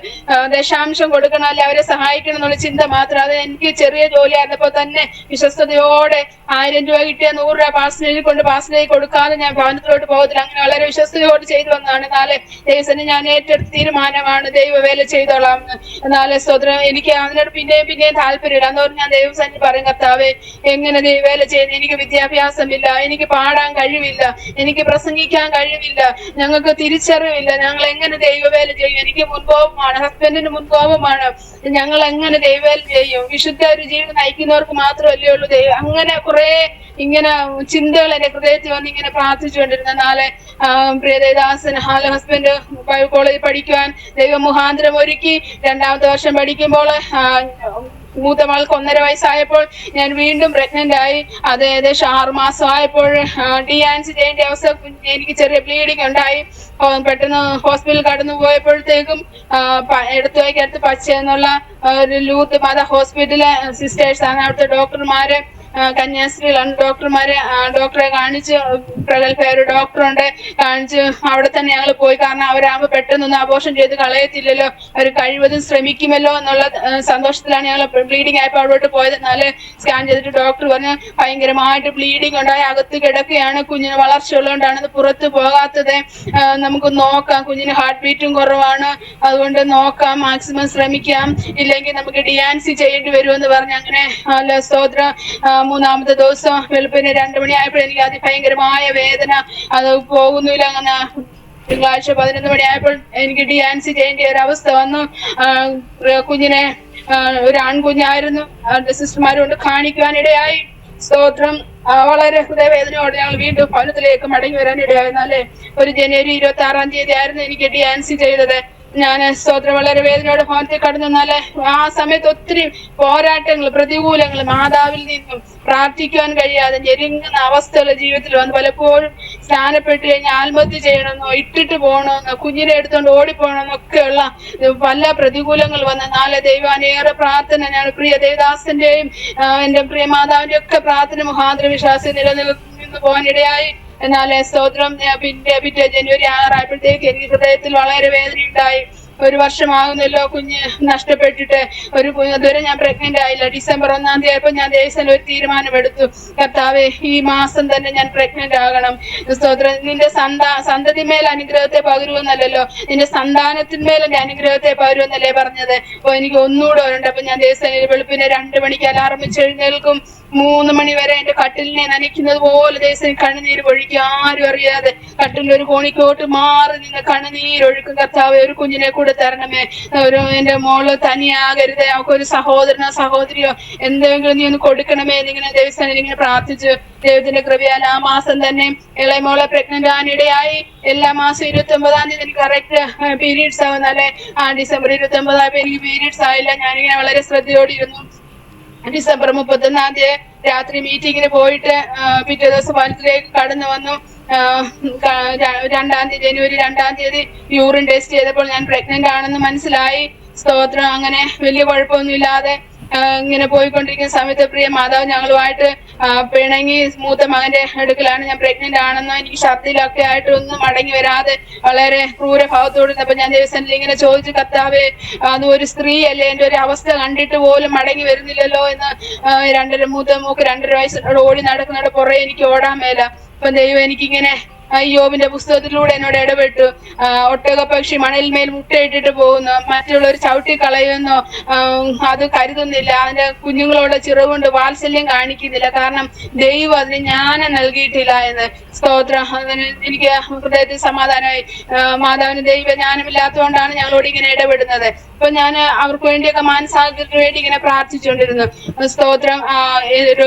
ദശാംശം കൊടുക്കണം, അല്ലെ അവരെ സഹായിക്കണം എന്നുള്ള ചിന്ത മാത്രം. അത് എനിക്ക് ചെറിയ ജോലി ആയിരുന്നപ്പോൾ തന്നെ വിശ്വസ്തയോടെ 1000 രൂപ കിട്ടിയ 100 രൂപ പാസ്റ്ററിനെ കൊണ്ട് പാസ്റ്ററിലേക്ക് കൊടുക്കാതെ ഞാൻ ഭവനത്തിലോട്ട് പോകത്തില്ല. അങ്ങനെ വളരെ വിശ്വസ്തയോട് ചെയ്തു വന്നതാണ്. എന്നാലേ ദൈവത്തിന് ഞാൻ ഏറ്റെടുത്ത തീരുമാനമാണ് ദൈവവേല ചെയ്തോളാം എന്ന്. എന്നാലേ സ്വതന്ത്രം എനിക്ക് അതിനോട് പിന്നെയും താല്പര്യമില്ല. അതുകൊണ്ട് ഞാൻ ദൈവസന്നിധി പറയും, കർത്താവേ എങ്ങനെ ദൈവവേല ചെയ്യുന്നത്? എനിക്ക് വിദ്യാഭ്യാസമില്ല, എനിക്ക് പാടാൻ കഴിവില്ല, എനിക്ക് പ്രസംഗിക്കാൻ കഴിവില്ല, ഞങ്ങൾക്ക് തിരിച്ചറിവില്ല, ഞങ്ങൾ എങ്ങനെ ദൈവവേല ചെയ്യും? എനിക്ക് മുൻകോപമാണ്, ഹസ്ബൻഡിന് മുൻകോപമാണ്, ഞങ്ങൾ എങ്ങനെ ദൈവവേല ചെയ്യും? വിശുദ്ധ ഒരു ജീവിതം നയിക്കുന്നവർക്ക് മാത്രമല്ലേ ഉള്ളൂ ദൈവം. അങ്ങനെ കുറെ ഇങ്ങനെ ചിന്തകൾ എന്റെ ഹൃദയത്തിൽ വന്ന് ഇങ്ങനെ പ്രാർത്ഥിച്ചുകൊണ്ടിരുന്ന നാളെ പ്രിയ ദേവദാസൻ ഹസ്ബൻഡ് കോളേജിൽ പഠിക്കുവാൻ ദൈവം മുഖാന്തരം ഒരുക്കി. 2ാമത്തെ വർഷം പഠിക്കുമ്പോൾ മൂത്ത മകൾക്ക് 1.5 വയസ്സായപ്പോൾ ഞാൻ വീണ്ടും പ്രഗ്നന്റ് ആയി. അത് ഏകദേശം 6 മാസം ആയപ്പോൾ ഡിയാൻസ് ചെയ്യേണ്ട അവസ്ഥ, എനിക്ക് ചെറിയ ബ്ലീഡിങ് ഉണ്ടായി. പെട്ടെന്ന് ഹോസ്പിറ്റലിൽ കടന്നു പോയപ്പോഴത്തേക്കും എടുത്തുവയ്ക്കടുത്ത് പച്ച എന്നുള്ള ഒരു ലൂത്ത് മത ഹോസ്പിറ്റലിലെ സിസ്റ്റേഴ്സ് ആണ്, അവിടുത്തെ ഡോക്ടർമാര് കന്യാസ്ത്രീകളാണ് ഡോക്ടർമാരെ. ഡോക്ടറെ കാണിച്ച്, പ്രഗത്ഭ ഒരു ഡോക്ടറുണ്ട്, കാണിച്ച് അവിടെ തന്നെ ഞങ്ങൾ പോയി. കാരണം അവരാകുമ്പോൾ പെട്ടെന്നൊന്നും അബോർഷൻ ചെയ്ത് കളയത്തില്ലല്ലോ, അവർ കഴിവതും ശ്രമിക്കുമല്ലോ എന്നുള്ള സന്തോഷത്തിലാണ് ഞങ്ങൾ ബ്ലീഡിങ് ആയപ്പോൾ അവിടോട്ട് പോയത്. എന്നാല് സ്കാൻ ചെയ്തിട്ട് ഡോക്ടർ പറഞ്ഞ് ഭയങ്കരമായിട്ട് ബ്ലീഡിങ് ഉണ്ടായി, അകത്ത് കിടക്കുകയാണ്, കുഞ്ഞിന് വളർച്ച ഉള്ളതുകൊണ്ടാണ് അത് പുറത്ത് പോകാത്തത്, നമുക്ക് നോക്കാം, കുഞ്ഞിന് ഹാർട്ട് ബീറ്റും കുറവാണ്, അതുകൊണ്ട് നോക്കാം, മാക്സിമം ശ്രമിക്കാം, ഇല്ലെങ്കിൽ നമുക്ക് ഡിയാൻസി ചെയ്യേണ്ടി വരുമെന്ന് പറഞ്ഞ് അങ്ങനെ സ്തോത്രം 3ാമത്തെ ദിവസം വെളുപ്പിന് 2 മണിയായപ്പോൾ എനിക്ക് അതിഭയങ്കരമായ വേദന, അത് പോകുന്നില്ല. അങ്ങനെ തിങ്കളാഴ്ച 11 മണിയായപ്പോൾ എനിക്ക് ഡിയാൻസി ചെയ്യേണ്ട ഒരു അവസ്ഥ വന്നു. കുഞ്ഞിനെ ഒരു ആൺകുഞ്ഞായിരുന്നു, സിസ്റ്റർമാരുകൊണ്ട് കാണിക്കാനിടയായി. സ്തോത്രം വളരെ ഹൃദയവേദനയോടെ ഞങ്ങൾ വീണ്ടും ഭവനത്തിലേക്ക് മടങ്ങി വരാനിടയായി. എന്നാലേ ഒരു ജനുവരി 26-ാം തീയതി ആയിരുന്നു എനിക്ക് ഡിയാൻസി ചെയ്തത്. ഞാൻ സ്തോത്രം വളരെ വേദനയോടെ ഭവനത്തിൽ കടന്നു. എന്നാല് ആ സമയത്ത് ഒത്തിരി പോരാട്ടങ്ങൾ, പ്രതികൂലങ്ങൾ, മാതാവിൽ നിന്നും പ്രാർത്ഥിക്കുവാൻ കഴിയാതെ ഞെരുങ്ങുന്ന അവസ്ഥകൾ ജീവിതത്തിൽ വന്ന് പലപ്പോഴും സ്നാനപ്പെട്ട് കഴിഞ്ഞാൽ ആത്മഹത്യ ചെയ്യണമെന്നോ, ഇട്ടിട്ട് പോകണമെന്നോ, കുഞ്ഞിനെ എടുത്തുകൊണ്ട് ഓടിപ്പോകണമെന്നൊക്കെയുള്ള പല പ്രതികൂലങ്ങൾ വന്ന് നാളെ ദൈവാനേറെ പ്രാർത്ഥന, ഞാൻ പ്രിയ ദേവദാസന്റെയും എന്റെ പ്രിയ മാതാവിന്റെ ഒക്കെ പ്രാർത്ഥന മുഖാന്തര വിശ്വാസം നിലനിന്ന് പോകാനിടയായി. എന്നാലേ സ്തോത്രം പിറ്റേ ജനുവരി 6 ആയപ്പോഴത്തേക്ക് എനിക്ക് ഹൃദയത്തിൽ വളരെ വേദനയുണ്ടായി. 1 വർഷമാകുന്നല്ലോ കുഞ്ഞ് നഷ്ടപ്പെട്ടിട്ട്. ഇതുവരെ ഞാൻ പ്രഗ്നന്റ് ആയില്ല. ഡിസംബർ 1-ാം തീയതി ആയപ്പോൾ ഞാൻ ദേശം ഒരു തീരുമാനമെടുത്തു, കർത്താവേ ഈ മാസം തന്നെ ഞാൻ പ്രഗ്നന്റ് ആകണം. സ്തോത്രം, നിന്റെ സന്തതിമേൽ അനുഗ്രഹത്തെ പകരുമെന്നല്ലോ, നിന്റെ സന്താനത്തിന്മേൽ എന്റെ അനുഗ്രഹത്തെ പകരുമെന്നല്ലേ പറഞ്ഞത്. അപ്പൊ എനിക്ക് ഒന്നുകൂടെ ഉണ്ട്. അപ്പൊ ഞാൻ ദേശം വെളുപ്പിന് 2 മണിക്ക് അലാറം വെച്ച് എഴുന്നേൽക്കും. 3 മണി വരെ എന്റെ കട്ടിലിനെ നനയ്ക്കുന്നത് പോലെ ദേശം കണ്ണുനീര് പൊഴിക്കും, ആരും അറിയാതെ കട്ടിലൊരു കോണിക്കോട്ട് മാറി നിന്ന് കണ്ണുനീരൊഴുക്കും. കർത്താവേ ഒരു കുഞ്ഞിനെ കൂടെ തരണമേ, എന്റെ മോള് തനിയാകരുതേ, അവൾക്കൊരു സഹോദരനോ സഹോദരിയോ എന്തെങ്കിലും നീ ഒന്ന് കൊടുക്കണമേ എന്നിങ്ങനെ ദേവസ്ഥാനിൽ ഇങ്ങനെ പ്രാർത്ഥിച്ചു. ദൈവത്തിന്റെ കൃപയാൽ ആ മാസം തന്നെ ഇളയ മോളെ പ്രഗ്നന്റ് ആകാനിടയായി. എല്ലാ മാസം 29-ാം തീയതി എനിക്ക് കറക്റ്റ് പീരീഡ്സ് ആവുന്ന, അല്ലെ ഡിസംബർ 29 ആയപ്പോ എനിക്ക് പീരീഡ്സ് ആയില്ല. ഞാനിങ്ങനെ വളരെ ശ്രദ്ധയോടിരുന്നു. ഡിസംബർ 31-ാം തീയതി രാത്രി മീറ്റിങ്ങിന് പോയിട്ട് പിറ്റേ ദിവസം വനത്തിലേക്ക് കടന്നു വന്നു. ജനുവരി 2-ാം തീയതി യൂറിൻ ടെസ്റ്റ് ചെയ്തപ്പോൾ ഞാൻ പ്രഗ്നന്റ് ആണെന്ന് മനസ്സിലായി. സ്തോത്രം, അങ്ങനെ വലിയ കുഴപ്പമൊന്നുമില്ലാതെ ഇങ്ങനെ പോയിക്കൊണ്ടിരിക്കുന്ന സമയത്ത് പ്രിയ മാതാവ് ഞങ്ങളുമായിട്ട് പിണങ്ങി. മൂത്ത മകന്റെ അടുക്കലാണ് ഞാൻ പ്രഗ്നന്റ് ആണെന്ന്, എനിക്ക് ഛർദിലൊക്കെ ആയിട്ട് ഒന്നും മടങ്ങി വരാതെ വളരെ ക്രൂരഭാവത്തോടുന്നപ്പോ ഞാൻ ദേവസ്ഥാനിൽ ഇങ്ങനെ ചോദിച്ചു, കർത്താവേ അത് ഒരു സ്ത്രീ അല്ലേ, എന്റെ ഒരു അവസ്ഥ കണ്ടിട്ട് പോലും മടങ്ങി വരുന്നില്ലല്ലോ എന്ന്. മൂത്ത മൂക്ക് 2.5 വയസ്സിനോട് ഓടി നടക്കുന്നതോടെ പുറകെ എനിക്ക് ഓടാൻ മേല. അപ്പൊ ദൈവം എനിക്കിങ്ങനെ യോബിന്റെ പുസ്തകത്തിലൂടെ എന്നോട് ഇടപെട്ടു. ഒട്ടകപ്പക്ഷി മണലിന്മേൽ മുട്ടയിട്ടിട്ട് പോകുന്നു, മറ്റുള്ളവർ ചവിട്ടി കളയുന്നു, അത് കരുതുന്നില്ല, അതിന്റെ കുഞ്ഞുങ്ങളോട് ചിറകുകൊണ്ട് വാത്സല്യം കാണിക്കുന്നില്ല, കാരണം ദൈവം അതിന് ജ്ഞാനം നൽകിയിട്ടില്ല എന്ന്. സ്തോത്രം, അതിന് എനിക്ക് ഹൃദയത്തിൽ സമാധാനമായി. മാതാവിന് ദൈവ ജ്ഞാനമില്ലാത്തതുകൊണ്ടാണ് ഞങ്ങളോട് ഇങ്ങനെ ഇടപെടുന്നത്. അപ്പൊ ഞാൻ അവർക്ക് വേണ്ടിയൊക്കെ മാനസാന്തരത്തിന് വേണ്ടി ഇങ്ങനെ പ്രാർത്ഥിച്ചുകൊണ്ടിരുന്നു. സ്തോത്രം,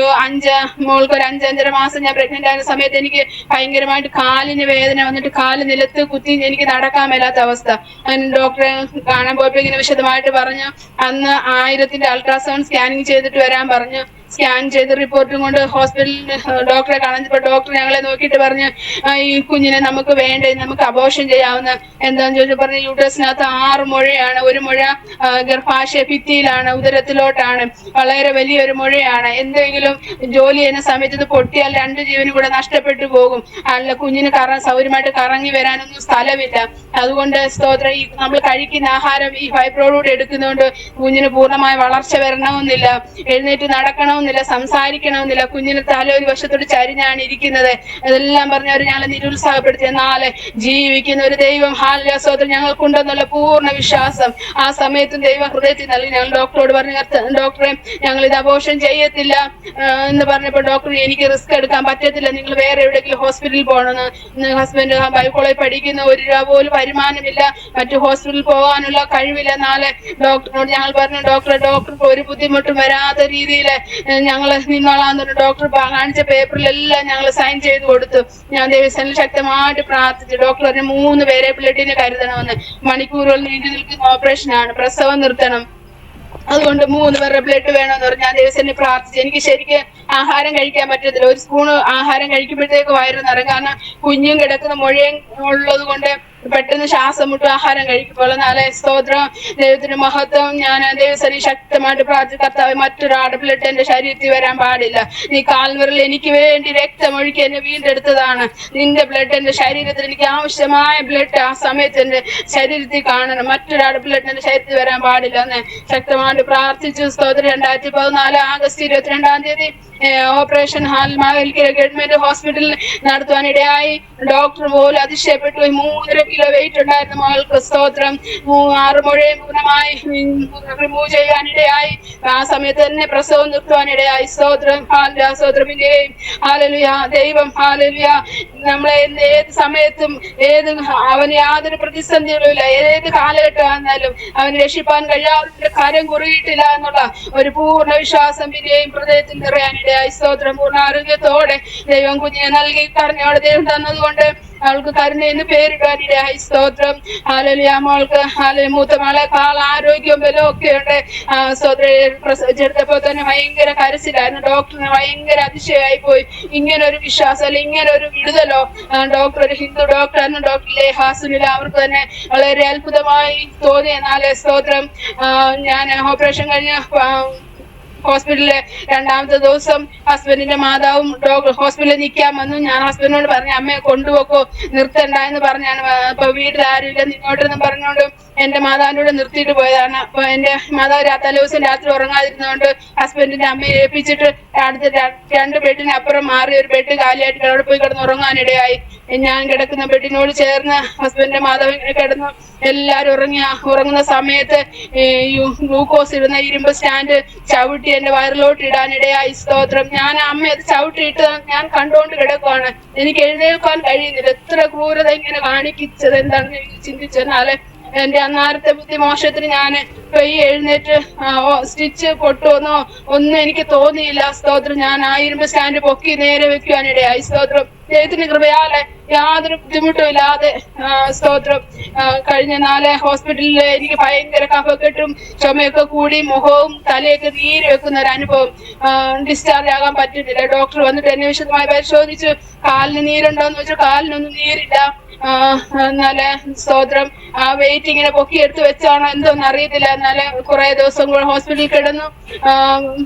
മോൾക്ക് ഒരു 5-5.5 മാസം ഞാൻ പ്രഗ്നന്റ് ആയ സമയത്ത് എനിക്ക് ഭയങ്കരമായിട്ട് കാലിന് വേദന വന്നിട്ട് കാല് നിലത്ത് കുത്തി എനിക്ക് നടക്കാൻ മേലാത്ത അവസ്ഥ. ഡോക്ടറെ കാണാൻ പോയപ്പോ ഇങ്ങനെ വിശദമായിട്ട് പറഞ്ഞു, അന്ന് 1000-ന്റെ അൾട്രാസൗണ്ട് സ്കാനിങ് ചെയ്തിട്ട് വരാൻ പറഞ്ഞു. സ്കാൻ ചെയ്ത് റിപ്പോർട്ടും കൊണ്ട് ഹോസ്പിറ്റലിൽ ഡോക്ടറെ കാണുന്നപ്പോൾ ഡോക്ടർ ഞങ്ങളെ നോക്കിയിട്ട് പറഞ്ഞ് ഈ കുഞ്ഞിനെ നമുക്ക് വേണ്ടേ, നമുക്ക് അബോർഷൻ ചെയ്യാവുന്ന എന്താന്ന് ചോദിച്ചു പറഞ്ഞ യൂട്രസിനകത്ത് 6 മുഴയാണ്. ഒരു മുഴ ഗർഭാശയ ഭിത്തിയിലാണ്, ഉദരത്തിലോട്ടാണ്. വളരെ വലിയൊരു മുഴയാണ്. എന്തെങ്കിലും ജോലി ചെയ്യുന്ന സമയത്ത് ഇത് പൊട്ടിയാൽ 2 ജീവനും കൂടെ നഷ്ടപ്പെട്ടു പോകും. അല്ല, കുഞ്ഞിന് സൗകര്യമായിട്ട് കറങ്ങി വരാനൊന്നും സ്ഥലമില്ല. അതുകൊണ്ട് സ്തോത്രം, ഈ നമ്മൾ കഴിക്കുന്ന ആഹാരം ഈ ഫൈബ്രോയിഡ് എടുക്കുന്നതുകൊണ്ട് കുഞ്ഞിന് പൂർണ്ണമായ വളർച്ച വരണമെന്നില്ല, എഴുന്നേറ്റ് നടക്കണമെന്നില്ല, സംസാരിക്കണമെന്നില്ല. കുഞ്ഞിന് തല ഒരു വശത്തോട് ചരിഞ്ഞാണ് ഇരിക്കുന്നത്. അതെല്ലാം പറഞ്ഞവർ ഞങ്ങളെ നിരുത്സാഹപ്പെടുത്തി. എന്നാല് ജീവിക്കുന്ന ഒരു ദൈവം, ഹാലലുയ സ്തോത്രം, ഞങ്ങൾക്കുണ്ടെന്നുള്ള പൂർണ്ണ വിശ്വാസം ആ സമയത്തും ദൈവ ഹൃദയത്തിൽ നൽകി. ഞങ്ങൾ ഡോക്ടറോട് പറഞ്ഞു, ഡോക്ടറെ ഞങ്ങൾ ഇത് അബോർഷൻ ചെയ്യത്തില്ല എന്ന് പറഞ്ഞപ്പോൾ ഡോക്ടർ, എനിക്ക് റിസ്ക് എടുക്കാൻ പറ്റത്തില്ല, നിങ്ങൾ വേറെ എവിടെയെങ്കിലും ഹോസ്പിറ്റലിൽ പോകണമെന്ന്. ഹസ്ബൻഡ് ബൈബിൾ കോളേജ് പഠിക്കുന്ന, 1 രൂപ പോലും വരുമാനമില്ല, മറ്റു ഹോസ്പിറ്റലിൽ പോകാനുള്ള കഴിവില്ല. എന്നാല് ഡോക്ടറിനോട് ഞങ്ങൾ പറഞ്ഞു, ഡോക്ടർക്ക് ഒരു ബുദ്ധിമുട്ടും വരാത്ത രീതിയിൽ ഞങ്ങൾ നിന്നോളാന്ന് പറഞ്ഞു. ഡോക്ടർ കാണിച്ച പേപ്പറിലെല്ലാം ഞങ്ങൾ സൈൻ ചെയ്ത് കൊടുത്തു. ഞാൻ ദൈവസേനയിൽ ശക്തമായിട്ട് പ്രാർത്ഥിച്ചു. ഡോക്ടർ പറഞ്ഞു 3 പേരെ ബ്ലഡിന് കരുതണമെന്ന്. മണിക്കൂറുകൾ നീണ്ടു നിൽക്കുന്ന ഓപ്പറേഷനാണ്, പ്രസവം നിർത്തണം, അതുകൊണ്ട് 3 പേരുടെ ബ്ലഡ് വേണമെന്ന് പറഞ്ഞു. ഞാൻ ദിവസം പ്രാർത്ഥിച്ചു. എനിക്ക് ശരിക്കും ആഹാരം കഴിക്കാൻ പറ്റത്തില്ല. 1 സ്പൂൺ ആഹാരം കഴിക്കുമ്പോഴത്തേക്ക് വയറ് നിറയും. കാരണം കുഞ്ഞും കിടക്കുന്ന മുഴയും ഉള്ളത് കൊണ്ട് പെട്ടെന്ന് ശ്വാസം മുട്ടും ആഹാരം കഴിക്കുമ്പോൾ. എന്നാലേ സ്തോത്രം, ദൈവത്തിന്റെ മഹത്വം. ഞാൻ ദൈവസേനയിൽ ശക്തമായിട്ട് പ്രാർത്ഥിച്ചു, കർത്താവ് മറ്റൊരാളുടെ ബ്ലഡ് എന്റെ ശരീരത്തിൽ വരാൻ പാടില്ല. നീ കാൽവറിൽ എനിക്ക് വേണ്ടി രക്തമൊഴുക്കി എന്നെ വീണ്ടെടുത്തതാണ്. നിന്റെ ബ്ലഡ് എന്റെ ശരീരത്തിൽ, എനിക്ക് ആവശ്യമായ ബ്ലഡ് ആ സമയത്ത് എന്റെ ശരീരത്തിൽ കാണണം. മറ്റൊരാളുടെ ബ്ലഡ് എന്റെ ശരീരത്തിൽ വരാൻ പാടില്ല എന്ന് ശക്തമായിട്ട് പ്രാർത്ഥിച്ചു. സ്തോത്രം. 2014 ആഗസ്റ്റ് 22-ാം തീയതി ഓപ്പറേഷൻ ഹാൾ മാവേലിക്കര ഗവൺമെന്റ് ഹോസ്പിറ്റലിൽ നടത്തുവാനിടയായി. ഡോക്ടർ പോലും അതിശയപ്പെട്ടു. 3.5 കിലോ വെയിറ്റ് ഉണ്ടായിരുന്ന മകൾക്ക് സ്തോത്രം 6 മുഴയും പൂർണ്ണമായി റിമൂവ് ചെയ്യാനിടയായി. ആ സമയത്ത് തന്നെ പ്രസവം നിർത്തുവാനിടയായി. സ്തോത്രം, ഹാലലുയ സ്തോത്രമിന്റെയും ഹാലലുയ ദൈവം, ഹാലലുയ നമ്മളെ ഏത് സമയത്തും അവന് യാതൊരു പ്രതിസന്ധികളുമില്ല. ഏത് കാലഘട്ടമാണെന്നാലും അവന് രക്ഷിപ്പാൻ കഴിയാതെ കരം കുറുകിയിട്ടില്ല എന്നുള്ള ഒരു പൂർണ്ണ വിശ്വാസം പിന്നെയും ഹൃദയത്തിൽ നിറയാനിടയായി. സ്തോത്രം. പൂർണ്ണ ആരോഗ്യത്തോടെ ദൈവം കുഞ്ഞിനെ നൽകി കരുണയോടെ ദൈവം തന്നതുകൊണ്ട് അവൾക്ക് കരുണ എന്ന് പേരിടാനിടയായി. സ്തോത്രം. ഹാലലുയ മോൾക്ക്, ഹാലലുയ മൂത്ത മകളെക്കാൾ ആരോഗ്യവും ബലവും ഒക്കെ ഉണ്ട്. സ്തോത്രം. പ്രസവിച്ചെടുത്തപ്പോ തന്നെ ഭയങ്കര കരച്ചിലായിരുന്നു. ഡോക്ടറിന് ഭയങ്കര അതിശയമായി പോയി. ഇങ്ങനെ ഒരു വിശ്വാസം, അല്ല ഇങ്ങനെ ഒരു വിടുതലോ. ഡോക്ടർ ഒരു ഹിന്ദു ഡോക്ടറായിരുന്നു, ഡോക്ടർ ലേഹാസുനില. അവർക്ക് തന്നെ വളരെ അത്ഭുതമായി തോന്നി. എന്നാലേ സ്തോത്രം, ഞാൻ ഓപ്പറേഷൻ കഴിഞ്ഞ് ഹോസ്പിറ്റലില് 2ാമത്തെ ദിവസം ഹസ്ബൻഡിന്റെ മാതാവും ഹോസ്പിറ്റലിൽ നിൽക്കാൻ വന്നു. ഞാൻ ഹസ്ബൻഡിനോട് പറഞ്ഞു, അമ്മയെ കൊണ്ടുപോക്കോ, നിർത്തണ്ട എന്ന് പറഞ്ഞാണ്. അപ്പൊ വീട്ടിൽ ആരുമില്ല നിന്നോട്ടെന്ന് പറഞ്ഞുകൊണ്ട് എന്റെ മാതാവിന്റെ കൂടെ നിർത്തിയിട്ട് പോയതാണ്. അപ്പൊ എന്റെ മാതാവ് തലേദിവസം രാത്രി ഉറങ്ങാതിരുന്നതുകൊണ്ട് ഹസ്ബൻഡിന്റെ അമ്മയെ ഏൽപ്പിച്ചിട്ട് അടുത്ത 2 ബെഡിനപ്പുറം മാറി ഒരു ബെഡ് കാലിയായിട്ട് അവിടെ പോയി കിടന്ന് ഉറങ്ങാനിടയായി. ഞാൻ കിടക്കുന്ന ബെഡിനോട് ചേർന്ന് ഹസ്ബൻഡിന്റെ മാതാവ് ഇങ്ങനെ കിടന്നു. എല്ലാരും ഉറങ്ങുന്ന സമയത്ത് ഗ്ലൂക്കോസ് ഇടുന്ന ഇരുമ്പ് സ്റ്റാൻഡ് ചവിട്ടി എന്റെ വയറിലോട്ട് ഇടാനിടയായി. സ്തോത്രം. ഞാൻ അമ്മ അത് ചവിട്ടിയിട്ട് ഞാൻ കണ്ടുകൊണ്ട് കിടക്കുവാണ്. എനിക്ക് എഴുന്നേൽക്കാൻ കഴിയുന്നില്ല. എത്ര ക്രൂരത ഇങ്ങനെ കാണിച്ചത് എന്താണെന്ന് എനിക്ക് ചിന്തിച്ചെന്നാല് എന്റെ അന്നേരത്തെ ബുദ്ധിമോശത്തിന് ഞാൻ എഴുന്നേറ്റ് സ്റ്റിച്ച് പൊട്ടുവെന്നോ ഒന്നും എനിക്ക് തോന്നിയില്ല. സ്തോത്രം. ഞാൻ ആ ഇരുമ്പ് സ്റ്റാൻഡ് പൊക്കി നേരെ വെക്കുവാനിടയായി. സ്തോത്രം. ദൈവത്തിന്റെ കൃപയാലെ യാതൊരു ബുദ്ധിമുട്ടും ഇല്ലാതെ സ്തോത്രം കഴിഞ്ഞ 4 ഹോസ്പിറ്റലിൽ എനിക്ക് ഭയങ്കര കഫക്കെട്ടും ചുമയൊക്കെ കൂടി മുഖവും തലയൊക്കെ നീര് വെക്കുന്ന ഒരു അനുഭവം. ഡിസ്ചാർജ് ആകാൻ പറ്റുന്നില്ല. ഡോക്ടർ വന്നിട്ട് എന്നെ വിശദമായി പരിശോധിച്ചു. കാലിന് നീരുണ്ടോന്ന് വെച്ചാൽ കാലിനൊന്നും നീരില്ല. എന്നാല് സ്തോത്രം, ആ വെയിറ്റ് ഇങ്ങനെ പൊക്കിയെടുത്ത് വെച്ചാണോ എന്തോന്ന് അറിയത്തില്ല. എന്നാല് കുറെ ദിവസം കൂടെ ഹോസ്പിറ്റലിൽ കിടന്നു,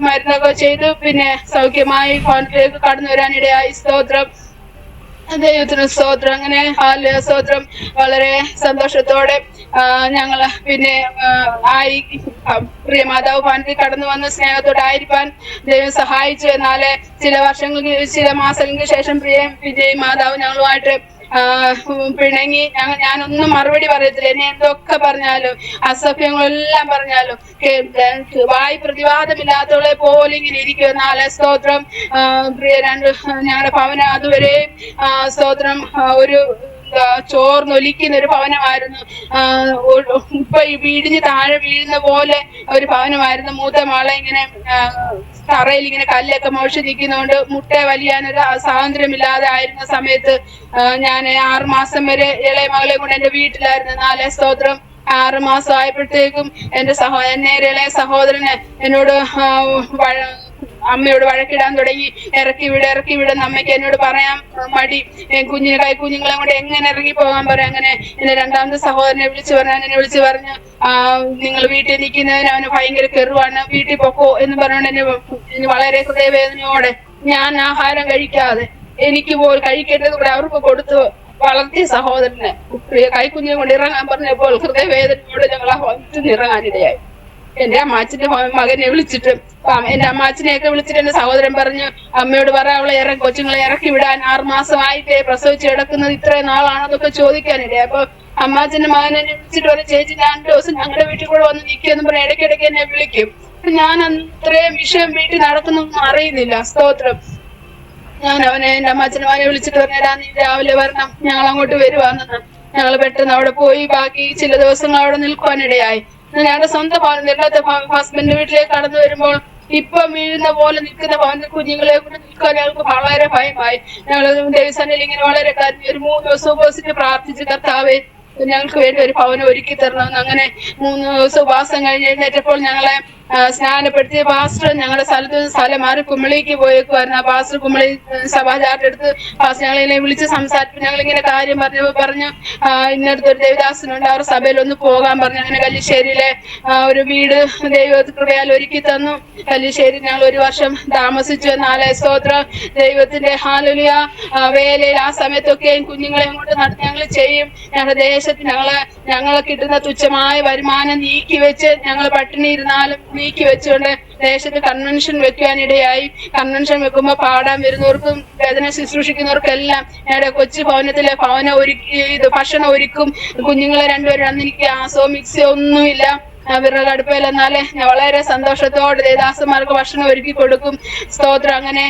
മരുന്നൊക്കെ ചെയ്തു. പിന്നെ സൗഖ്യമായി കോൺഫിലേക്ക് കടന്നു വരാനിടയായി. സ്തോത്രം. ദൈവത്തിന് സ്തോത്രം. അങ്ങനെ ഹാലലുയ സ്തോത്രം. വളരെ സന്തോഷത്തോടെ ഞങ്ങള് പിന്നെ പ്രിയ മാതാവ് ഭവനത്തിൽ കടന്നു വന്ന് സ്നേഹത്തോടെ ആയിരിക്കാൻ ദൈവം സഹായിച്ചു. എന്നാല് ചില മാസങ്ങൾക്ക് ശേഷം വിജയ് മാതാവ് ഞങ്ങളുമായിട്ട് പിണങ്ങി. ഞാനൊന്നും മറുപടി പറയത്തില്ല. എന്നെ എന്തൊക്കെ പറഞ്ഞാലും അസഭ്യങ്ങളെല്ലാം പറഞ്ഞാലും വായി പ്രതിവാദമില്ലാത്തവളെ പോലെ ഇങ്ങനെ ഇരിക്കും. എന്നാല് സ്തോത്രം. പ്രിയ ഞങ്ങളുടെ ഭവനം അതുവരെയും സ്തോത്രം ഒരു ചോർന്നൊലിക്കുന്ന ഒരു ഭവനമായിരുന്നു. ഇപ്പൊ വീടിന് താഴെ വീഴുന്ന പോലെ ഒരു ഭവനമായിരുന്നു. മൂത്ത മാളെ ഇങ്ങനെ തറയിൽ ഇങ്ങനെ കല്ലൊക്കെ മോശി നിൽക്കുന്നതുകൊണ്ട് മുട്ട വലിയാനൊരു സ്വാതന്ത്ര്യമില്ലാതെ ആയിരുന്ന സമയത്ത് ഞാൻ 6 മാസം വരെ ഇളയ മകളെ കൊണ്ട് എന്റെ വീട്ടിലായിരുന്നു. 4 സ്തോത്രം. 6 മാസം ആയപ്പോഴത്തേക്കും എന്റെ ഇളയ സഹോദരന് എന്നോട് അമ്മയോട് വഴക്കിടാൻ തുടങ്ങി. ഇറക്കി വിടുന്ന അമ്മയ്ക്ക് എന്നോട് പറയാൻ മടി. കുഞ്ഞുങ്ങളെ കൊണ്ട് എങ്ങനെ ഇറങ്ങി പോകാൻ പറയാം. അങ്ങനെ എന്റെ രണ്ടാമത്തെ സഹോദരനെ വിളിച്ചു പറഞ്ഞു നിങ്ങൾ വീട്ടിൽ നിൽക്കുന്നതിന് അവന് ഭയങ്കര കെറുവാണ്, വീട്ടിൽ പൊക്കോ എന്ന് പറഞ്ഞുകൊണ്ട് എന്നെ വളരെ ഹൃദയവേദനയോടെ ഞാൻ ആഹാരം കഴിക്കാതെ എനിക്ക് പോലും കഴിക്കേണ്ടത് കൂടെ അവർക്ക് കൊടുത്തു വളർത്തിയ സഹോദരന് കൈക്കുഞ്ഞിനെ കൊണ്ട് ഇറങ്ങാൻ പറഞ്ഞപ്പോൾ ഹൃദയവേദനയോട് ഞങ്ങൾ ആ ഹോസ്പിറ്റലിൽ ഇറങ്ങാനിടയായി. എന്റെ അമ്മാച്ചന്റെ മകനെ വിളിച്ചിട്ട് എന്റെ അമ്മാച്ചനെയൊക്കെ വിളിച്ചിട്ട് എന്റെ സഹോദരൻ പറഞ്ഞു അമ്മയോട് പറയാം അവളെ കൊച്ചുങ്ങളെ ഇറക്കി വിടാൻ 6 മാസമായിട്ടേ പ്രസവിച്ച് കിടക്കുന്നത് ഇത്രയും നാളാണെന്നൊക്കെ ചോദിക്കാനിടയായി. അപ്പൊ അമ്മാച്ചന്റെ മകനെ വിളിച്ചിട്ട് പറഞ്ഞു ചേച്ചി 2 ദിവസം ഞങ്ങളുടെ വീട്ടിൽ കൂടെ വന്ന് നിൽക്കുമെന്ന് പറഞ്ഞ ഇടയ്ക്കിടയ്ക്ക് എന്നെ വിളിക്കും. ഞാൻ അത്രയും വിഷയം വീട്ടിൽ നടക്കുന്നൊന്നും അറിയുന്നില്ല. സ്തോത്രം. ഞാൻ എന്റെ അമ്മാച്ചന്റെ മകനെ വിളിച്ചിട്ട് പറഞ്ഞാ നീ രാവിലെ വരണം, ഞങ്ങൾ അങ്ങോട്ട് വരുവാന്ന്. ഞങ്ങൾ പെട്ടെന്ന് അവിടെ പോയി ബാക്കി ചില ദിവസങ്ങൾ അവിടെ നിൽക്കുവാനിടയായി. ഞങ്ങളുടെ സ്വന്തം ഭവനം ഇല്ലാത്ത ഹസ്ബൻഡ് വീട്ടിലേക്ക് കടന്നു വരുമ്പോൾ ഇപ്പം വീഴുന്ന പോലെ നിൽക്കുന്ന ഭവനത്തിൽ കുഞ്ഞുങ്ങളെ കൊണ്ട് നിൽക്കാൻ ഞങ്ങൾക്ക് വളരെ ഭയമായി. ഞങ്ങൾ ദേവസ്ഥാനിൽ ഇങ്ങനെ വളരെ കരഞ്ഞു. ഒരു 3 ദിവസം ഉപവസിച്ച് പ്രാർത്ഥിച്ച് കർത്താവേ ഞങ്ങൾക്ക് വേണ്ടി ഒരു ഭവനം ഒരുക്കി തരണമെന്ന്. അങ്ങനെ 3 ദിവസം ഉപവാസം കഴിഞ്ഞ് എഴുന്നേറ്റപ്പോൾ ഞങ്ങളെ സ്നാനപ്പെടുത്തിയ പാസ്റ്റർ ഞങ്ങളുടെ സ്ഥലം മാറി കുമളിക്ക് പോയേക്കുമായിരുന്നു. ആ പാസ്റ്റർ കുമളി സഭാചാർട്ട് എടുത്ത് പാസ്റ്റർ ഞങ്ങളെ വിളിച്ച് സംസാരിച്ചു. ഞങ്ങളിങ്ങനെ കാര്യം പറഞ്ഞു ഇന്നടുത്തൊരു ദേവദാസനുണ്ട്, അവർ സഭയിൽ ഒന്ന് പോകാൻ പറഞ്ഞു. അങ്ങനെ കല്ലിശ്ശേരിയിലെ ഒരു വീട് ദൈവകൃപയാൽ ഒരുക്കി തന്നു. കല്ലിശ്ശേരി ഞങ്ങൾ 1 വർഷം താമസിച്ചു. 4 സ്തോത്രം. ദൈവത്തിന്റെ ഹല്ലേലൂയ വേലയിൽ ആ സമയത്തൊക്കെ കുഞ്ഞുങ്ങളെ കൊണ്ട് നടത്തി ഞങ്ങൾ ചെയ്യും. ഞങ്ങളുടെ ദേശത്ത് ഞങ്ങളെ കിട്ടുന്ന തുച്ഛമായ വരുമാനം നീക്കി വെച്ച് ഞങ്ങൾ പട്ടിണി ഇരുന്നാലും നീക്കി വെച്ചുകൊണ്ട് ദേശത്ത് കൺവെൻഷൻ വെക്കാനിടയായി. കൺവെൻഷൻ വെക്കുമ്പോൾ പാടാൻ വരുന്നവർക്കും വേദന ശുശ്രൂഷിക്കുന്നവർക്കെല്ലാം ഞങ്ങളുടെ കൊച്ചു ഭവനത്തിലെ ഭക്ഷണം ഒരുക്കും. കുഞ്ഞുങ്ങളെ 2 പേരും അന്ന് എനിക്ക് ആസോ മിക്സിയോ ഒന്നുമില്ല, വിറക് അടുപ്പയിൽ. എന്നാലേ ഞാൻ വളരെ സന്തോഷത്തോടെ ദേവദാസന്മാർക്ക് ഭക്ഷണം ഒരുക്കി കൊടുക്കും. സ്തോത്രം. അങ്ങനെ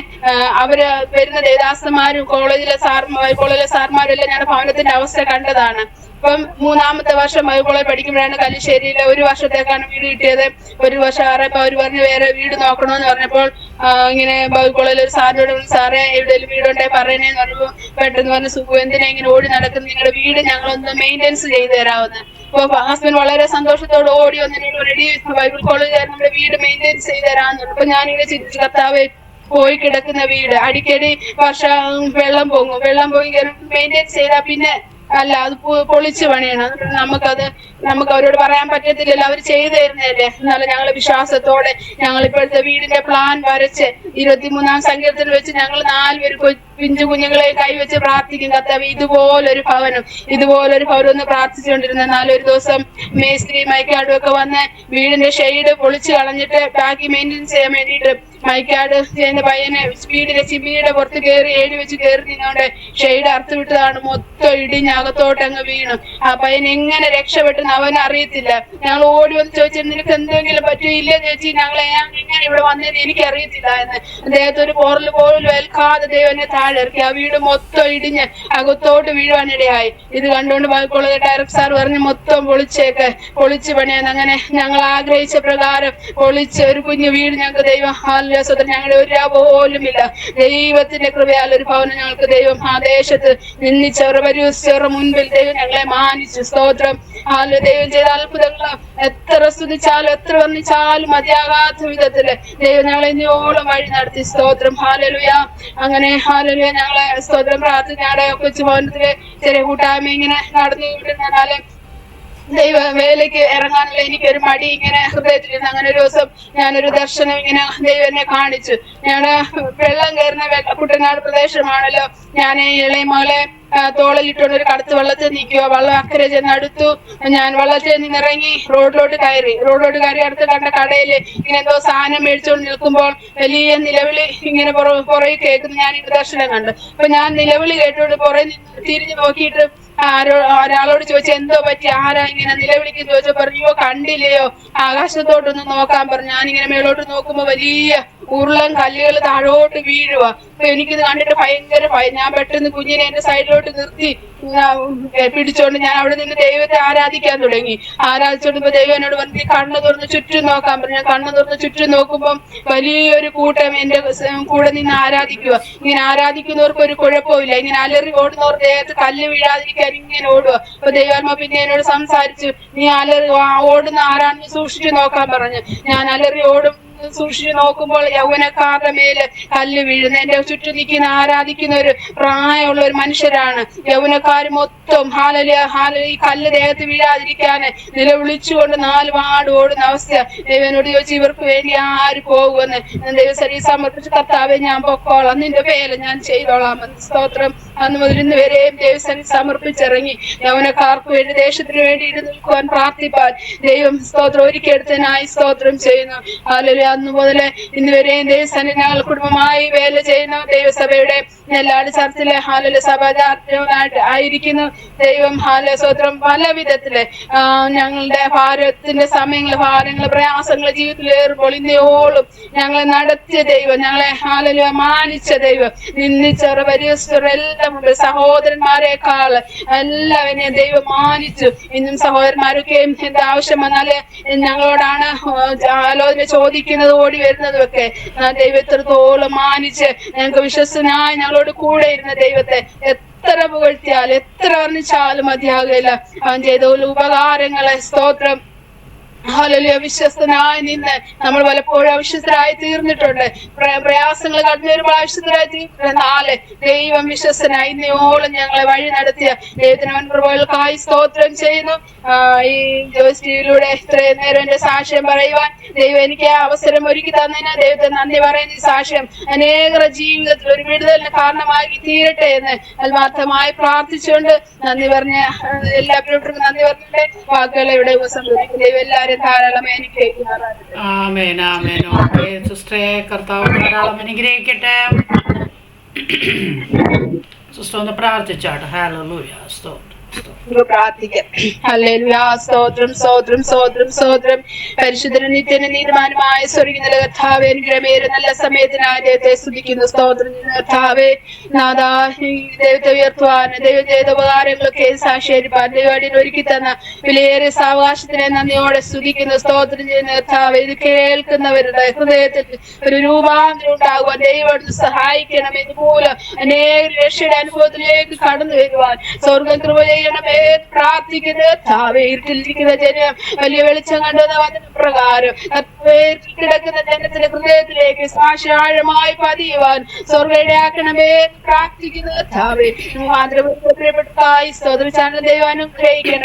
അവര് വരുന്ന ദേവദാസന്മാരും കോളേജിലെ സാർമാരും എല്ലാം ഞങ്ങളുടെ ഭവനത്തിന്റെ അവസ്ഥ കണ്ടതാണ്. ഇപ്പം 3-ാമത്തെ വർഷം കോളേജ് പഠിക്കുമ്പോഴാണ് കല്ലിശ്ശേരിയിലെ 1 വർഷത്തേക്കാണ് വീട് കിട്ടിയത്. 1 വർഷം ആറപ്പോൾ അവർ പറഞ്ഞ് വേറെ വീട് നോക്കണമെന്ന് പറഞ്ഞപ്പോൾ ഇങ്ങനെ കോളേജിൽ ഒരു സാറിനോട് സാറേ എവിടെയെങ്കിലും വീടുണ്ടേ പറയണേന്ന് പറഞ്ഞപ്പോൾ പെട്ടെന്ന് പറഞ്ഞ് സുഖം എന്തിനാ ഇങ്ങനെ ഓടി നടക്കുന്നു, നിങ്ങളുടെ വീട് ഞങ്ങളൊന്ന് മെയിൻ്റെനൻസ് ചെയ്ത് തരാമെന്ന്. അപ്പൊ ഹസ്ബൻഡ് വളരെ സന്തോഷത്തോടെ ഓടി വന്നതിനോട് റെഡി ബൈബിൾ കോളേജുകാർ നമ്മുടെ വീട് മെയിൻ്റെനൻസ് ചെയ്ത് തരാമെന്ന്. അപ്പൊ ഞാനിങ്ങനെ ചിന്തിച്ചു കർത്താവേ പോയി കിടക്കുന്ന വീട് അടിക്കടി വെള്ളം പൊങ്ങി മെയിൻ്റെനൻസ് ചെയ്താൽ പിന്നെ അല്ല അത് പൊളിച്ചു പണിയണം. നമുക്ക് അവരോട് പറയാൻ പറ്റത്തില്ലല്ലോ, അവർ ചെയ്തു തരുന്നതല്ലേ. എന്നാലും ഞങ്ങൾ വിശ്വാസത്തോടെ ഞങ്ങൾ ഇപ്പോഴത്തെ വീടിന്റെ പ്ലാൻ വരച്ച് 23-ാം സങ്കീർത്തനം വെച്ച് ഞങ്ങൾ 4 പേര് പിഞ്ചു കുഞ്ഞുങ്ങളെ കൈവച്ച് പ്രാർത്ഥിക്കും കർത്താവേ ഇതുപോലൊരു ഭവനം ഒന്ന് പ്രാർത്ഥിച്ചുകൊണ്ടിരുന്ന. 4 ദിവസം മേസ്ത്രി മൈക്കാടും ഒക്കെ വന്ന് വീടിന്റെ ഷെയ്ഡ് പൊളിച്ചു കളഞ്ഞിട്ട് ബാക്കി മെയിൻ്റെനൻസ് ചെയ്യാൻ വേണ്ടിയിട്ട് മൈക്കാട് ചെയ്യുന്ന പയ്യനെ വീടിന്റെ ചിമ്മിയുടെ പുറത്ത് കയറി 7 വെച്ച് കയറി നിന്നോണ്ട് ഷെയ്ഡ് അറുത്ത് വിട്ടതാണ്. മൊത്തം ഇടിഞ്ഞകത്തോട്ട് അങ്ങ് വീണു. ആ പയ്യൻ എങ്ങനെ രക്ഷപ്പെട്ടെന്ന് അവൻ അറിയത്തില്ല. ഞങ്ങൾ ഓടി വന്ന് ചോദിച്ചാൽ നിനക്ക് എന്തെങ്കിലും പറ്റുമോ? ഇല്ല ചേച്ചി, ഞങ്ങളെ എങ്ങനെ ഇവിടെ വന്നതെന്ന് എനിക്ക് അറിയത്തില്ല എന്ന്. അദ്ദേഹത്തെ ഒരു പോറൽ പോലും ഏൽക്കാതെ ദൈവനെ താഴെ ഇറക്കി. ആ വീട് മൊത്തം ഇടിഞ്ഞ് അകത്തോട്ട് വീഴുവാനിടയായി. ഇത് കണ്ടുകൊണ്ട് കോളേജ് ഡയറക്ടർ സാർ പറഞ്ഞ് മൊത്തം പൊളിച്ച് പണിയാന്ന്. അങ്ങനെ ഞങ്ങൾ ആഗ്രഹിച്ച പ്രകാരം പൊളിച്ച് ഒരു കുഞ്ഞു വീട് ഞങ്ങൾക്ക് ദൈവം ഞങ്ങളുടെ ഒരു രൂപ പോലും ഇല്ല. ദൈവത്തിന്റെ കൃപയാൽ ഒരു ഭവനം ഞങ്ങൾക്ക് ദൈവം ആ ദേശത്ത് നിന്നിച്ചവരുടെ മുൻപിൽ ദൈവം ഞങ്ങളെ മാനിച്ചു. സ്തോത്രം. ദൈവം ചെയ്ത അത്ഭുതങ്ങൾ എത്ര സ്തുതിച്ചാലും എത്ര വർണ്ണിച്ചാലും മതിയാകാത്ത വിധത്തില് ദൈവം ഞങ്ങളെ ഇനിയോളം വഴി നടത്തി. സ്തോത്രം. ഹല്ലേലൂയ. അങ്ങനെ ഹല്ലേലൂയ ഞങ്ങളെ സ്തോത്രം പ്രാർത്ഥന ഞങ്ങളുടെ കൊച്ചു ഭവനത്തിലെ ചെറിയ കൂട്ടായ്മ ഇങ്ങനെ നടന്നു വിടുന്നാല് ദൈവ വേലയ്ക്ക് ഇറങ്ങാനുള്ള എനിക്കൊരു മടി ഇങ്ങനെ ഹൃദയത്തിലിരുന്നു. അങ്ങനെ ഒരു ദിവസം ഞാനൊരു ദർശനം ഇങ്ങനെ ദൈവം എന്നെ കാണിച്ചു. ഞങ്ങളുടെ വെള്ളം കയറുന്ന കുട്ടനാട് പ്രദേശമാണല്ലോ. ഞാൻ ഇളയ മകളെ തോളിലിട്ടുകൊണ്ട് ഒരു കടുത്ത് വെള്ളത്തിൽ നിൽക്കുക. വെള്ളം അക്കരെ ചെന്നടുത്തു. ഞാൻ വെള്ളത്തിൽ നിന്നിറങ്ങി റോഡിലോട്ട് കയറി അടുത്ത് കണ്ട കടയില് ഇങ്ങനെ എന്തോ സാധനം മേടിച്ചുകൊണ്ട് നിൽക്കുമ്പോൾ വലിയ നിലവിളി ഇങ്ങനെ പുറകെ കേൾക്കുന്നു. ഞാൻ ഈ ദർശനം കണ്ടു. അപ്പൊ ഞാൻ നിലവിളി കേട്ടോണ്ട് പുറകെ തിരിഞ്ഞു നോക്കിയിട്ട് ഒരാളോട് ചോദിച്ചു എന്തോ പറ്റി, ആരാ ഇങ്ങനെ നിലവിളിക്കുന്നു ചോദിച്ചോ. പറഞ്ഞു കണ്ടില്ലയോ, ആകാശത്തോട്ടൊന്ന് നോക്കാൻ പറഞ്ഞു. ഞാനിങ്ങനെ മേലോട്ട് നോക്കുമ്പോ വലിയ ഉരുളൻ കല്ലുകൾ താഴോട്ട് വീഴുക. അപ്പൊ എനിക്കിത് കണ്ടിട്ട് ഭയങ്കര ഭയം. ഞാൻ പെട്ടെന്ന് കുഞ്ഞിനെ എന്റെ സൈഡിലോട്ട് നിർത്തി പിടിച്ചോണ്ട് ഞാൻ അവിടെ നിന്ന് ദൈവത്തെ ആരാധിക്കാൻ തുടങ്ങി. ആരാധിച്ചോണ്ടിപ്പോ ദൈവം എന്നോട് പറഞ്ഞു കണ്ണു തുറന്ന് ചുറ്റും നോക്കാൻ പറഞ്ഞു. ഞാൻ കണ്ണു തുറന്ന് ചുറ്റും നോക്കുമ്പോൾ വലിയൊരു കൂട്ടം എന്റെ കൂടെ നിന്ന് ആരാധിക്കുക. ഇങ്ങനെ ആരാധിക്കുന്നവർക്ക് ഒരു കുഴപ്പമില്ല. ഇങ്ങനെ അലറി ഓടുന്നവർ ദേഹത്ത് കല്ല് വീഴാതിരിക്കാൻ ഇങ്ങനെ ഓടുക. അപ്പൊ ദൈവാത്മ പിന്നെ എന്നോട് സംസാരിച്ചു, നീ അലറി ഓടുന്ന ആരാണെന്ന് സൂക്ഷിച്ചു നോക്കാൻ പറഞ്ഞു. ഞാൻ അലറി സൂക്ഷിച്ചു നോക്കുമ്പോൾ യൗവനക്കാരുടെ മേല് കല്ല് വീഴുന്നു. എന്റെ ചുറ്റും നിൽക്കുന്ന ആരാധിക്കുന്ന ഒരു പ്രായമുള്ള ഒരു മനുഷ്യരാണ്. യൗവനക്കാർ മൊത്തം ഹാലലിയ ഹാലലി ഈ കല്ല് ദേഹത്ത് വീഴാതിരിക്കാന് നിലവിളിച്ചുകൊണ്ട് 4 വാർഡ് ഓടുന്ന അവസ്ഥ. ദൈവനോട് ചോദിച്ചു ഇവർക്ക് വേണ്ടി ആര് പോകുമെന്ന്. ദൈവസരി സമർപ്പിച്ച് കർത്താവെ ഞാൻ പൊക്കോളാം, നിന്റെ പേര് ഞാൻ ചെയ്തോളാമെന്ന്. സ്തോത്രം. അന്ന് മുതൽ ഇന്ന് വരെയും ദൈവസരി സമർപ്പിച്ചിറങ്ങി യൗവനക്കാർക്ക് വേണ്ടി ദേശത്തിന് വേണ്ടി നിൽക്കുവാൻ പ്രാർത്ഥിപ്പാൻ ദൈവം സ്തോത്രം ഒരുക്കിയെടുത്തതിനായി സ്തോത്രം ചെയ്യുന്നു. ഹാലലിയ അന്ന് മുതൽ ഇന്ന് വരെയും ദൈവസനി ഞങ്ങൾ കുടുംബമായി വേല ചെയ്യുന്നു. ദൈവസഭയുടെ നെല്ലാട് ചർച്ചിലെ ഹാലല സഭാചാർജനായിട്ട് ആയിരിക്കുന്നു. ദൈവം ഹാല സ്തോത്രം പല വിധത്തില് ഞങ്ങളുടെ ഭാരത്തിന്റെ സമയങ്ങള് ഭാരങ്ങള് പ്രയാസങ്ങള് ജീവിതത്തിൽ ഏറുമ്പോൾ ഇന്നയോളും ഞങ്ങളെ നടത്തിയ ദൈവം, ഞങ്ങളെ ഹാലല മാനിച്ച ദൈവം, നിന്ദിച്ചവർ പരിഹസിച്ചവർ എല്ലാം മുമ്പ് സഹോദരന്മാരെക്കാൾ എല്ലാവരെയും ദൈവം മാനിച്ചു. ഇന്നും സഹോദരന്മാരൊക്കെയും എന്താ ആവശ്യം വന്നാല് ഞങ്ങളോടാണ് ആലോചന ചോദിക്കുന്നത്, ഓടി വരുന്നതും ഒക്കെ. ദൈവത്തോളം മാനിച്ച് ഞങ്ങൾക്ക് വിശ്വസനായി ഞങ്ങളോട് കൂടെ ഇരുന്ന ദൈവത്തെ എത്ര പുകഴ്ത്തിയാൽ എത്ര വർണ്ണിച്ചാലും മതിയാകില്ല. അവൻ ചെയ്ത ഉപകാരങ്ങളെ സ്തോത്രം. ഹല്ലേലൂയ. വിശ്വസ്തനായി നിന്ന് നമ്മൾ പലപ്പോഴും അവിശ്വസ്തരായി തീർന്നിട്ടുണ്ട്. പ്രയാസങ്ങൾ കടന്നു വരുമ്പോൾ അവിശ്വസ്തരായി തീർന്നിട്ടുണ്ട്. ദൈവം വിശ്വസ്തനായി ഇന്നയോളം ഞങ്ങളെ വഴി നടത്തിയ ദൈവത്തിന് വൻകൃപകൾക്കായി സ്തോത്രം ചെയ്യുന്നു. ഈ ജോസ്റ്റിയിലൂടെ ഇത്രയും നേരം എന്റെ സാക്ഷ്യം പറയുവാൻ ദൈവം എനിക്ക് അവസരം ഒരുക്കി തന്നതിന് ദൈവത്തെ നന്ദി പറയുന്ന ഈ സാക്ഷ്യം അനേകരുടെ ജീവിതത്തിൽ ഒരു വിടുതലിന് കാരണമായി തീരട്ടെ എന്ന് ആത്മാർത്ഥമായി പ്രാർത്ഥിച്ചുകൊണ്ട് നന്ദി പറഞ്ഞ എല്ലാ പ്രിയപ്പെട്ടവർക്കും നന്ദി പറഞ്ഞിട്ട് വാക്കുകളെ ഇവിടെ ഉപസംഹരിക്കും. ദൈവം എല്ലാവരും ധാരാളം അനുഗ്രഹിക്കുന്നതാണ്. ആമേൻ ആമേൻ. ഓക്കേ സിസ്റ്ററെ, കർത്താവ് ധാരാളം അനുഗ്രഹിക്കട്ടെ. സിസ്റ്റർ ഒന്ന് പ്രാർത്ഥിച്ചാട്ടെ. ഹല്ലേലൂയ. സ്തോത്രം. പ്രാർത്ഥിക്കാം. ഹല്ലേലൂയ. സ്തോത്രം സ്തോത്രം സ്തോത്രം സ്തോത്രം. പരിശുദ്ധനും നിത്യനും നീതിമാനുമായ സ്വർഗ്ഗീയ കർത്താവേ, അനുഗ്രഹമേറെ നല്ല സമയത്തിനായി ദൈവത്തെ സ്തുതിക്കുന്നു. സ്തോത്രം കർത്താവേ. നാഥാ, ദൈവത്തെ ഉയർത്തുവാൻ ദൈവം ചെയ്ത ഉപകാരങ്ങളൊക്കെ സാക്ഷീകരിപ്പാൻ ദൈവം ഒരുക്കി തന്ന വിലയേറെ സാവകാശത്തിനെ നന്ദിയോടെ സ്തുതിക്കുന്നു. സ്തോത്രം ചെയ്യുന്ന കർത്താവേ, ഇത് കേൾക്കുന്നവരുടെ ഹൃദയത്തിൽ ഒരു രൂപാന്തരം ഉണ്ടാകുവാൻ ദൈവം സഹായിക്കണം. ഇതുമൂലം അനേക രക്ഷയുടെ അനുഭവത്തിലേക്ക് കടന്നു വരുവാൻ സ്വർഗ്ഗം കൃപ ചെയ്യണമേ പ്രാർത്ഥിക്കുന്നത്. ഇരുട്ടിലിരിക്കുന്ന ജനം വലിയ വെളിച്ചം കണ്ടെന്ന വചന പ്രകാരം കിടക്കുന്ന ജനത്തിന്റെ ഹൃദയത്തിലേക്ക് ആഴമായി പതിയുവാൻ സ്വർഗ്ഗയിടയാക്കണമേ പ്രാർത്ഥിക്കുന്നത്. സ്തോത്രചാനൽ ദൈവം അനുഗ്രഹിക്കണം.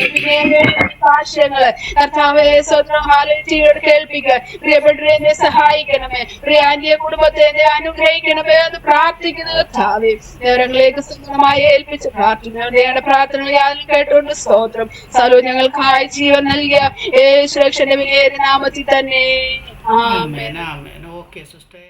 സാക്ഷ്യങ്ങള് കർത്താവെ സ്വന്തം ഹാലയോട് കേൾപ്പിക്കാൻ പ്രിയപ്പെട്ടവരെ സഹായിക്കണമേ. പ്രിയാന്റിയെ കുടുംബത്തെ അനുഗ്രഹിക്കണമേ എന്ന് പ്രാർത്ഥിക്കുന്നത്. വിവരങ്ങളിലേക്ക് സ്വന്തമായി ഏൽപ്പിച്ച് പ്രാർത്ഥന പ്രാർത്ഥനകൾ യാതൊരു കേട്ടുകൊണ്ട് സ്തോത്രം. സലോ ഞങ്ങൾക്കായി ജീവൻ നൽകിയ യേശുരക്ഷന്റെ വിലയേറിയ നാമത്തിൽ തന്നെ ആമേൻ. ആമേൻ. Okay sister.